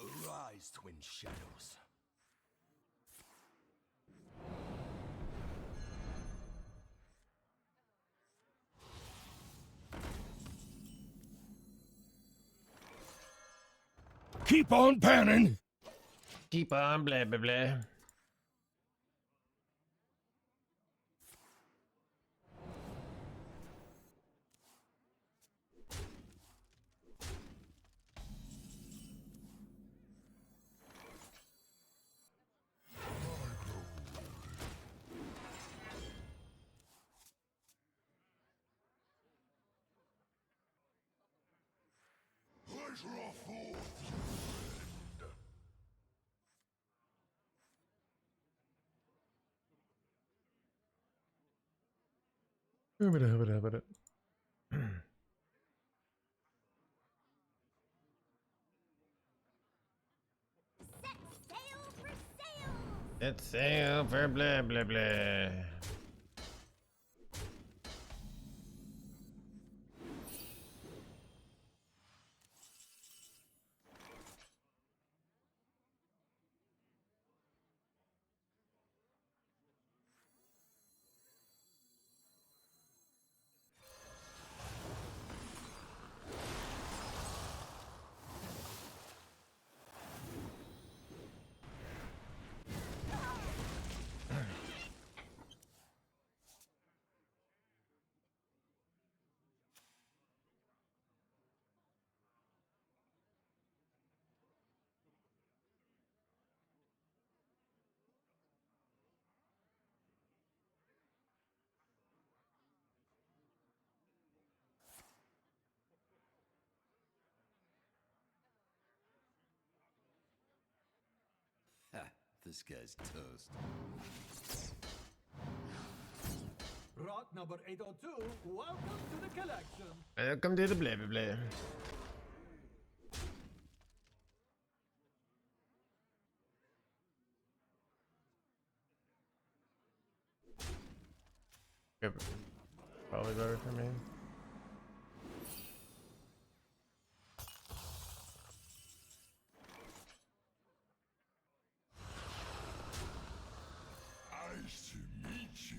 Arise, twin shadows.
Keep on panning.
Keep on, blah blah blah.
I draw forth.
Set sail for sail.
Let's sail for blah blah blah.
This guy's toast.
Rock number 802, welcome to the collection.
Welcome to the blah blah blah. Yep. Probably better for me.
Nice to meet you.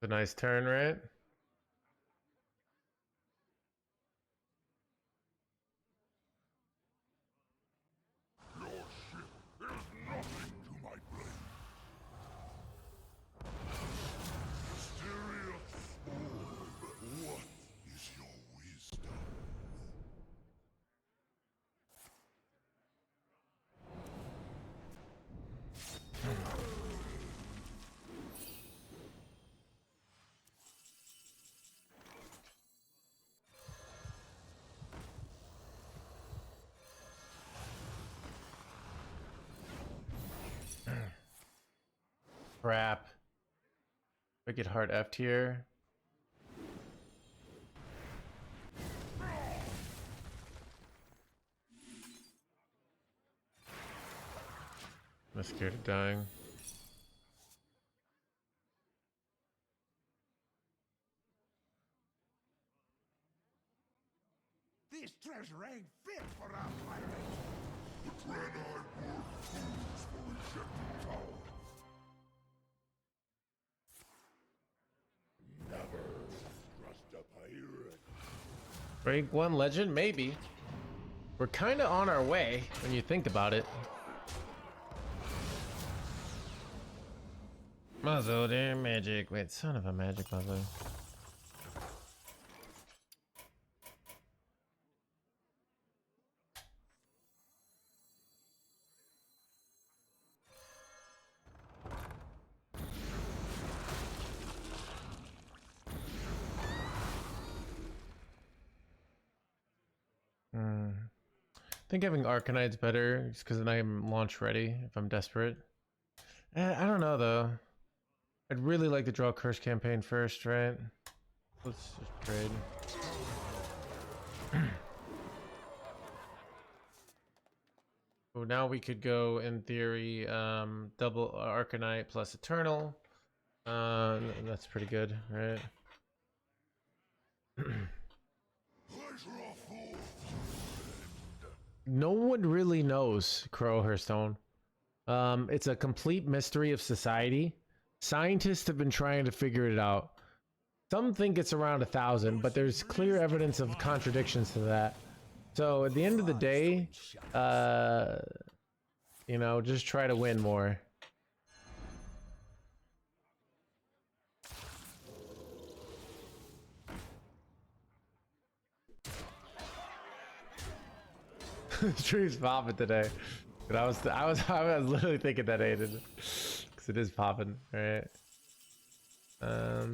A nice turn, right?
Your ship is nothing to my blade. Mysterious orb, what is your wisdom?
Crap. I get hard F tier. I'm scared of dying.
This treasure ain't fit for our pirate. The Draenei were fools for rejecting power. Never trust a pirate.
Rank 1 legend? Maybe. We're kind of on our way when you think about it. Muzzle, dear magic. Wait, son of a magic muzzle. I think having Arcanite's better just because then I'm launch ready if I'm desperate. I don't know though. I'd really like to draw a curse campaign first, right? Let's just trade. So now we could go in theory double Arcanite plus Eternal. That's pretty good, right? No one really knows Crow Hearthstone. It's a complete mystery of society. Scientists have been trying to figure it out. Some think it's around 1,000, but there's clear evidence of contradictions to that. So at the end of the day, you know, just try to win more. The stream's popping today. But I was literally thinking that, Aiden. Because it is popping, right?
Let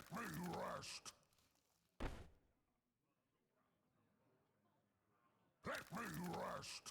me rest. Let me rest.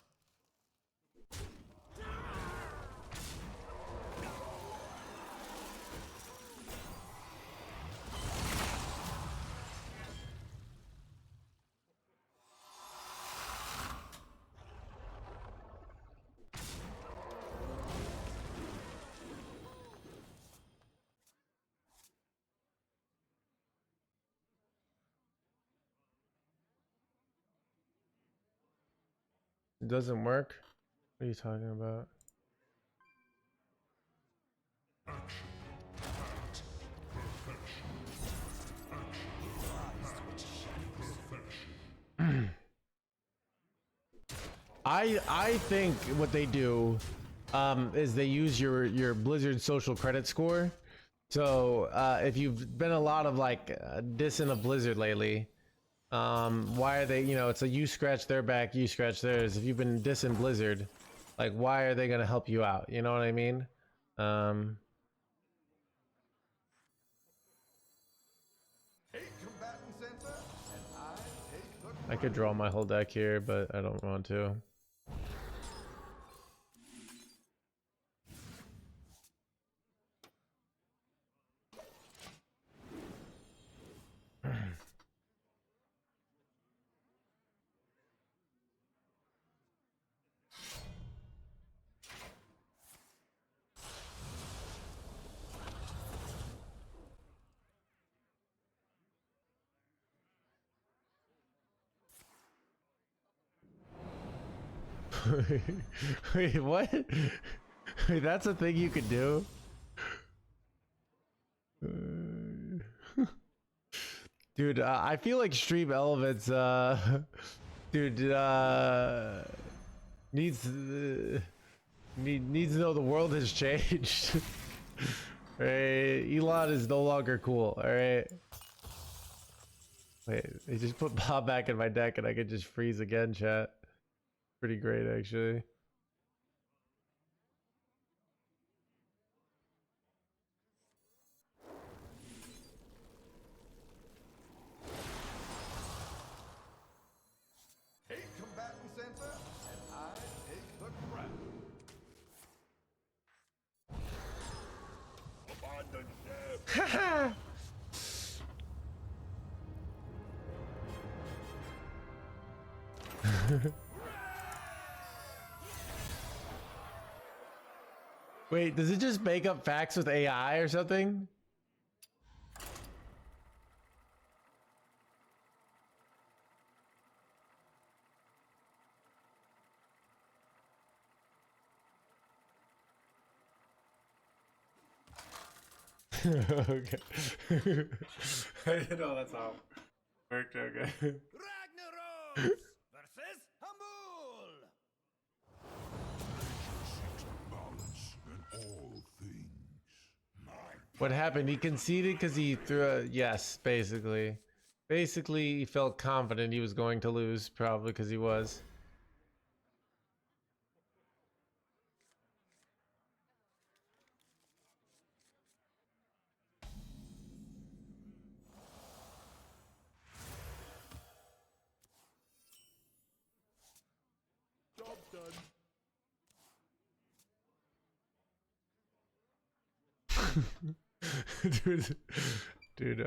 It doesn't work? What are you talking about? I think what they do is they use your Blizzard social credit score. So if you've been a lot of like dissing of Blizzard lately, why are they, you know, it's a you scratch their back, you scratch theirs. If you've been dissing Blizzard, like why are they gonna help you out? You know what I mean?
Eight combatant center, and I take the
I could draw my whole deck here, but I don't want to. Wait, what? Wait, that's a thing you could do? Dude, I feel like Stream Elements, dude, needs needs to know the world has changed. Right? Elon is no longer cool, alright? Wait, he just put Bob back in my deck and I could just freeze again, chat. Pretty great, actually.
eight combatant center, and I take the crown.
Haha! Wait, does it just make up facts with AI or something? Okay. I didn't know that's how it worked. Okay.
Ragnaros versus Hamul.
balance in all things. My
What happened? He conceded because he threw a yes, basically. Basically, he felt confident he was going to lose, probably because he was.
job done.
dude,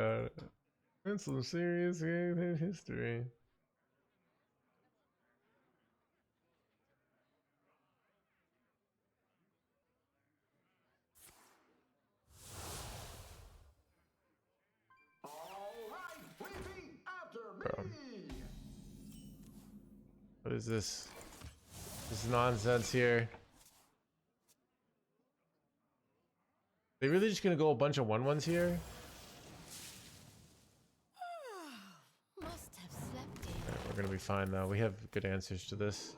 that's some serious game in history.
All right, repeat after
Bro.
me.
What is this? This nonsense here. They really just gonna go a bunch of 1/1s here?
Must have slept in.
Alright, we're gonna be fine though. We have good answers to this.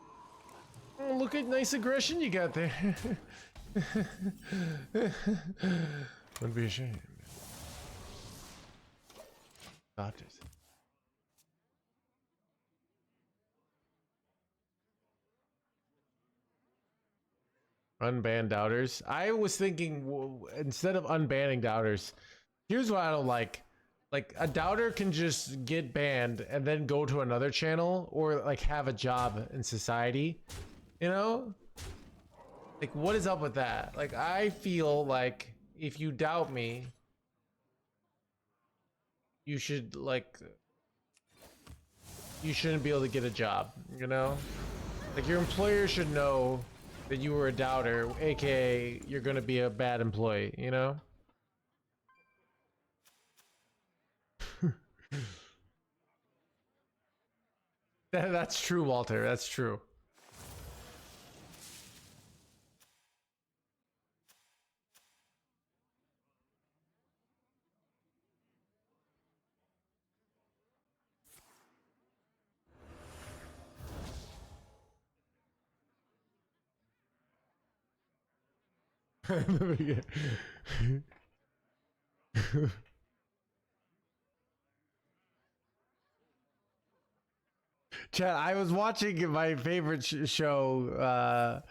Oh, look at nice aggression you got there. Wouldn't be ashamed. Stopped it. Unban doubters. I was thinking instead of unbanning doubters, here's what I don't like. Like a doubter can just get banned and then go to another channel or like have a job in society. You know? Like what is up with that? Like I feel like if you doubt me, you should like you shouldn't be able to get a job, you know? Like your employer should know that you were a doubter, aka you're gonna be a bad employee, you know? That's true, Walter. That's true. Chat, I was watching my favorite show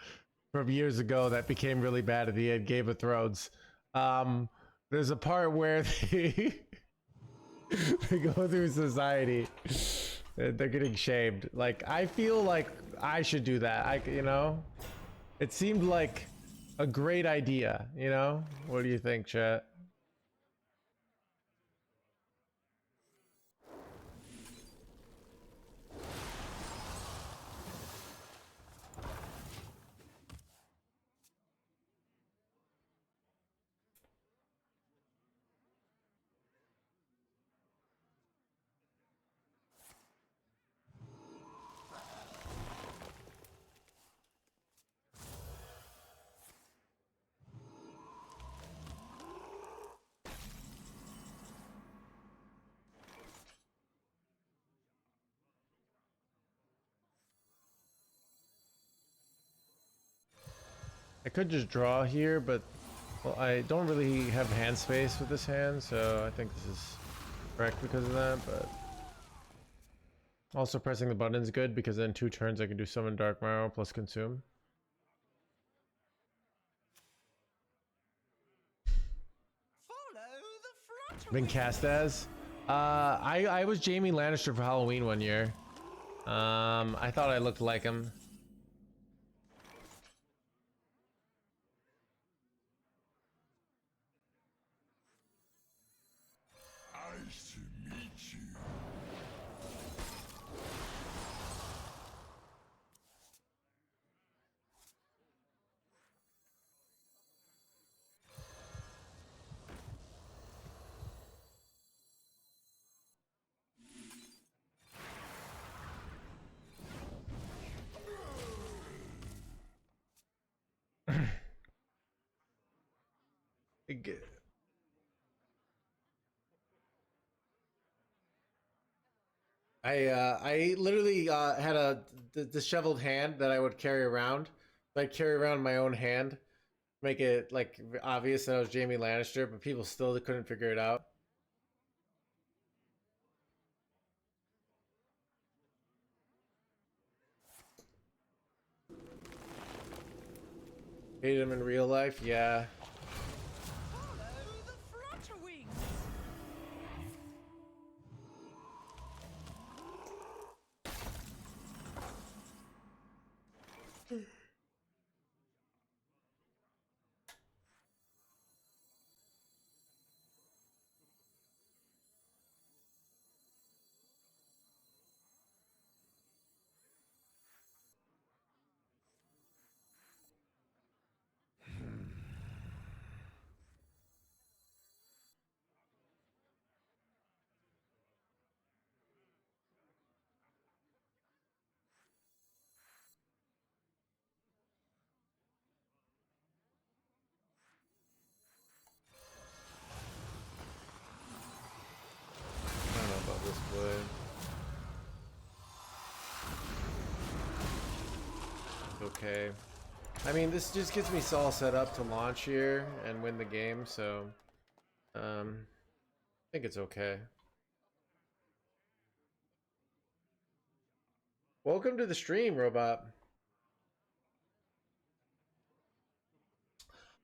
from years ago that became really bad at the end, Game of Thrones. There's a part where they, they go through society and they're getting shamed. Like, I feel like I should do that. You know? It seemed like a great idea, you know? What do you think, chat? I could just draw here, but well, I don't really have hand space with this hand, so I think this is correct because of that, but also pressing the button is good because then 2 turns I can do Summon Dark Marrow plus Consume.
Follow the flutter
Been
wings.
cast as? I was Jaime Lannister for Halloween one year. I thought I looked like him.
Nice to meet you.
I literally had a disheveled hand that I would carry around. I'd carry around my own hand, make it like obvious that I was Jaime Lannister, but people still couldn't figure it out. Hated him in real life, yeah.
Follow the flutter wings.
I don't know about this play. Okay. I mean, this just gets me all set up to launch here and win the game, so I think it's okay. Welcome to the stream, Robot.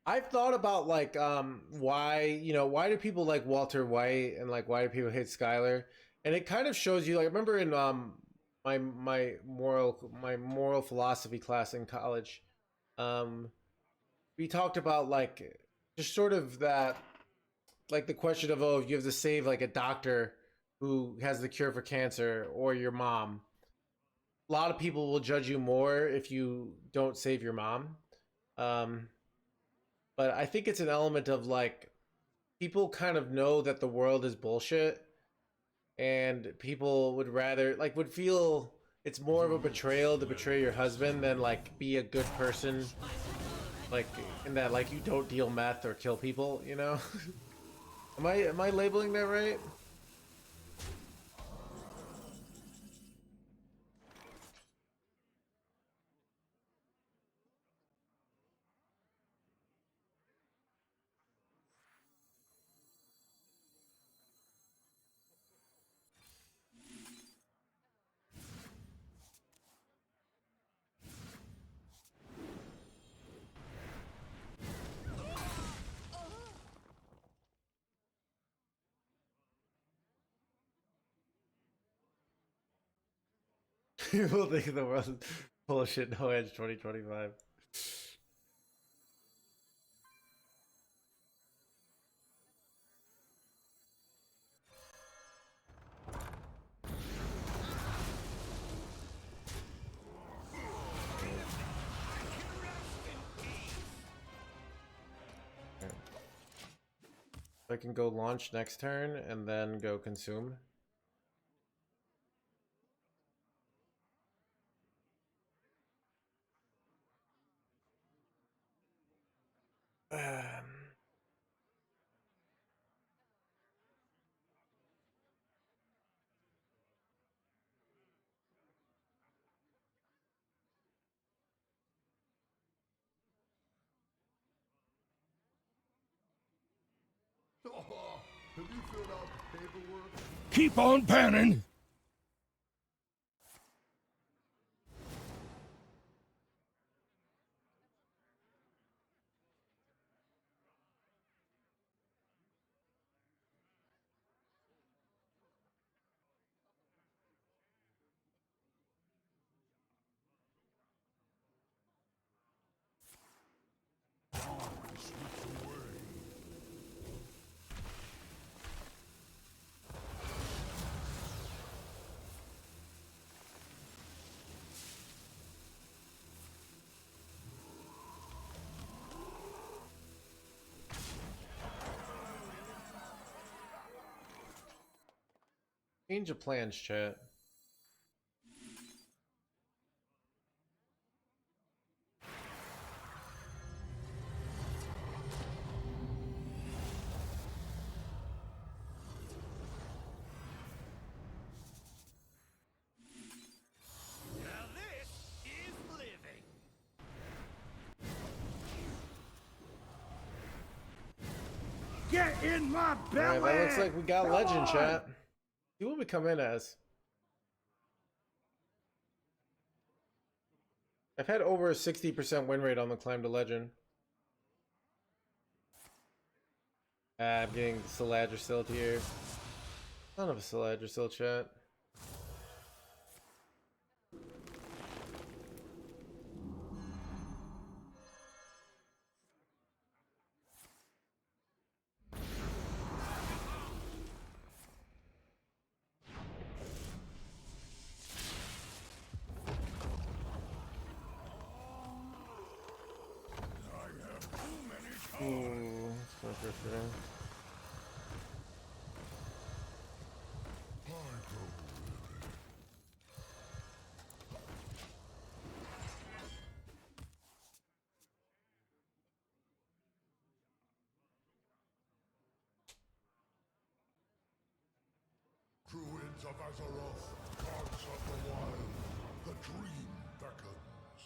I've thought about like why, you know, why do people like Walter White and like why do people hate Skylar? And it kind of shows you, like, I remember in my moral philosophy class in college, we talked about like just sort of that, like the question of, oh, you have to save like a doctor who has the cure for cancer or your mom. A lot of people will judge you more if you don't save your mom. But I think it's an element of like people kind of know that the world is bullshit, and people would rather like would feel it's more of a betrayal to betray your husband than like be a good person, like in that like you don't deal meth or kill people, you know? Am I labeling that right? People think the world is bullshit. No Edge 2025. I can go launch next turn and then go consume.
Oh, have you filled out the paperwork?
Keep on panning.
Change of plans, chat.
Now this is living.
Get in my belly!
Alright, that looks like we got
Come
legend,
on!
chat. See what we come in as. I've had over a 60% win rate on the climb to legend. I'm getting Saladra here. Son of a Saladra chat. Ooh, that's my first round.
Druids of Azeroth, gods of the wild, the dream beckons.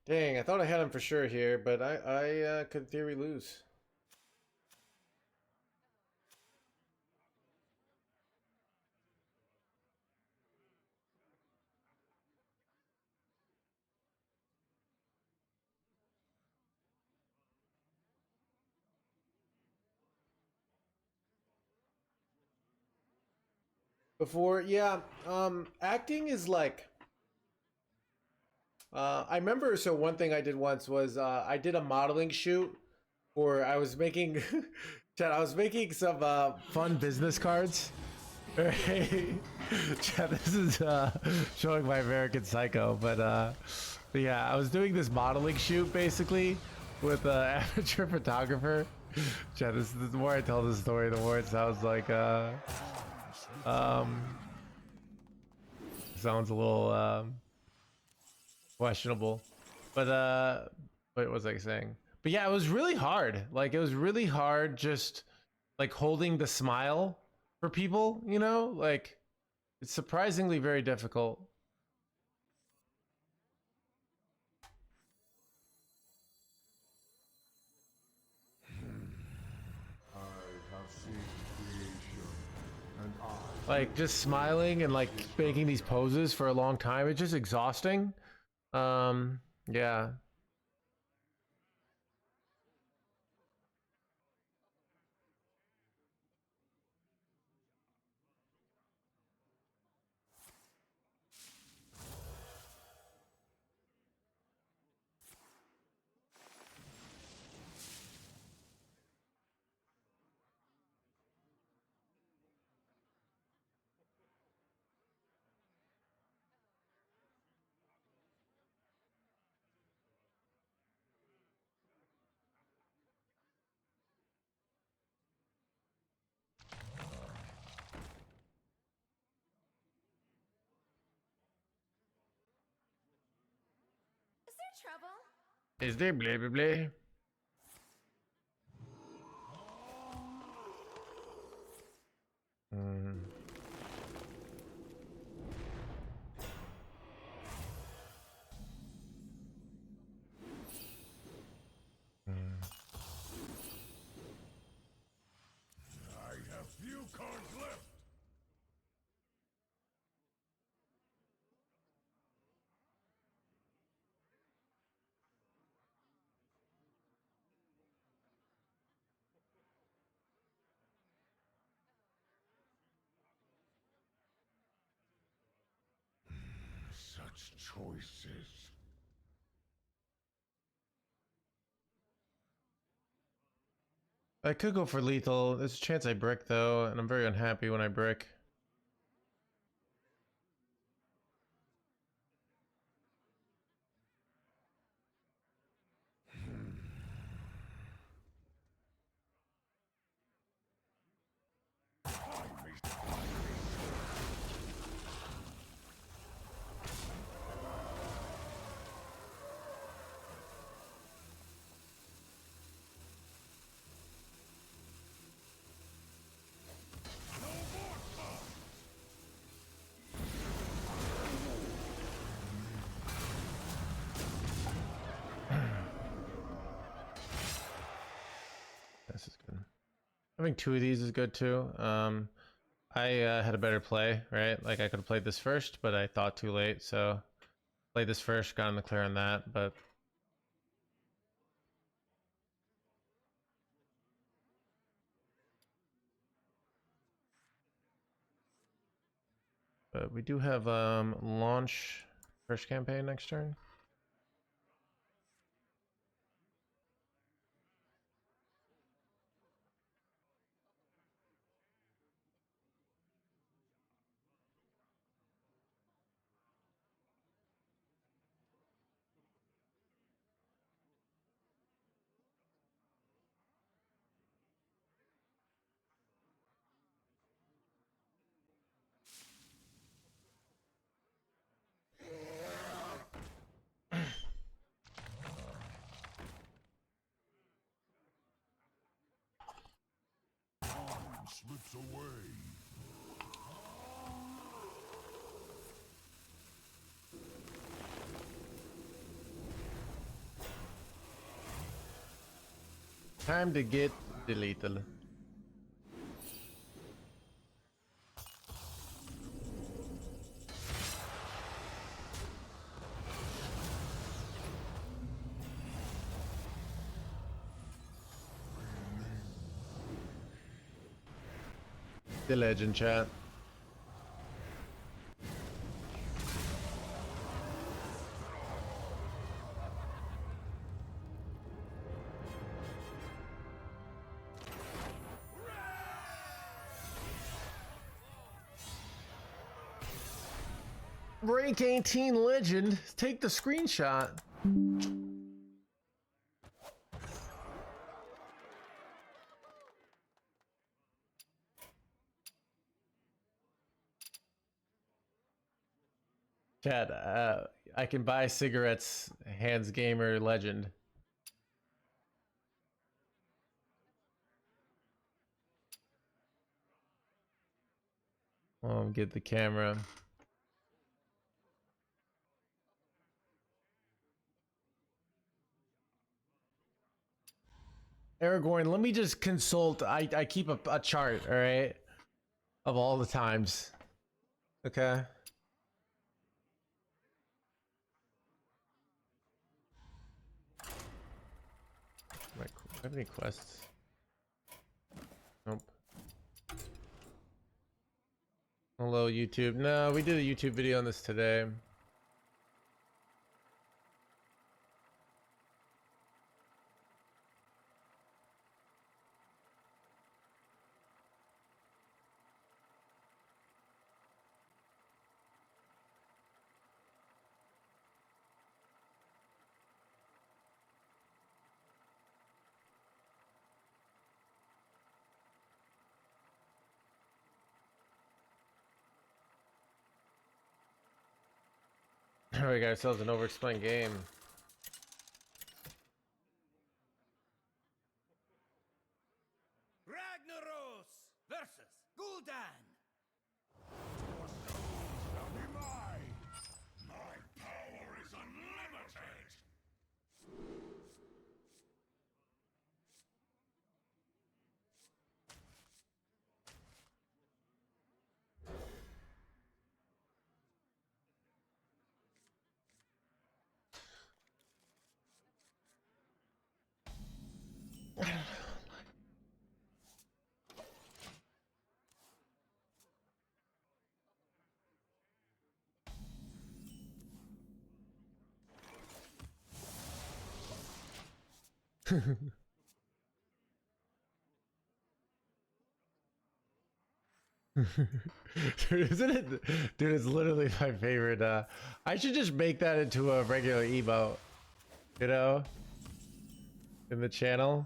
Dang, I thought I had him for sure here, but I could in theory lose. Before, yeah, acting is like, I remember, so one thing I did once was, I did a modeling shoot where I was making, Chad, I was making some, fun business cards. Right? Chad, this is, showing my American Psycho, but yeah, I was doing this modeling shoot basically with an amateur photographer. Chad, the more I tell this story, the more it sounds like, sounds a little questionable, but what was I saying? But yeah, it was really hard. Like it was really hard, just like holding the smile for people. You know, like it's surprisingly very difficult.
I have seen creation, and I
Like just smiling and like making these poses for a long time. It's just exhausting. Yeah.
trouble?
Is there blah blah blah? Hmm.
I have few cards left. Such choices.
I could go for lethal. There's a chance I brick though, and I'm very unhappy when I brick. This is good. Having two of these is good too. I had a better play, right? Like I could have played this first, but I thought too late, so played this first, got in the clear on that, but we do have launch first campaign next turn.
Time slips away.
Time to get the lethal. The legend chat. Rank 18 legend. Take the screenshot. Chat, I can buy cigarettes, NoHandsGamer legend. Get the camera. Aragorn, let me just consult. I keep a chart, all right, of all the times. Okay. Do I have any quests? Nope. Hello, YouTube. No, we did a YouTube video on this today. We got ourselves an overexplained game.
versus Gul'dan.
Your soul shall be mine. My power is unlimited.
Dude, isn't it? Dude, it's literally my favorite. I should just make that into a regular emote, you know, in the channel.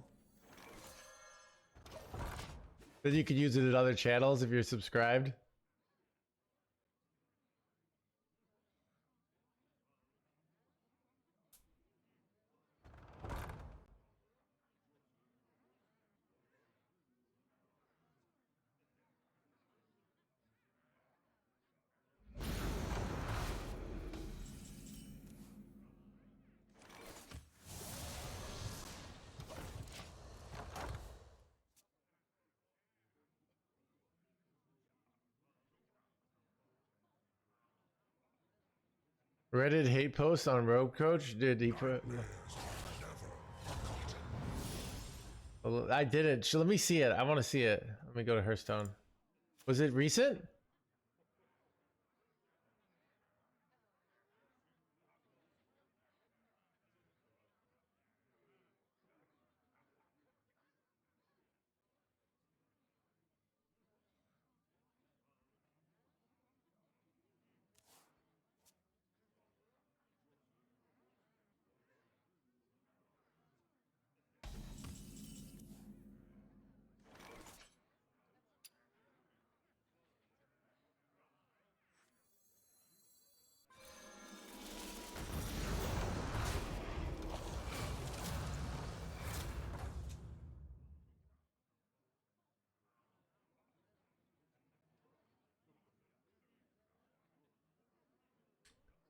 Then you could use it in other channels if you're subscribed. Reddit hate post on Rogue Coach? Did he put? I didn't. Let me see it. I want to see it. Let me go to Hearthstone. Was it recent?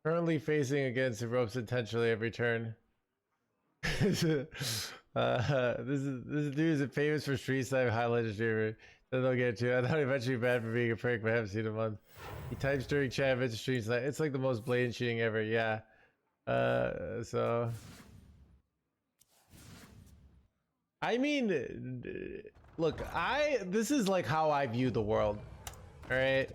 Currently facing against the ropes intentionally every turn. This dude is famous for street snipe highlighter streamer. Then they'll get to. I thought he eventually bad for being a prick, but I haven't seen him once. He types during chat, it's street snipe. It's like the most blatant cheating ever. Yeah. So. I mean, look, this is like how I view the world. All right.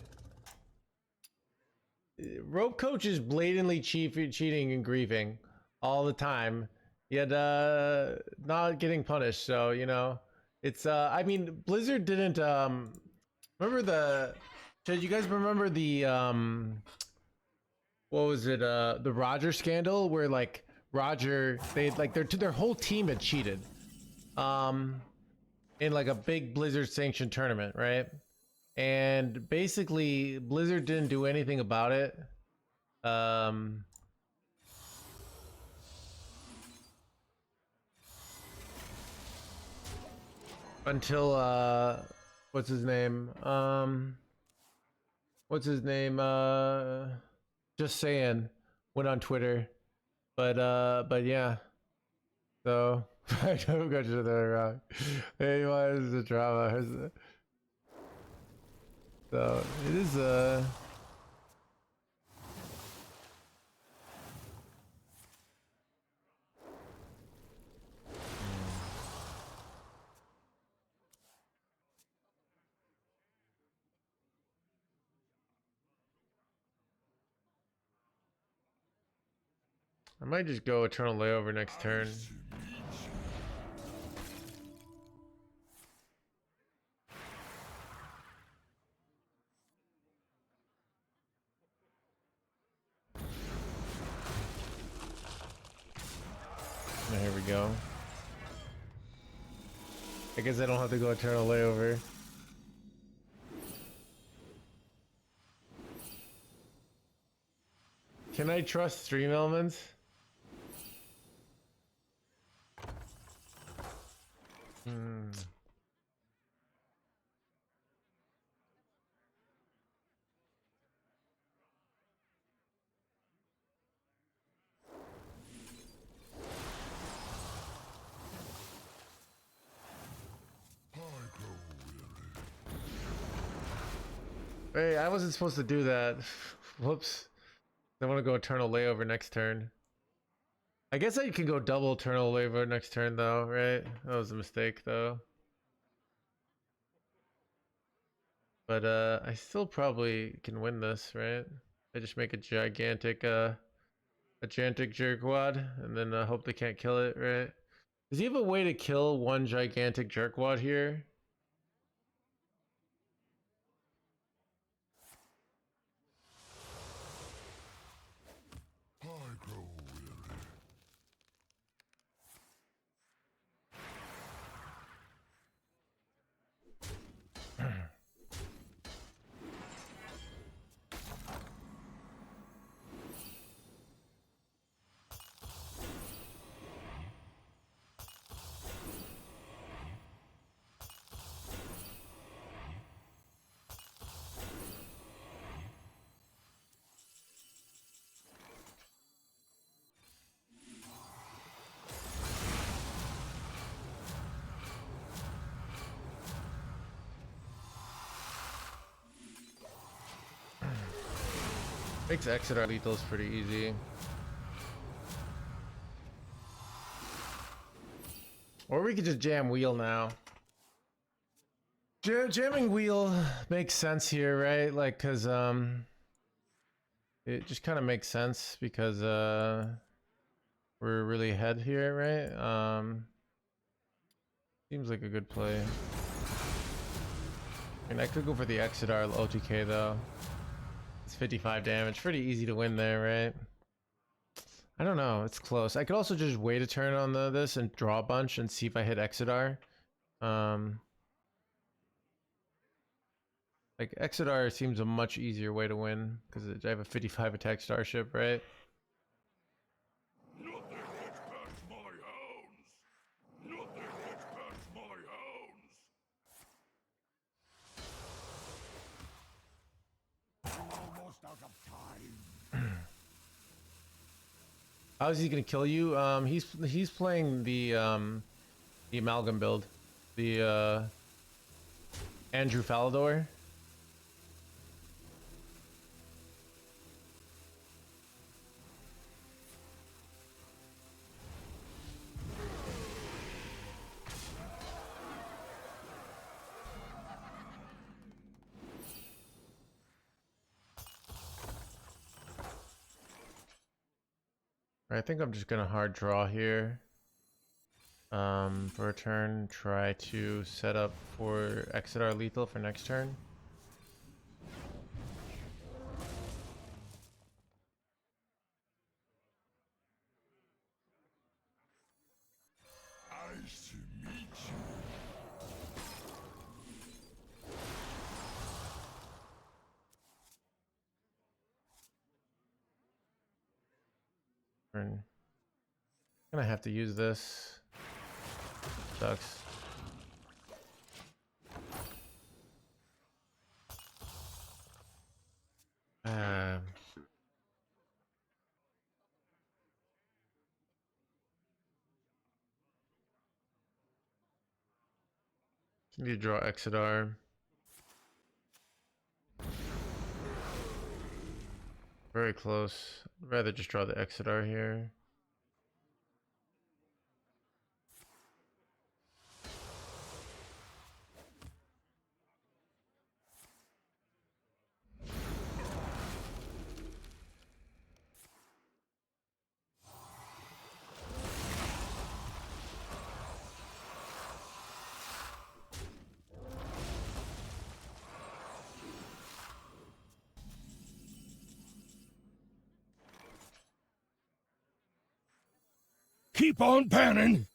Rope coach is blatantly cheating and griefing all the time, yet not getting punished. So you know, it's I mean, Blizzard didn't remember the. Did you guys remember the what was it? The Roger scandal where like Roger, they like their whole team had cheated, in like a big Blizzard sanctioned tournament, right? And basically Blizzard didn't do anything about it until what's his name just saying went on Twitter, but yeah, so I don't go to the wrong. Anyways, the drama. So it is I might just go Eternal Layover next turn. Here we go. I guess I don't have to go Eternal Layover. Can I trust stream elements? Hey, I wasn't supposed to do that. Whoops. I want to go Eternal Layover next turn. I guess I can go double Eternal Layover next turn though, right? That was a mistake though. But I still probably can win this, right? I just make a gigantic jerkwad and then hope they can't kill it, right? Does he have a way to kill one gigantic jerkwad here?
I grow weary.
Makes Exeter lethals pretty easy. Or we could just jam wheel now. Jamming wheel makes sense here, right? Like, cause it just kind of makes sense because we're really ahead here, right? Seems like a good play. I mean, I could go for the Exeter OTK though. It's 55 damage, pretty easy to win there, right? I don't know, it's close. I could also just wait a turn on this and draw a bunch and see if I hit Exeter. Like Exeter seems a much easier way to win because I have a 55 attack Starship, right?
Nothing gets past my hounds. Nothing gets past my hounds.
Almost out of time.
How is he gonna kill you? He's playing the amalgam build, the Andrew Falador. I think I'm just gonna hard draw here. For a turn, try to set up for Exeter lethal for next turn.
Nice to meet you.
Turn. Gonna have to use this. Sucks. Need to draw Exeter. Very close. I'd rather just draw the Exeter here.
Keep on panning.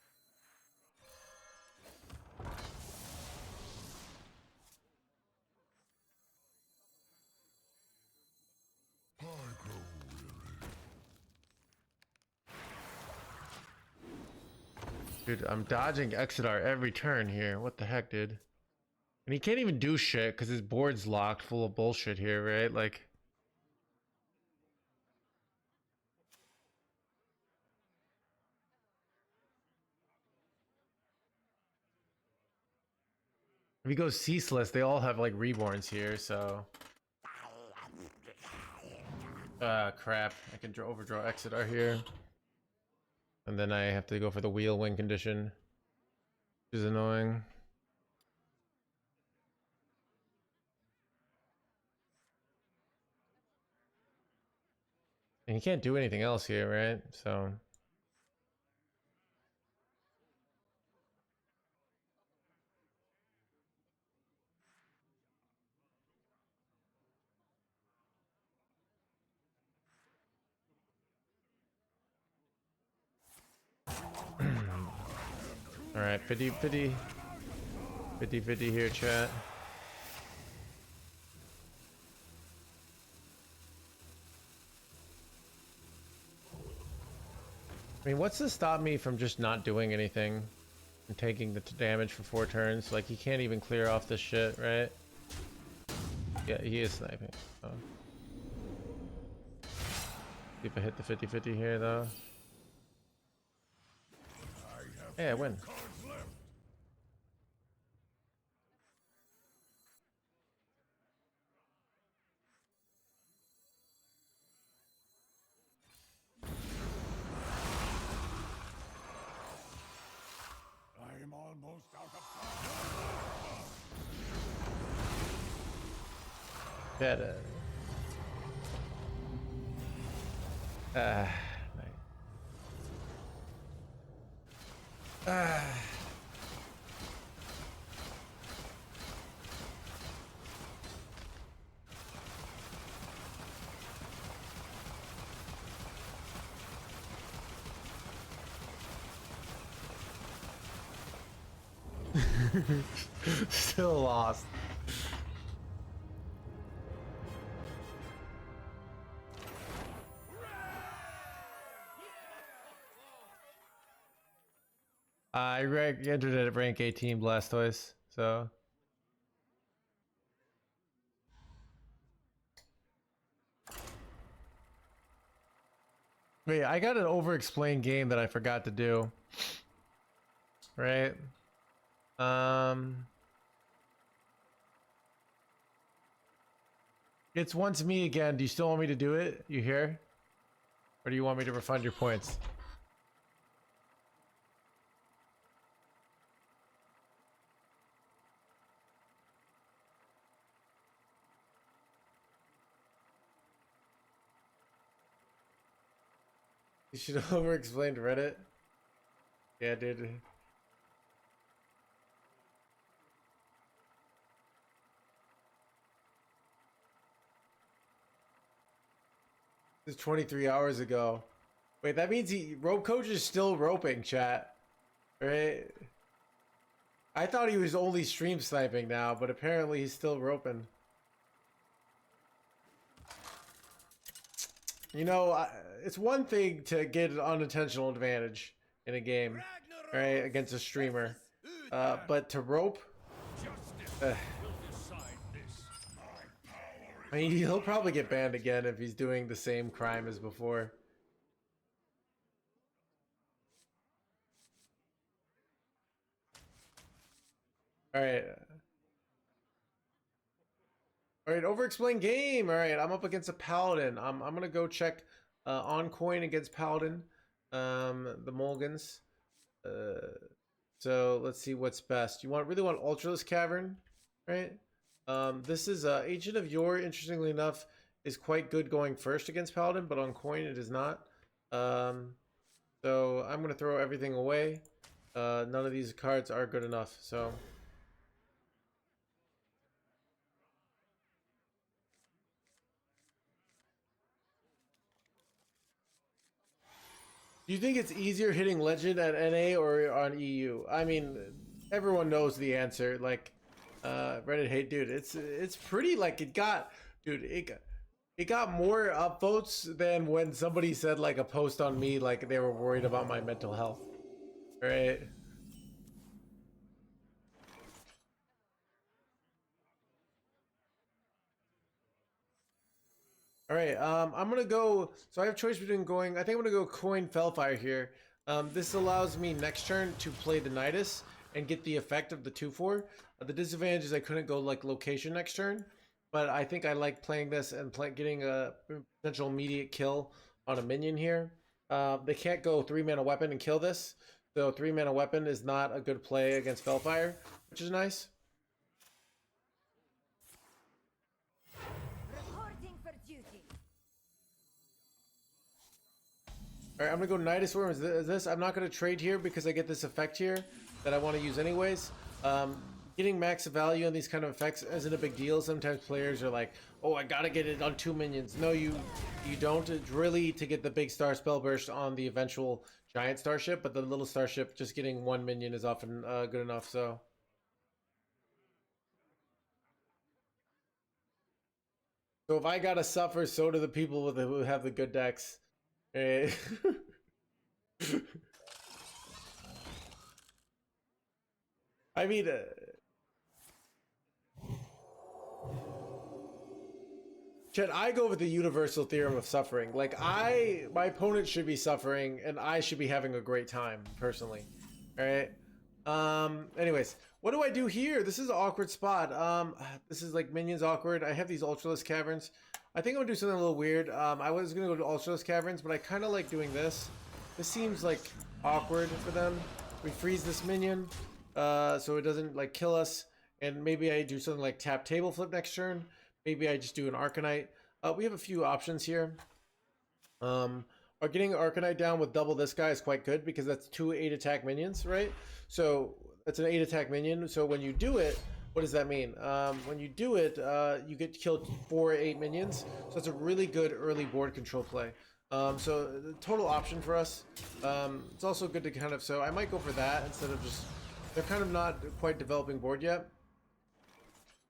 I grow weary.
Dude, I'm dodging Exeter every turn here. What the heck, dude? And he can't even do shit because his board's locked full of bullshit here, right? Like... If he goes ceaseless, they all have like reborns here, so Crap. I can overdraw Exeter here. And then I have to go for the wheel win condition. Which is annoying. And you can't do anything else here, right? So... Alright, 50-50 here, chat. I mean, what's to stop me from just not doing anything and taking the damage for 4 turns? Like, he can't even clear off this shit, right? Yeah, he is sniping. So. See if I hit the 50-50 here, though. Hey, I win.
I am almost out of
Better. Nice. Still lost. I entered at rank 18 Blastoise, so. Wait, I got an overexplain game that I forgot to do. Right? It's once me again. Do you still want me to do it? You here? Or do you want me to refund your points? You should have over-explained Reddit. Yeah, dude. This is 23 hours ago. Wait, that means rope coach is still roping, chat. Right? I thought he was only stream sniping now, but apparently he's still roping. You know, it's one thing to get an unintentional advantage in a game, right, against a streamer, but to rope, I mean, he'll probably get banned again if he's doing the same crime as before. Alright. Alright, overexplain game. Alright, I'm up against a paladin. I'm gonna go check on coin against paladin. The Mulligans. So let's see what's best. You really want Ultralisk Cavern, right? This is Agent of Yore, interestingly enough, is quite good going first against paladin, but on coin it is not. So I'm gonna throw everything away. None of these cards are good enough, so. Do you think it's easier hitting Legend at NA or on EU? I mean, everyone knows the answer. Like, Reddit hate, dude. It's pretty like it got more upvotes than when somebody said like a post on me like they were worried about my mental health, right? All right, I'm gonna go. So I have choice between going. I think I'm gonna go coin Fellfire here. This allows me next turn to play the Nidus and get the effect of the 2/4. The disadvantage is I couldn't go like location next turn. but I think I like playing this and getting a potential immediate kill on a minion here. They can't go 3-mana weapon and kill this, so 3-mana weapon is not a good play against Felfire, which is nice.
Reporting for duty.
All right, I'm gonna go Nidus Worm. Is this? I'm not gonna trade here because I get this effect here that I want to use anyways. Getting max value on these kind of effects isn't a big deal. Sometimes players are like, "Oh, I gotta get it on 2 minions." No, you don't. It's really to get the big star spell burst on the eventual giant starship, but the little starship just getting 1 minion is often good enough. So. So if I gotta suffer, so do the people who have the good decks. Eh. I mean, Chet, I go with the universal theorem of suffering. Like my opponent should be suffering, and I should be having a great time personally. All right. Anyways, what do I do here? This is an awkward spot. This is like minions awkward. I have these Ultralisk Caverns. I think I'm gonna do something a little weird. I was gonna go to Ultralisk Caverns, but I kind of like doing this. This seems like awkward for them. We freeze this minion, so it doesn't like kill us. And maybe I do something like tap table flip next turn. Maybe I just do an Arcanite. We have a few options here. Or getting Arcanite down with double this guy is quite good because that's 2 8 attack minions, right? So that's an 8 attack minion. So when you do it, what does that mean? When you do it, you get killed 4 8 minions. So it's a really good early board control play. So the total option for us. It's also good to kind of, so I might go for that instead of just, they're kind of not quite developing board yet.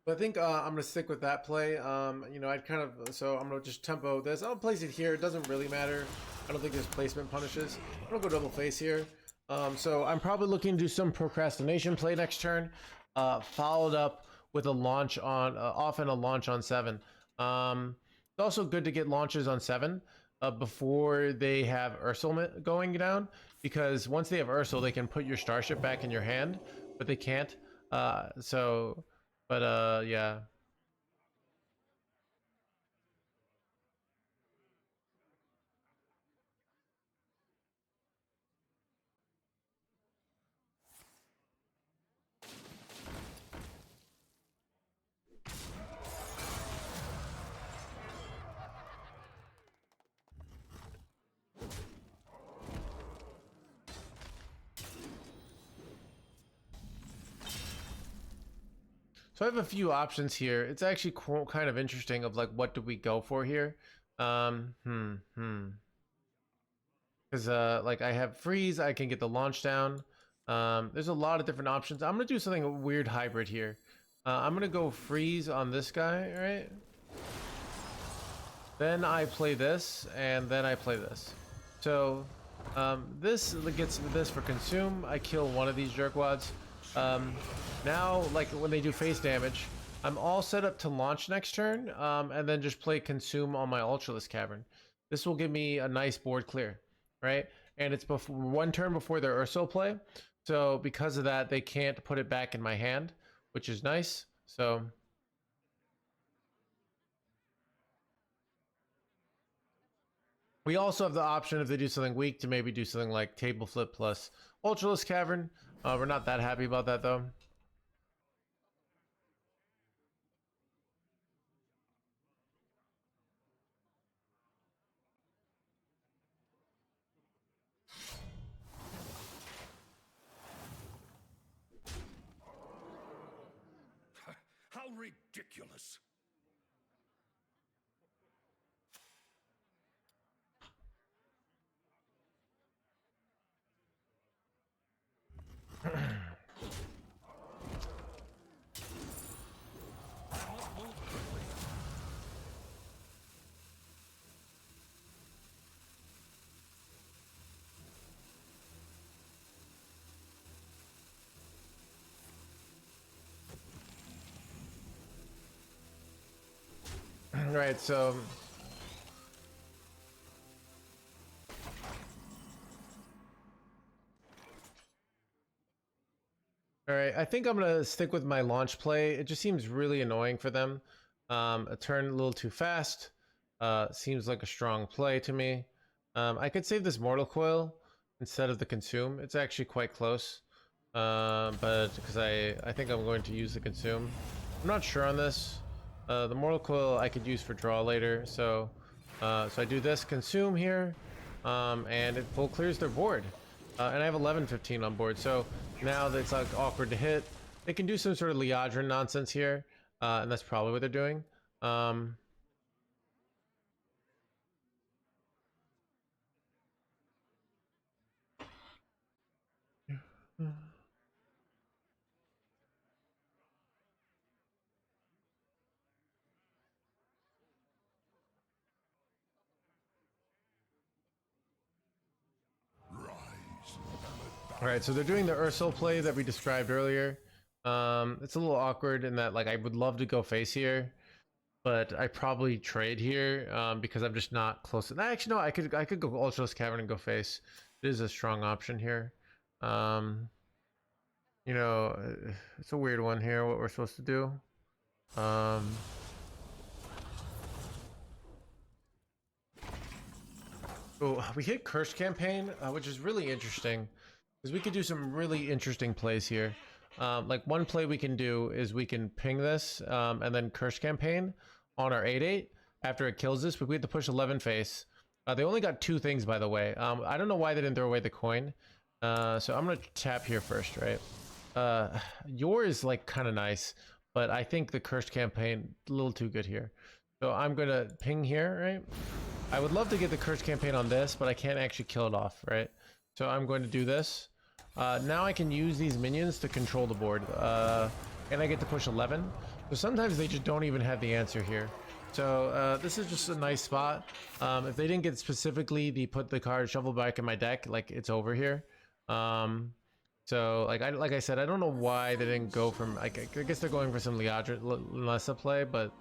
But I think I'm going to stick with that play. You know, I'd kind of, so I'm going to just tempo this. I'll place it here. It doesn't really matter. I don't think this placement punishes. I'm going to go double face here. So I'm probably looking to do some procrastination play next turn, followed up with a launch on, often a launch on 7. It's also good to get launches on 7 before they have Ursul going down, because once they have Ursul, they can put your Starship back in your hand, but they can't. Yeah. So I have a few options here. It's actually kind of interesting of like, what do we go for here? Because like I have freeze, I can get the launch down. There's a lot of different options. I'm gonna do something weird hybrid here. I'm gonna go freeze on this guy, right? Then I play this, and then I play this. So this gets this for consume. I kill one of these jerkwads. Now, like when they do face damage, I'm all set up to launch next turn, and then just play consume on my Ultralisk Cavern. This will give me a nice board clear, right? And it's before 1 turn before their Ursul play, so because of that, they can't put it back in my hand, which is nice. So we also have the option, if they do something weak, to maybe do something like table flip plus Ultralisk Cavern. We're not that happy about that though.
How ridiculous.
Right, so all right, I think I'm gonna stick with my launch play. It just seems really annoying for them. A turn a little too fast. Seems like a strong play to me. I could save this Mortal Coil instead of the Consume. It's actually quite close. But because I think I'm going to use the Consume. I'm not sure on this. The Mortal Coil I could use for draw later. So I do this Consume here, and it full clears their board. And I have 11-15 on board. So now that it's like awkward to hit, they can do some sort of Liadrin nonsense here, and that's probably what they're doing. All right, so they're doing the Ursul play that we described earlier. It's a little awkward in that, like, I would love to go face here, but I probably trade here because I'm just not close to that. Actually, no, I could go Ultralisk Cavern and go face. It is a strong option here. You know, it's a weird one here, what we're supposed to do. Oh, we hit Curse Campaign, which is really interesting because we could do some really interesting plays here. Like one play we can do is we can ping this and then Curse Campaign on our 8/8 after it kills this, but we have to push 11 face. They only got 2 things, by the way. I don't know why they didn't throw away the coin. So I'm gonna tap here first, right? Yours like kind of nice, but I think the Cursed Campaign a little too good here. So I'm gonna ping here, right? I would love to get the Cursed Campaign on this, but I can't actually kill it off, right? So I'm going to do this. Now I can use these minions to control the board, and I get to push 11. So sometimes they just don't even have the answer here. So this is just a nice spot. If they didn't get specifically put the card shuffle back in my deck, like it's over here. So like I said, I don't know why they didn't go from. I guess they're going for some Lessa play, but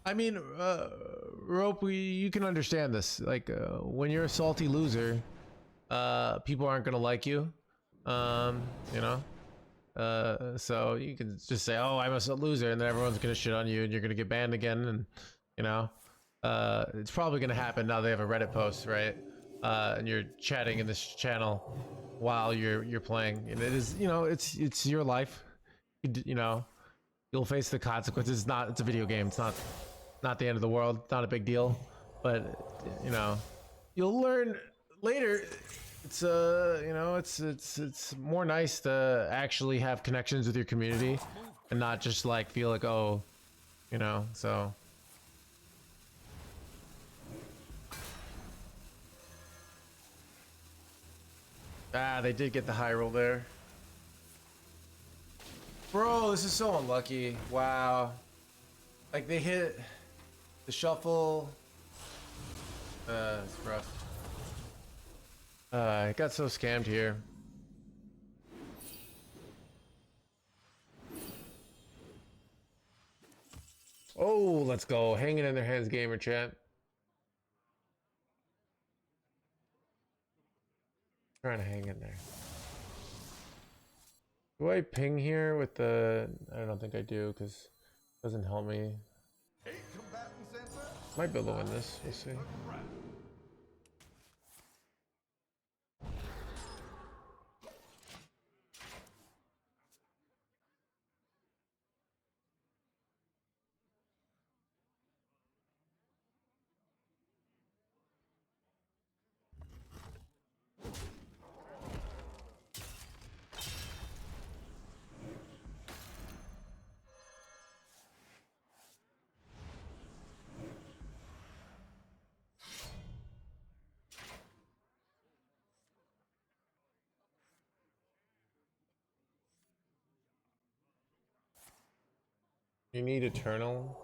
I mean, Rope, you can understand this. Like when you're a salty loser, people aren't gonna like you. You know. So you can just say, "Oh, I'm a loser," and then everyone's gonna shit on you, and you're gonna get banned again, and you know. It's probably gonna happen now they have a Reddit post, right? And you're chatting in this channel while you're playing, and it is, you know, it's your life. You know, you'll face the consequences. It's a video game. It's not the end of the world. Not a big deal, but you know, you'll learn later. It's you know, it's more nice to actually have connections with your community and not just like feel like, oh, you know, so. Ah, they did get the high roll there. Bro, this is so unlucky. Wow. Like they hit the shuffle. It's rough. I got so scammed here. Oh, let's go. Hanging in their hands, gamer chat. Trying to hang in there. Do I ping here with the... I don't think I do because it doesn't help me. Might be able to win this. We'll see. You need Eternal.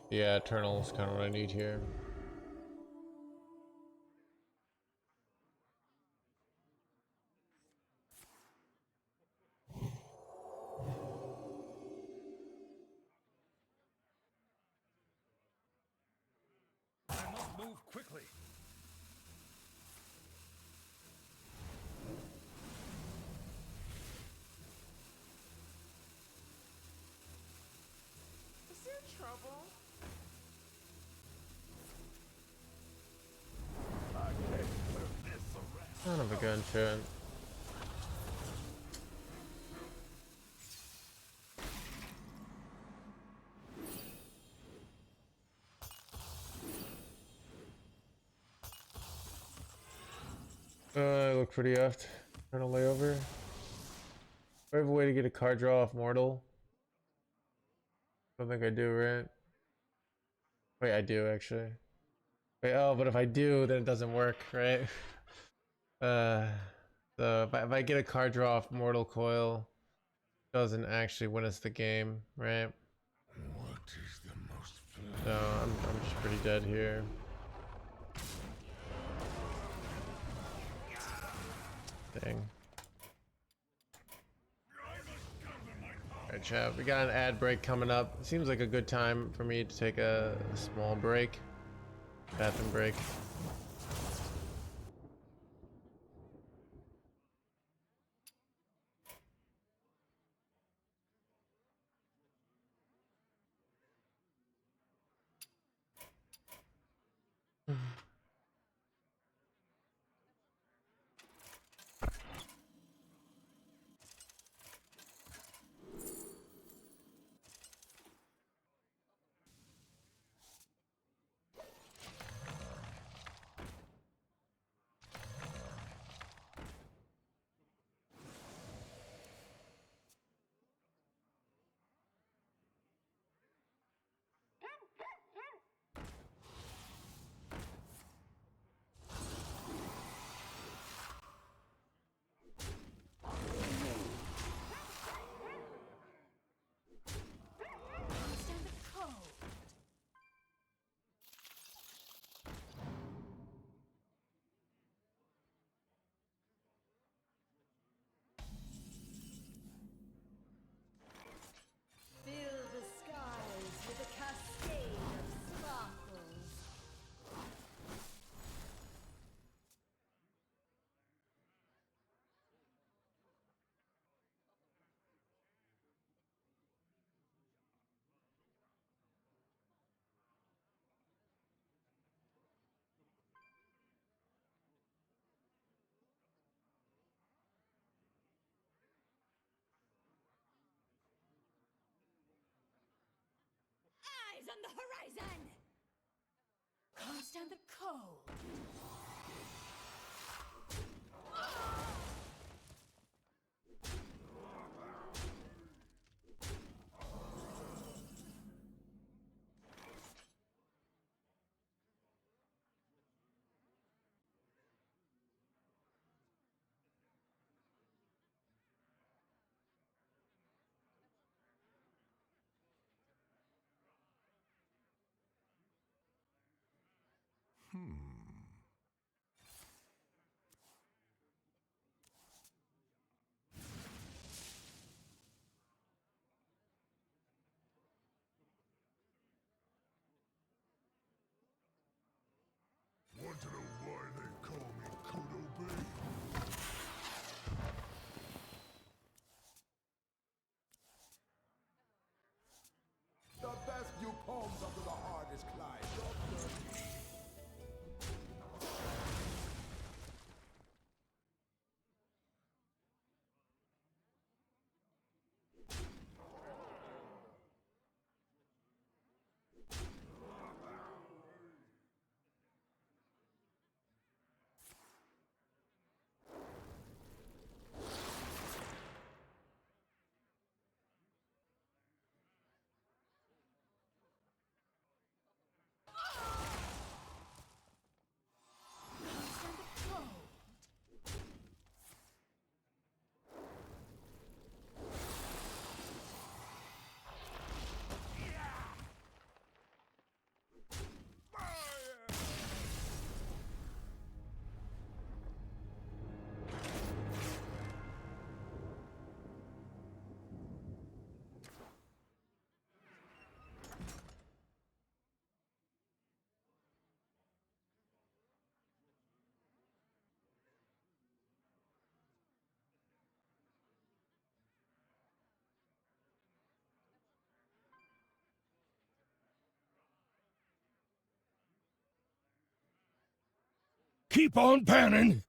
Yeah, Eternal is kind of what I need here.
I must move quickly.
Son of a gun shit. I look pretty effed. Trying to lay over. Do I have a way to get a card draw off Mortal? Don't think I do, right? Wait, I do actually. Wait, oh, but if I do, then it doesn't work, right? Uh, so if I get a card draw off Mortal Coil, it doesn't actually win us the game, right?
What is the most
So I'm just pretty dead here. Dang. Alright, chat, we got an ad break coming up. Seems like a good time for me to take a small break. Bathroom break.
Stand the cold. Fill the skies with a cascade of sparkles.
Eyes on the horizon!
Can't stand the cold.
Want to know why they call me Kodo Bay?
The best view poems up to the hardest climb.
Can't stand the cold.
Keep on panning!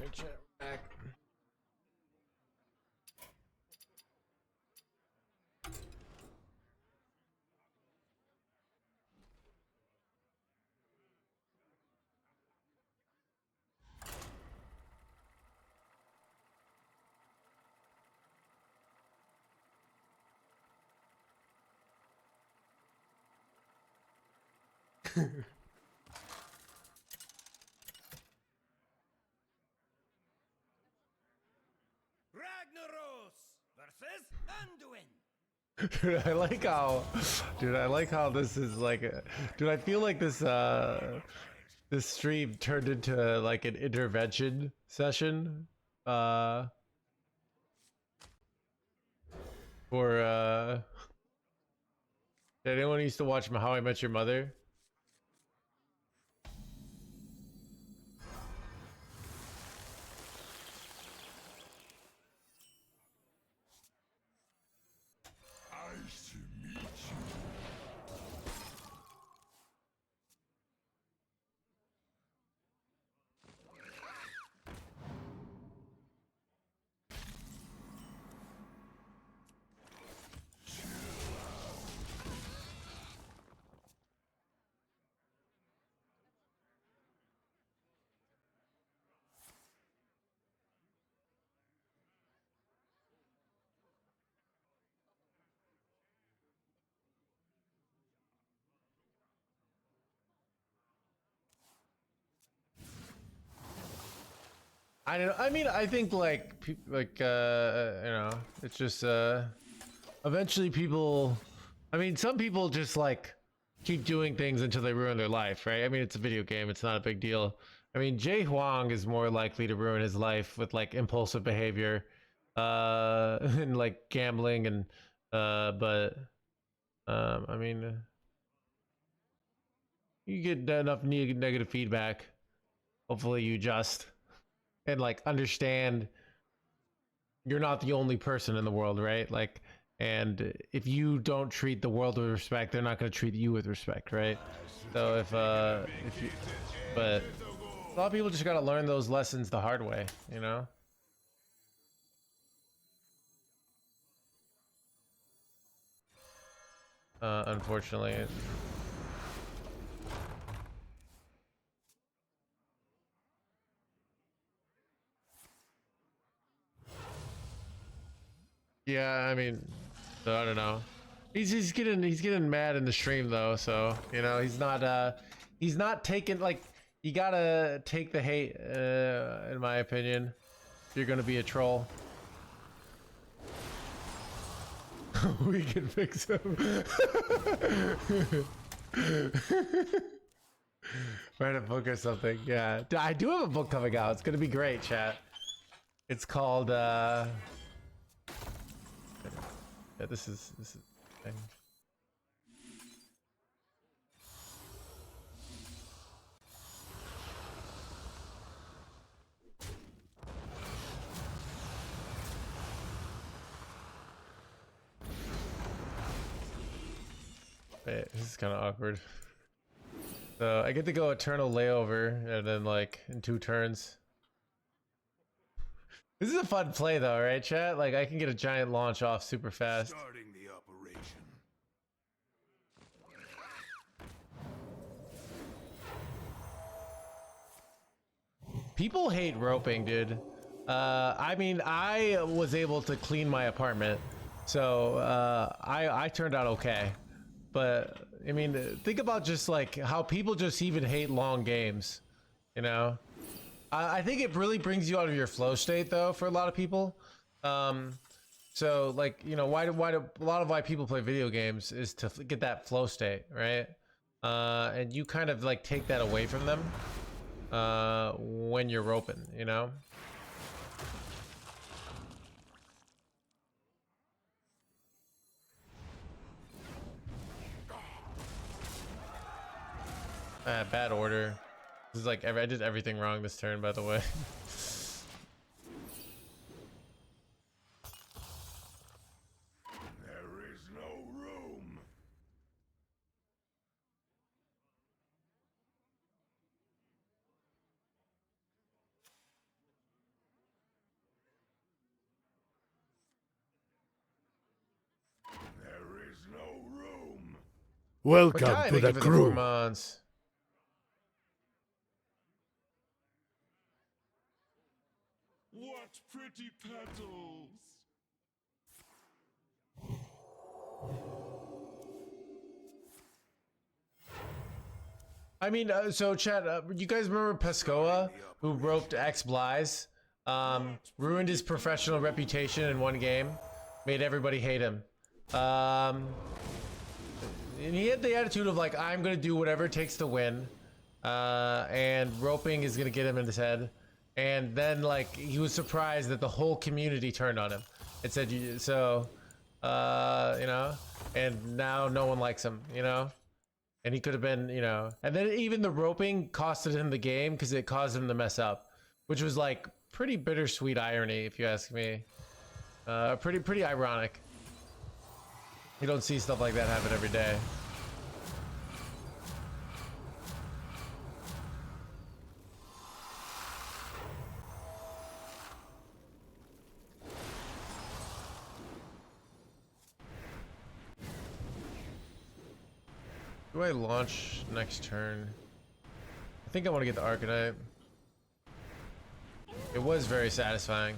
Alright, chat, back.
Ragnaros versus Anduin.
Dude, I like how this is like dude, I feel like this stream turned into like an intervention session for did anyone used to watch How I Met Your Mother?
Nice to meet you.
I don't. I mean, I think like, you know, it's just eventually people. I mean, some people just like keep doing things until they ruin their life, right? I mean, it's a video game; it's not a big deal. I mean, Jay Huang is more likely to ruin his life with like impulsive behavior, and like gambling and but I mean, you get enough negative feedback. Hopefully, you adjust and like understand you're not the only person in the world, right? Like, and if you don't treat the world with respect, they're not going to treat you with respect, right? So if you, but a lot of people just got to learn those lessons the hard way, you know? Unfortunately. Yeah, I mean, so I don't know. He's getting mad in the stream though, so you know he's not taking like you gotta take the hate in my opinion. If you're gonna be a troll. We can fix him. Write a book or something. Yeah, I do have a book coming out. It's gonna be great, chat. It's called yeah, this is thing. Wait, this is kind of awkward. So I get to go eternal layover and then like in 2 turns. This is a fun play though, right, chat? Like I can get a giant launch off super fast.
Starting the operation.
People hate roping, dude. I mean, I was able to clean my apartment, so I turned out okay. But I mean, think about just like how people just even hate long games, you know? I think it really brings you out of your flow state though for a lot of people. So like, you know, why do a lot of why people play video games is to get that flow state, right? And you kind of like take that away from them when you're roping, you know? Bad order. This is like I did everything wrong this turn, by the way.
There is no room. Welcome
Makai,
to
thank
the
you for the 4
crew.
months.
What pretty petals!
I mean, so Chad, you guys remember Pescoa, who roped X Bly's? Ruined his professional reputation in one game, made everybody hate him. And he had the attitude of like, I'm gonna do whatever it takes to win, and roping is gonna get him in his head. And then like he was surprised that the whole community turned on him. It said, so, you know, and now no one likes him, you know. And he could have been, you know, and then even the roping costed him the game because it caused him to mess up, which was like pretty bittersweet irony, if you ask me. Pretty ironic. You don't see stuff like that happen every day. Do I launch next turn? I think I want to get the Arcanite. It was very satisfying.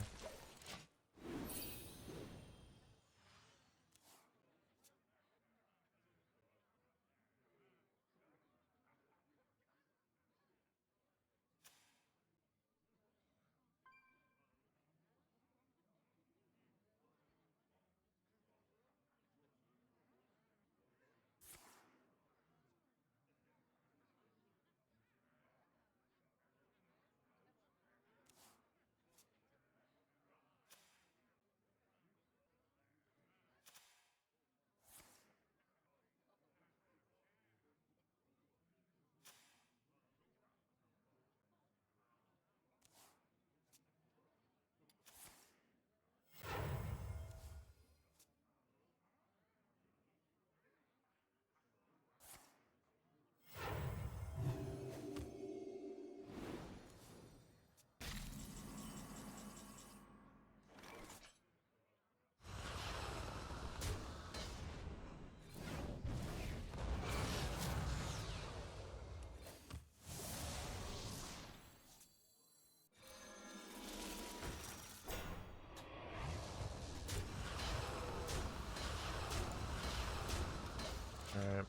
Alright.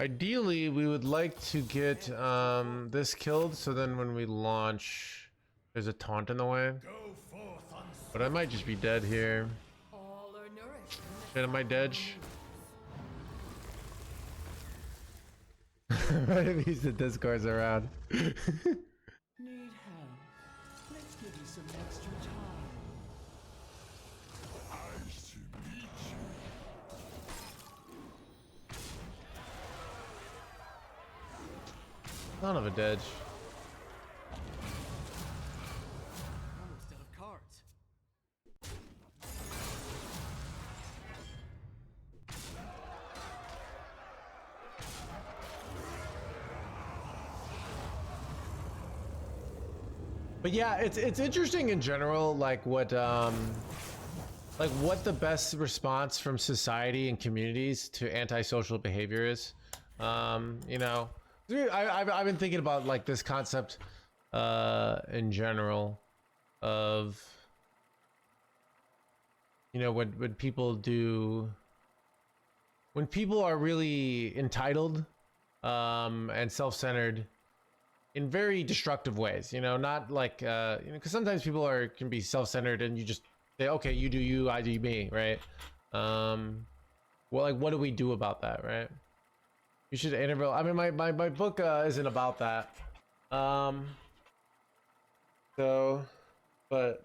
Ideally, we would like to get this killed, so then when we launch, there's a taunt in the way. But I might just be dead here.
All are nourished.
Shit, am I dead? Right, if he's the discards around.
Need help? Let's give you some extra time.
Nice to meet you.
Son of a dead.
Almost out of cards.
But yeah, it's interesting in general, like what the best response from society and communities to antisocial behavior is. You know, I've been thinking about like this concept in general of, you know, when people are really entitled and self-centered in very destructive ways, you know, not like you know, because sometimes people can be self-centered and you just say, okay, you do you, I do me, right? Well, like, what do we do about that, right? You should interval. I mean, my book isn't about that. So, but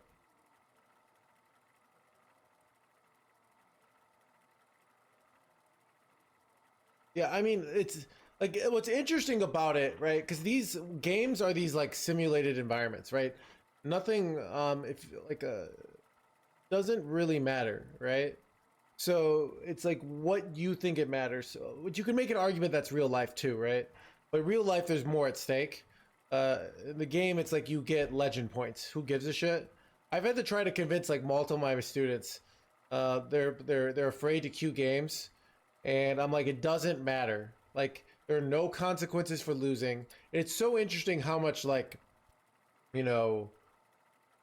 yeah, I mean, it's like what's interesting about it, right? Because these games are these like simulated environments, right? Nothing, if like doesn't really matter, right? So it's like what you think it matters. But you can make an argument that's real life too, right? But real life, there's more at stake. In the game, it's like you get legend points. Who gives a shit? I've had to try to convince like multiple of my students. They're afraid to queue games And I'm like, it doesn't matter. Like, there are no consequences for losing. It's so interesting how much, like, you know,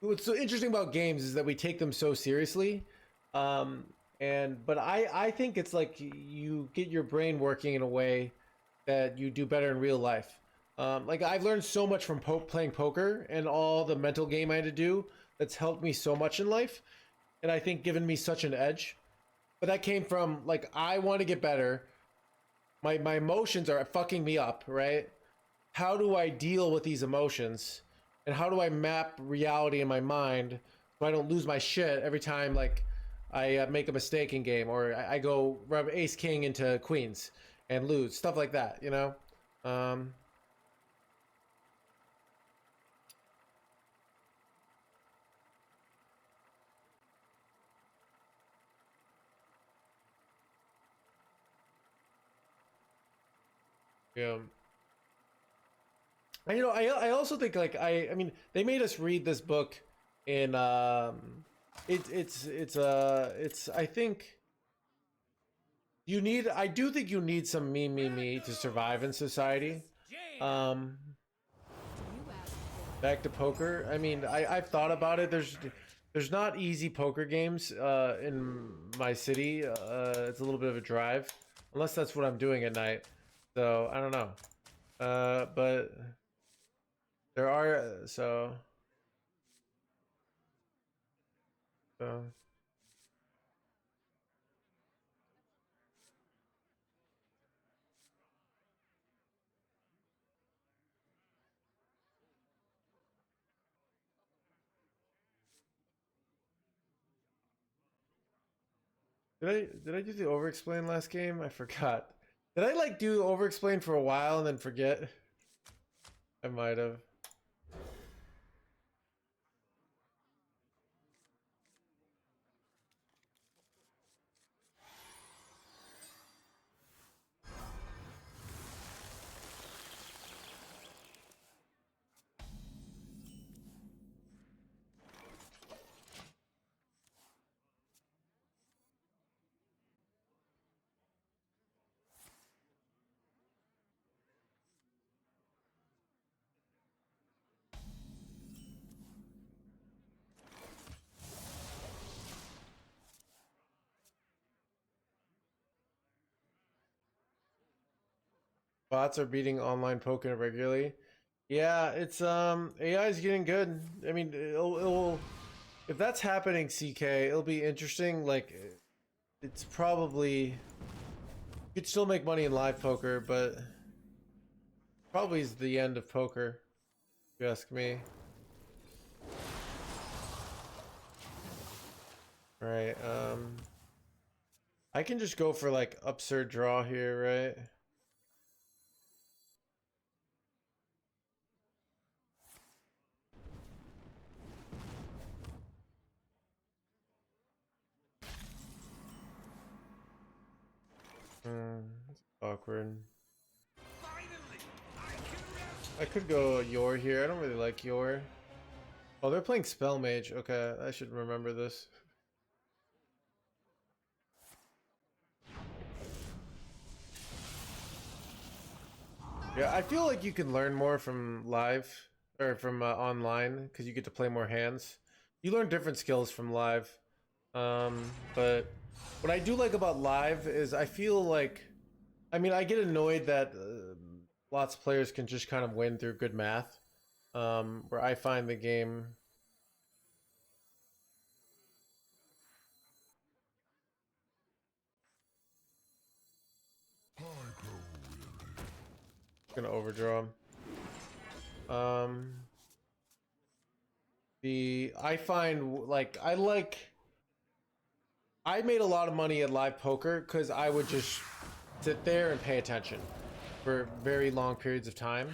what's so interesting about games is that we take them so seriously. But I think it's like you get your brain working in a way that you do better in real life. Like, I've learned so much from playing poker and all the mental game I had to do that's helped me so much in life, and I think given me such an edge. But that came from, like, I want to get better. My emotions are fucking me up, right? How do I deal with these emotions? And how do I map reality in my mind so I don't lose my shit every time, like, I make a mistake in game, or I go rub ace king into queens and lose, stuff like that, you know? Yeah. And, you know, I also think, like, I mean, they made us read this book in it's I think I do think you need some me to survive in society. Um Back to poker. I mean, I've thought about it. There's not easy poker games in my city. It's a little bit of a drive, unless that's what I'm doing at night. So I don't know. But there are so did I do the overexplain last game? I forgot. Did I like do overexplain for a while and then forget? I might have. Bots are beating online poker regularly. Yeah, it's AI is getting good. I mean, it'll if that's happening, CK, it'll be interesting. Like, it's probably you could still make money in live poker, but probably is the end of poker, if you ask me. Right. I can just go for, like, absurd draw here, right? It's awkward.
Finally, I can rest.
I could go Yor here. I don't really like Yor. Oh, they're playing Spell Mage. Okay, I should remember this. Yeah, I feel like you can learn more from live or from online because you get to play more hands. You learn different skills from live. But what I do like about live is I feel like, I mean, I get annoyed that lots of players can just kind of win through good math. Where I find the game gonna overdraw. I find, like, I made a lot of money at live poker because I would just sit there and pay attention for very long periods of time.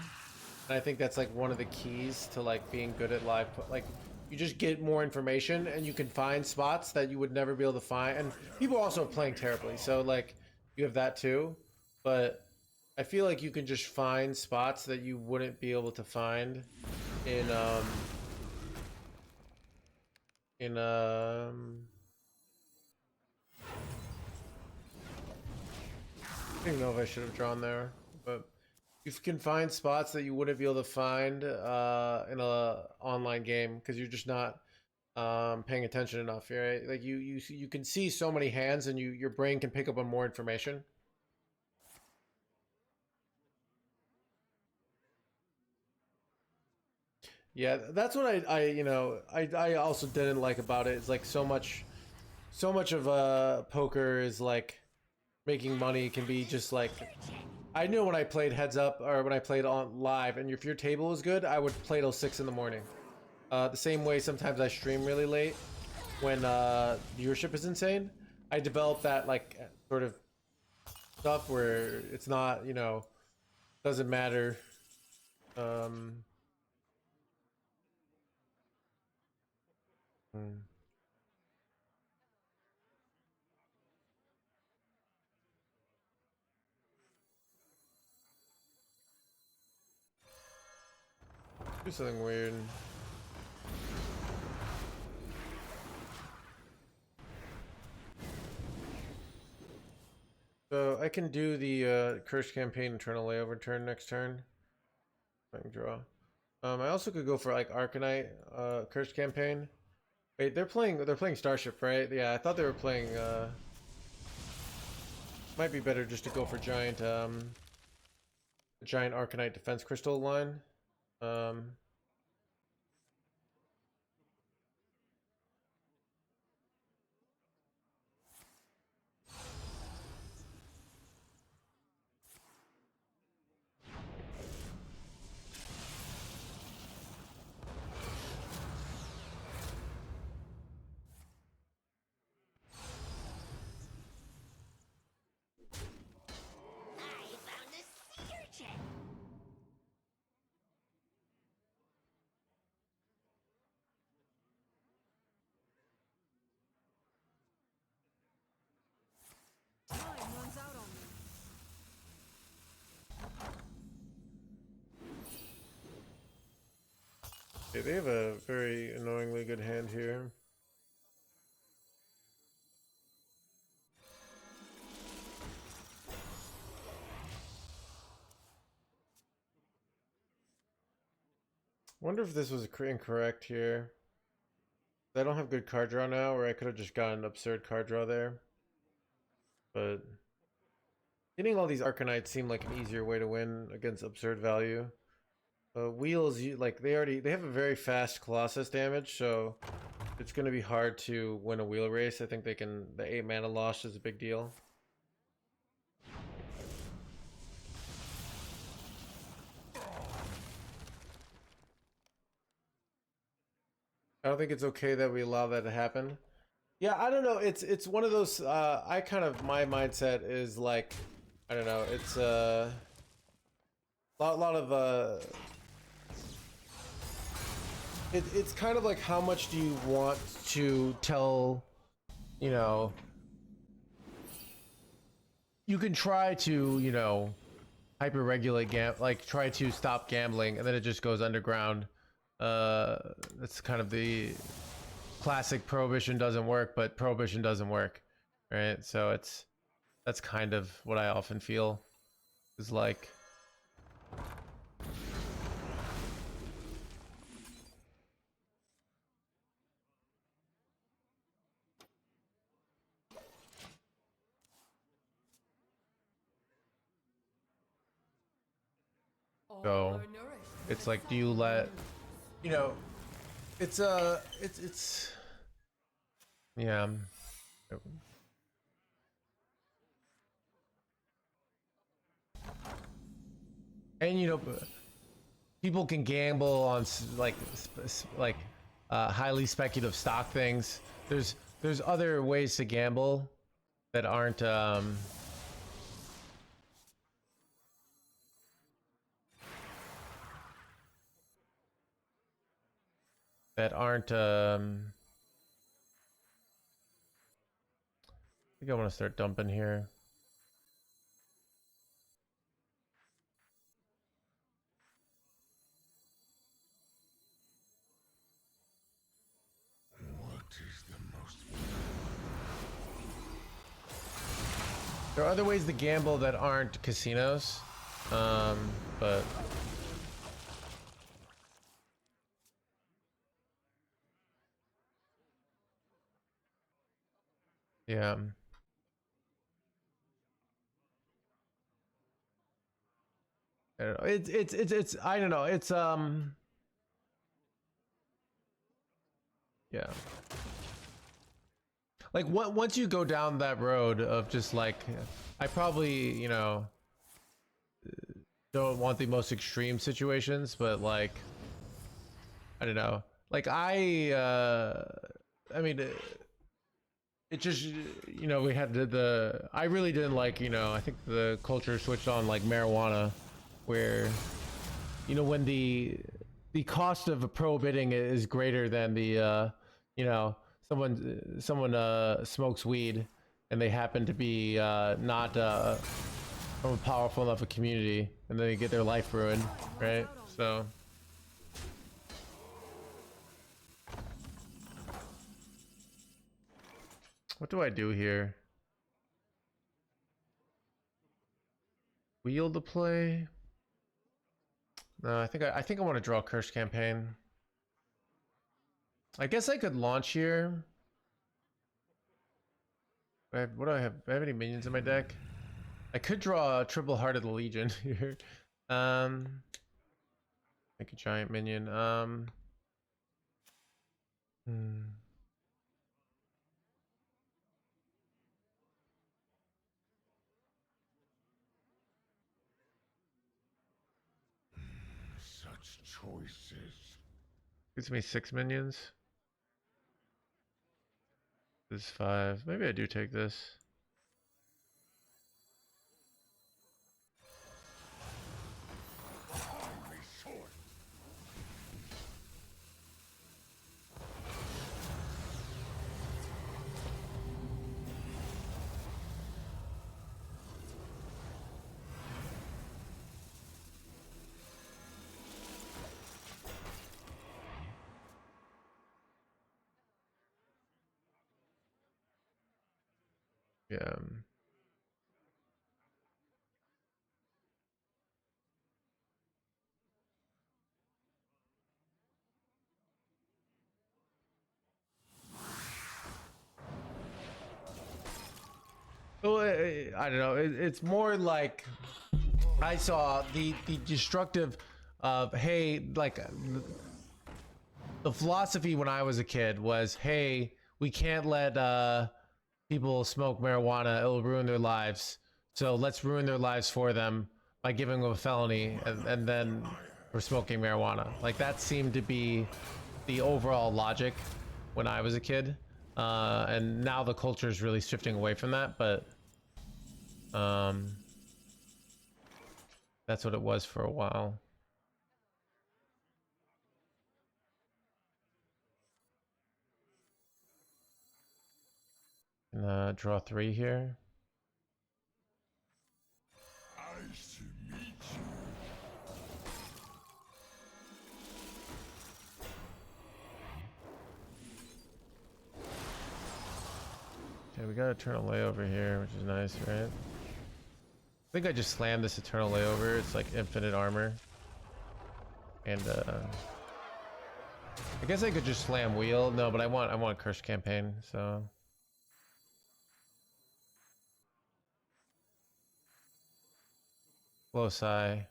And I think that's, like, one of the keys to, like, being good at like, you just get more information and you can find spots that you would never be able to find. And people are also playing terribly, so, like, you have that too. But I feel like you can just find spots that you wouldn't be able to find in in I don't even know if I should have drawn there, but you can find spots that you wouldn't be able to find in a online game because you're just not paying attention enough, right? Like you can see so many hands, and your brain can pick up on more information. Yeah, that's what I also didn't like about it. It's like so much of poker is like making money can be just like, I knew when I played heads up or when I played on live, and if your table was good, I would play till 6 in the morning. The same way sometimes I stream really late when viewership is insane. I developed that like sort of stuff where it's not, doesn't matter. Hmm. Do something weird. So I can do the Curse Campaign Eternal Layover turn next turn. I can draw. I also could go for like Arcanite Curse Campaign. Wait, they're playing Starship, right? Yeah, I thought they were playing might be better just to go for giant Arcanite Defense Crystal line.
I found a sea urchin.
Time runs out on me.
Okay, they have a very annoyingly good hand here. Wonder if this was incorrect here. I don't have good card draw now, or I could have just gotten absurd card draw there. But getting all these Arcanites seemed like an easier way to win against absurd value. Wheels, they have a very fast Colossus damage, so it's going to be hard to win a wheel race. I think the 8 mana loss is a big deal. I don't think it's okay that we allow that to happen. Yeah, I don't know. It's one of those. My mindset is like, I don't know. It's a lot of It's kind of like, how much do you want to tell? You can try to hyper regulate try to stop gambling, and then it just goes underground. That's kind of the classic prohibition doesn't work, but prohibition doesn't work, right? So that's kind of what I often feel is like. So it's like, do you let it's yeah. And people can gamble on highly speculative stock things. There's other ways to gamble that aren't I think I want to start dumping here.
What is the most
There are other ways to gamble that aren't casinos, but yeah. I don't know. It's I don't know. It's yeah. Like once you go down that road of just like, I probably, you know, don't want the most extreme situations, but like, I don't know. Like I mean, it just, you know, we had I really didn't like, you know, I think the culture switched on like marijuana, where, you know, when the cost of prohibiting it is greater than the, you know, someone smokes weed and they happen to be not from a powerful enough a community, and then they get their life ruined, right? So what do I do here? Wheel to play? No, I think I want to draw Curse Campaign. I guess I could launch here. What do I have? Do I have any minions in my deck? I could draw a Triple Hearted Legion here. Make a giant minion.
Such choices.
Gives me 6 minions. This is 5. Maybe I do take this. Yeah. Well, I don't know. It's more like I saw the destructive of, hey, like the philosophy when I was a kid was, hey, we can't let people smoke marijuana, it'll ruin their lives, so let's ruin their lives for them by giving them a felony, and then for smoking marijuana. Like that seemed to be the overall logic when I was a kid, and now the culture is really shifting away from that, but that's what it was for a while. And draw 3 here.
Nice to meet you.
Okay, we got Eternal Layover here, which is nice, right? I think I just slammed this Eternal Layover. It's like infinite armor. And I guess I could just slam Wheel. No, but I want Curse Campaign, so Close Eye.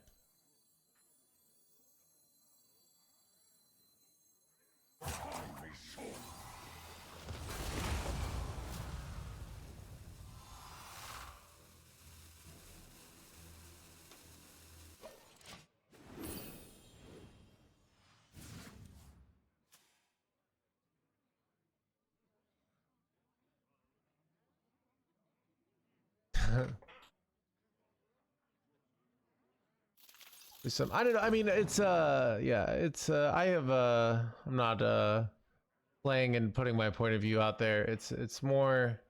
Some, I don't know. I mean, it's yeah, it's I have I'm not playing and putting my point of view out there. It's more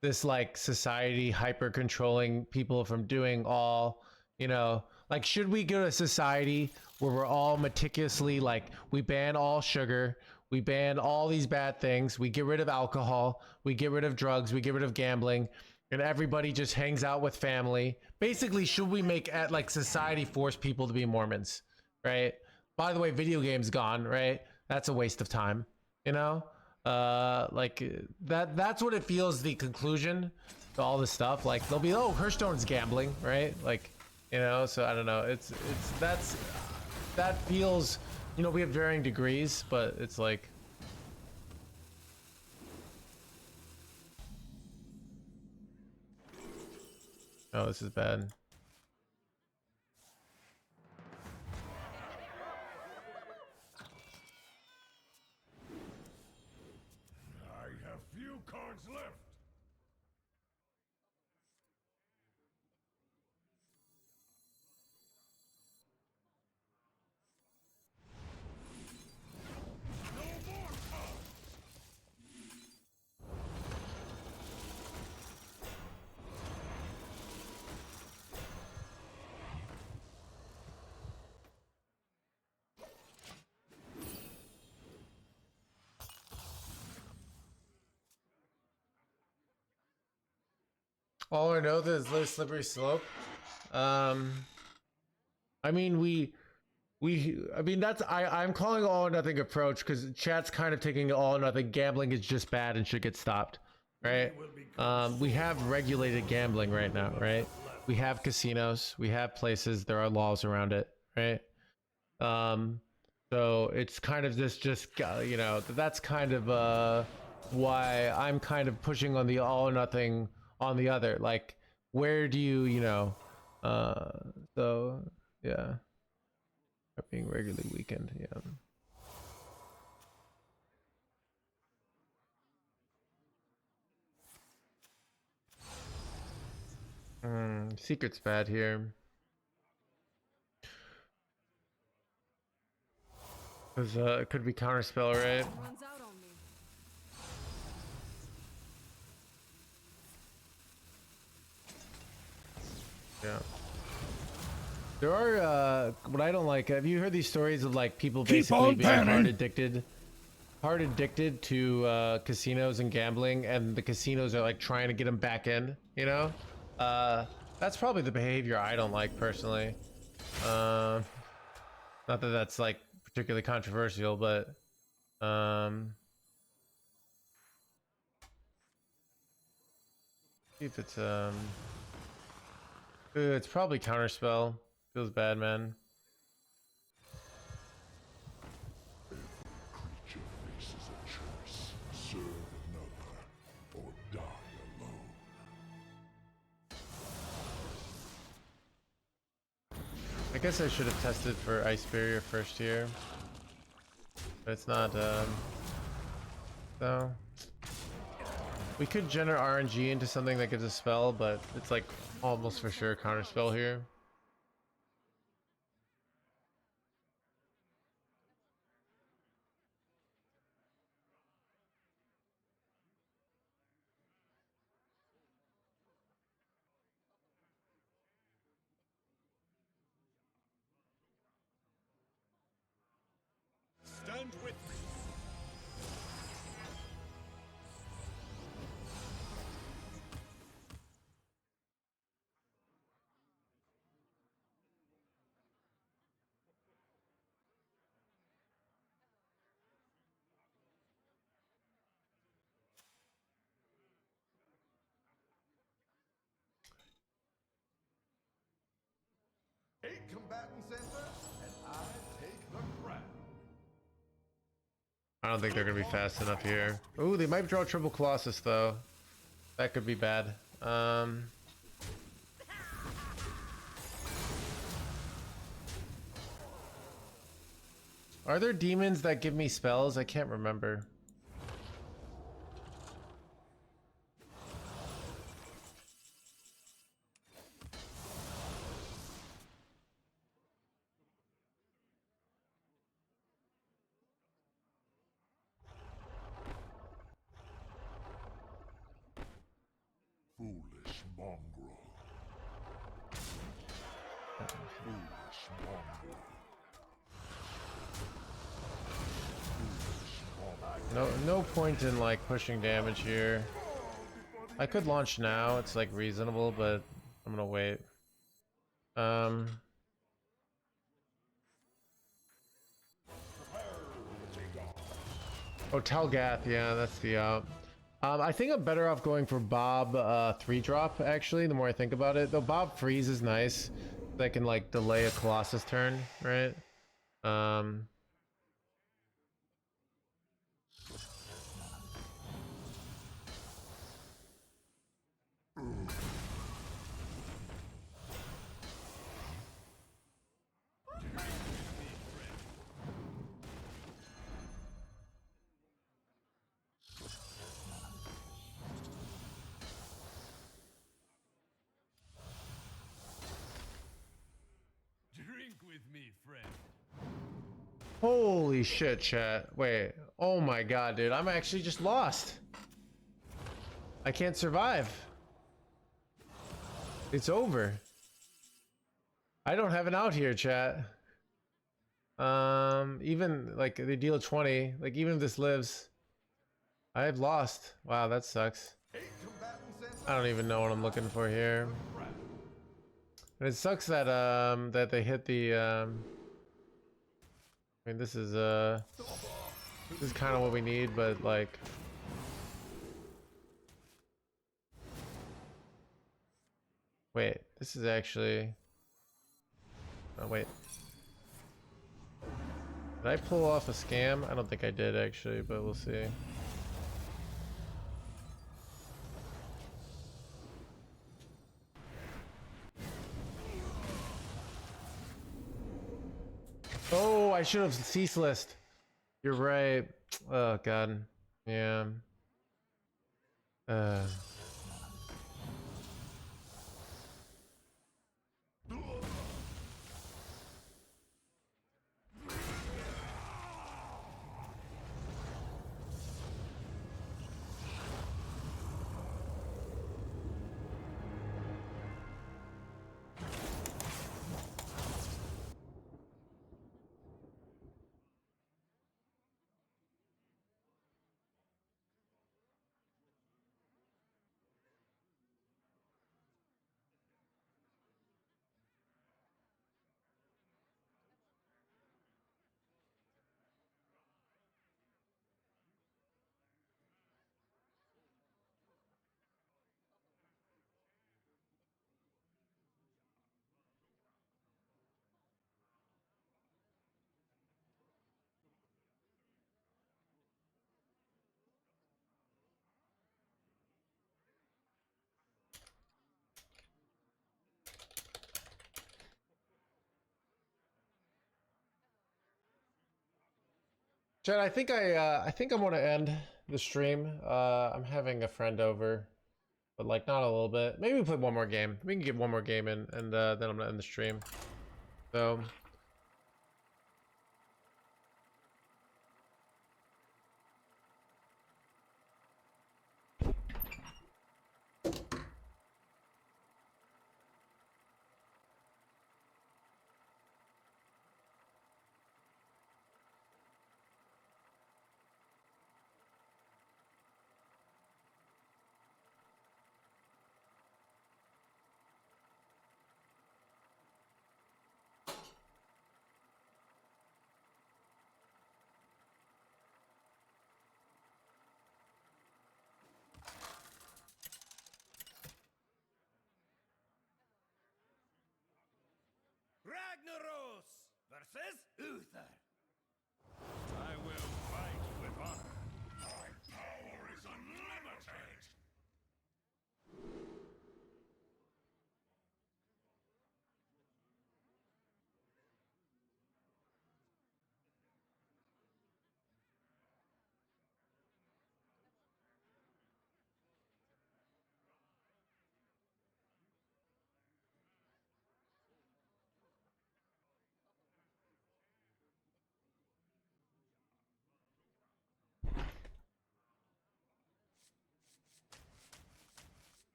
this like society hyper controlling people from doing all, you know, like should we go to a society where we're all meticulously like, we ban all sugar, we ban all these bad things, we get rid of alcohol, we get rid of drugs, we get rid of gambling, and everybody just hangs out with family. Basically, should we make at like society force people to be Mormons, right? By the way, video games gone, right? That's a waste of time, you know? Like that's what it feels, the conclusion to all this stuff. Like they'll be, oh, Hearthstone's gambling, right? Like, you know, so I don't know. That feels, you know, we have varying degrees, but it's like, oh, this is bad.
I have few cards left. No more cards.
All I know is low slippery slope. I mean, I mean, I'm calling all or nothing approach because chat's kind of taking all or nothing. Gambling is just bad and should get stopped, right? We have regulated gambling right now, right? We have casinos, we have places, there are laws around it, right? So it's kind of this just, you know, that's kind of why I'm kind of pushing on the all or nothing on the other. Like, where do you, you know, so yeah. Being regularly weakened, yeah. Secret's bad here. Cause it could be counterspell, right?
Runs out on me.
Yeah. There are what I don't like. Have you heard these stories of like people basically being hard addicted to casinos and gambling, and the casinos are like trying to get them back in, you know? That's probably the behavior I don't like personally. Not that that's like particularly controversial, but see if it's probably counterspell. Feels bad, man.
Creature faces a choice. Serve another or die alone.
I guess I should have tested for Ice Barrier first here. But it's not, so. We could generate RNG into something that gives a spell, but it's like almost for sure counterspell here.
Stand with me.
Eight combatant center, and I take the crown.
I don't think they're gonna be fast enough here. Ooh, they might draw triple Colossus though. That could be bad. Are there demons that give me spells? I can't remember.
Foolish mongrel. Foolish mongrel.
No point in like pushing damage here. I could launch now. It's like reasonable, but I'm gonna wait. Oh, Telgath, yeah, that's the I think I'm better off going for Bob 3-drop actually, the more I think about it. Though Bob freeze is nice. That can like delay a Colossus turn, right?
Drink with me, friend.
Holy shit, chat. Wait. Oh my god, dude. I'm actually just lost. I can't survive. It's over. I don't have an out here, chat. Even like they deal 20, like even if this lives, I've lost. Wow, that sucks.
8 combatant center.
I don't even know what I'm looking for here. And it sucks that that they hit the I mean this is kind of what we need, but like wait, this is actually oh wait. Did I pull off a scam? I don't think I did actually, but we'll see. Oh, I should have ceaseless. You're right. Oh god. Yeah. Chad, I think I'm gonna end the stream. I'm having a friend over, but like not a little bit. Maybe we play one more game. We can get one more game in, and then I'm gonna end the stream. So.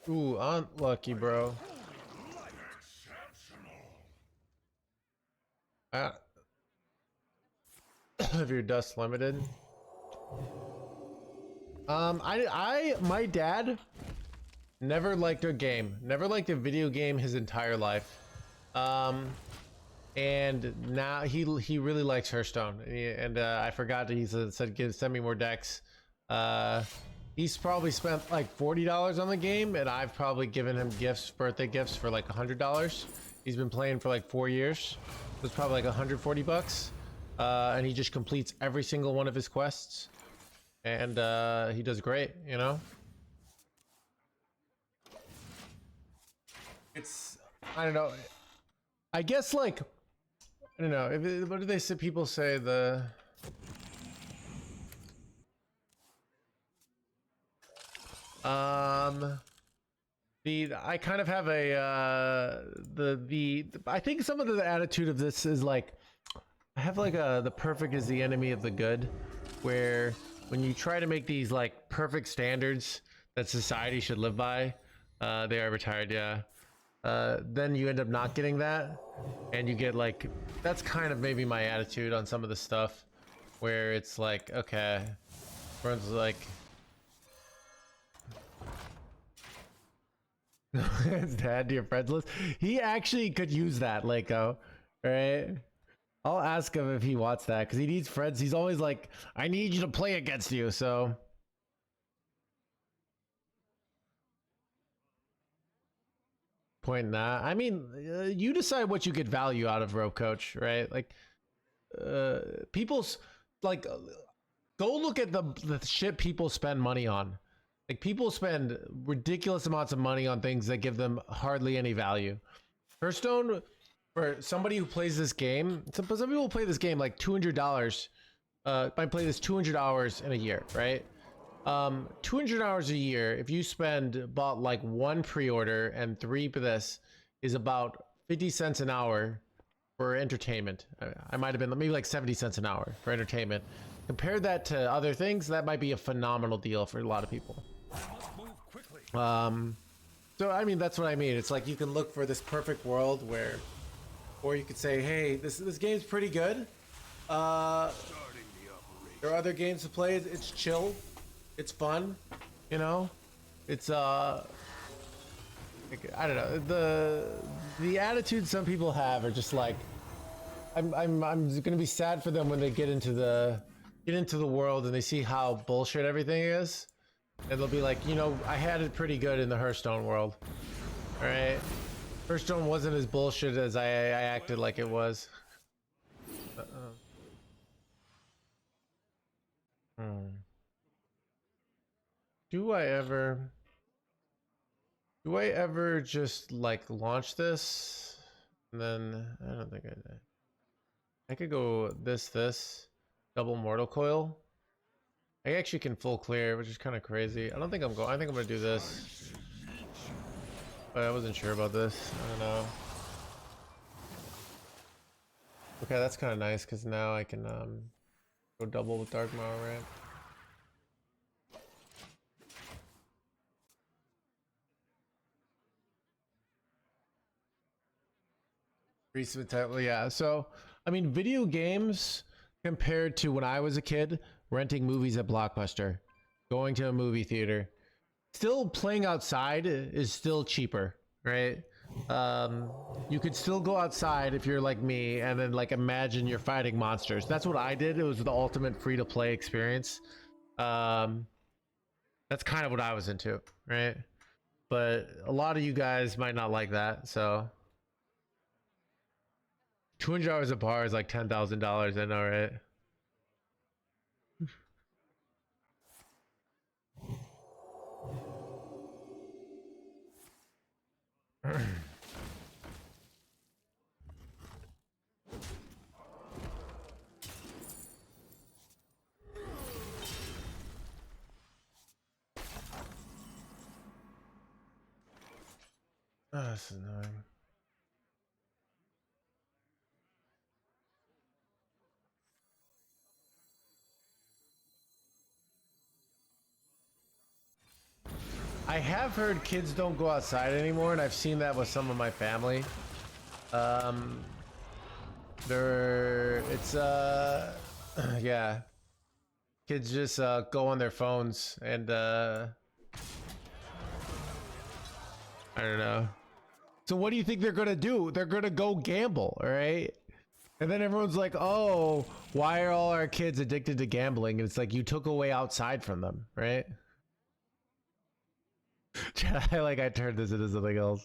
Ooh, unlucky, bro. If you're dust limited. My dad never liked a game, never liked a video game his entire life. And now he really likes Hearthstone, and I forgot that he said send me more decks. He's probably spent like $40 on the game, and I've probably given him gifts, birthday gifts for like $100. He's been playing for like 4 years. So it's probably like 140 bucks. And he just completes every single one of his quests, and he does great, you know. It's, I don't know, I guess, like, I don't know, what do they say, people say, the I kind of have a I think some of the attitude of this is like, I have like the perfect is the enemy of the good, where when you try to make these like perfect standards that society should live by, they are retired, yeah. Then you end up not getting that, and you get like, that's kind of maybe my attitude on some of the stuff, where it's like, okay, everyone's like, his dad to your friends list. He actually could use that, like, right? I'll ask him if he wants that, because he needs friends. He's always like, I need you to play against you, so. Point in that. I mean, you decide what you get value out of Rope Coach, right? Like, people's, like, go look at the shit people spend money on. Like, people spend ridiculous amounts of money on things that give them hardly any value. Hearthstone, for somebody who plays this game, some people play this game like $200, might play this 200 hours in a year, right? 200 hours a year, if you bought like 1 pre-order and 3 for this, is about 50 cents an hour for entertainment. I might have been maybe like 70 cents an hour for entertainment. Compare that to other things, that might be a phenomenal deal for a lot of people. So I mean, that's what I mean. It's like you can look for this perfect world where, or you could say, hey, this game's pretty good. There are other games to play. It's chill, it's fun, you know. It's I don't know, the attitude some people have are just like, I'm gonna be sad for them when they get into the world and they see how bullshit everything is, and they'll be like, you know, I had it pretty good in the Hearthstone world. All right, Hearthstone wasn't as bullshit as I acted like it was. Do I ever just like launch this and then I don't think I did. I could go this double mortal coil. I actually can full clear, which is kind of crazy. I think I'm gonna do this, but I wasn't sure about this. I don't know. Okay, that's kind of nice because now I can go double with Dark Maul, right? Recent title, yeah. So, I mean, video games compared to when I was a kid, renting movies at Blockbuster, going to a movie theater, still playing outside is still cheaper, right? You could still go outside if you're like me, and then like imagine you're fighting monsters. That's what I did. It was the ultimate free-to-play experience. That's kind of what I was into, right? But a lot of you guys might not like that, so. $200 a bar is like $10,000. I know, right? Oh, that's annoying. I have heard kids don't go outside anymore, and I've seen that with some of my family. It's yeah, kids just go on their phones and I don't know. So what do you think they're gonna do? They're gonna go gamble, all right? And then everyone's like, oh, why are all our kids addicted to gambling? And it's like, you took away outside from them, right? I turned this into something else.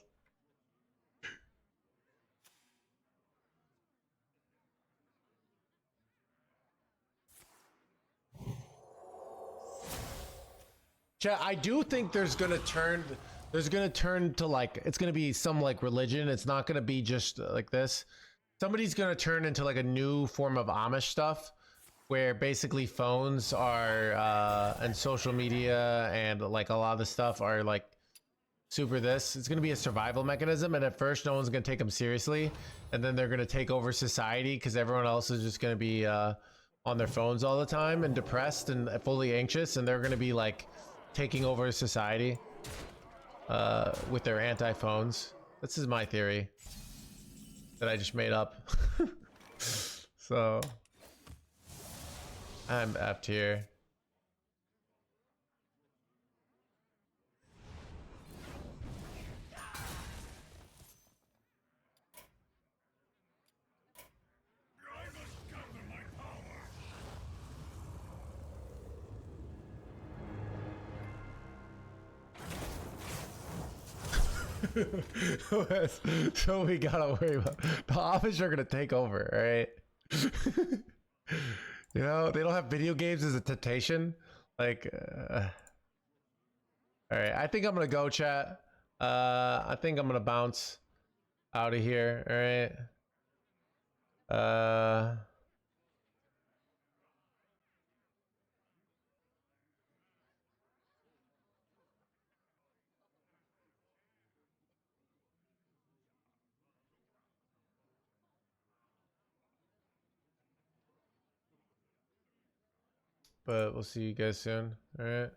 Chat, I do think there's gonna turn to like, it's gonna be some like religion. It's not gonna be just like this. Somebody's gonna turn into like a new form of Amish stuff, where basically phones are and social media and like a lot of the stuff are like super this. It's gonna be a survival mechanism, and at first no one's gonna take them seriously, and then they're gonna take over society because everyone else is just gonna be on their phones all the time and depressed and fully anxious, and they're gonna be like taking over society with their anti-phones. This is my theory that I just made up. So I'm effed here. So we gotta worry about the Amish are gonna take over, all right? You know, they don't have video games as a temptation. Like, all right, I think I'm gonna go, chat. I think I'm gonna bounce out of here. All right. But we'll see you guys soon. All right.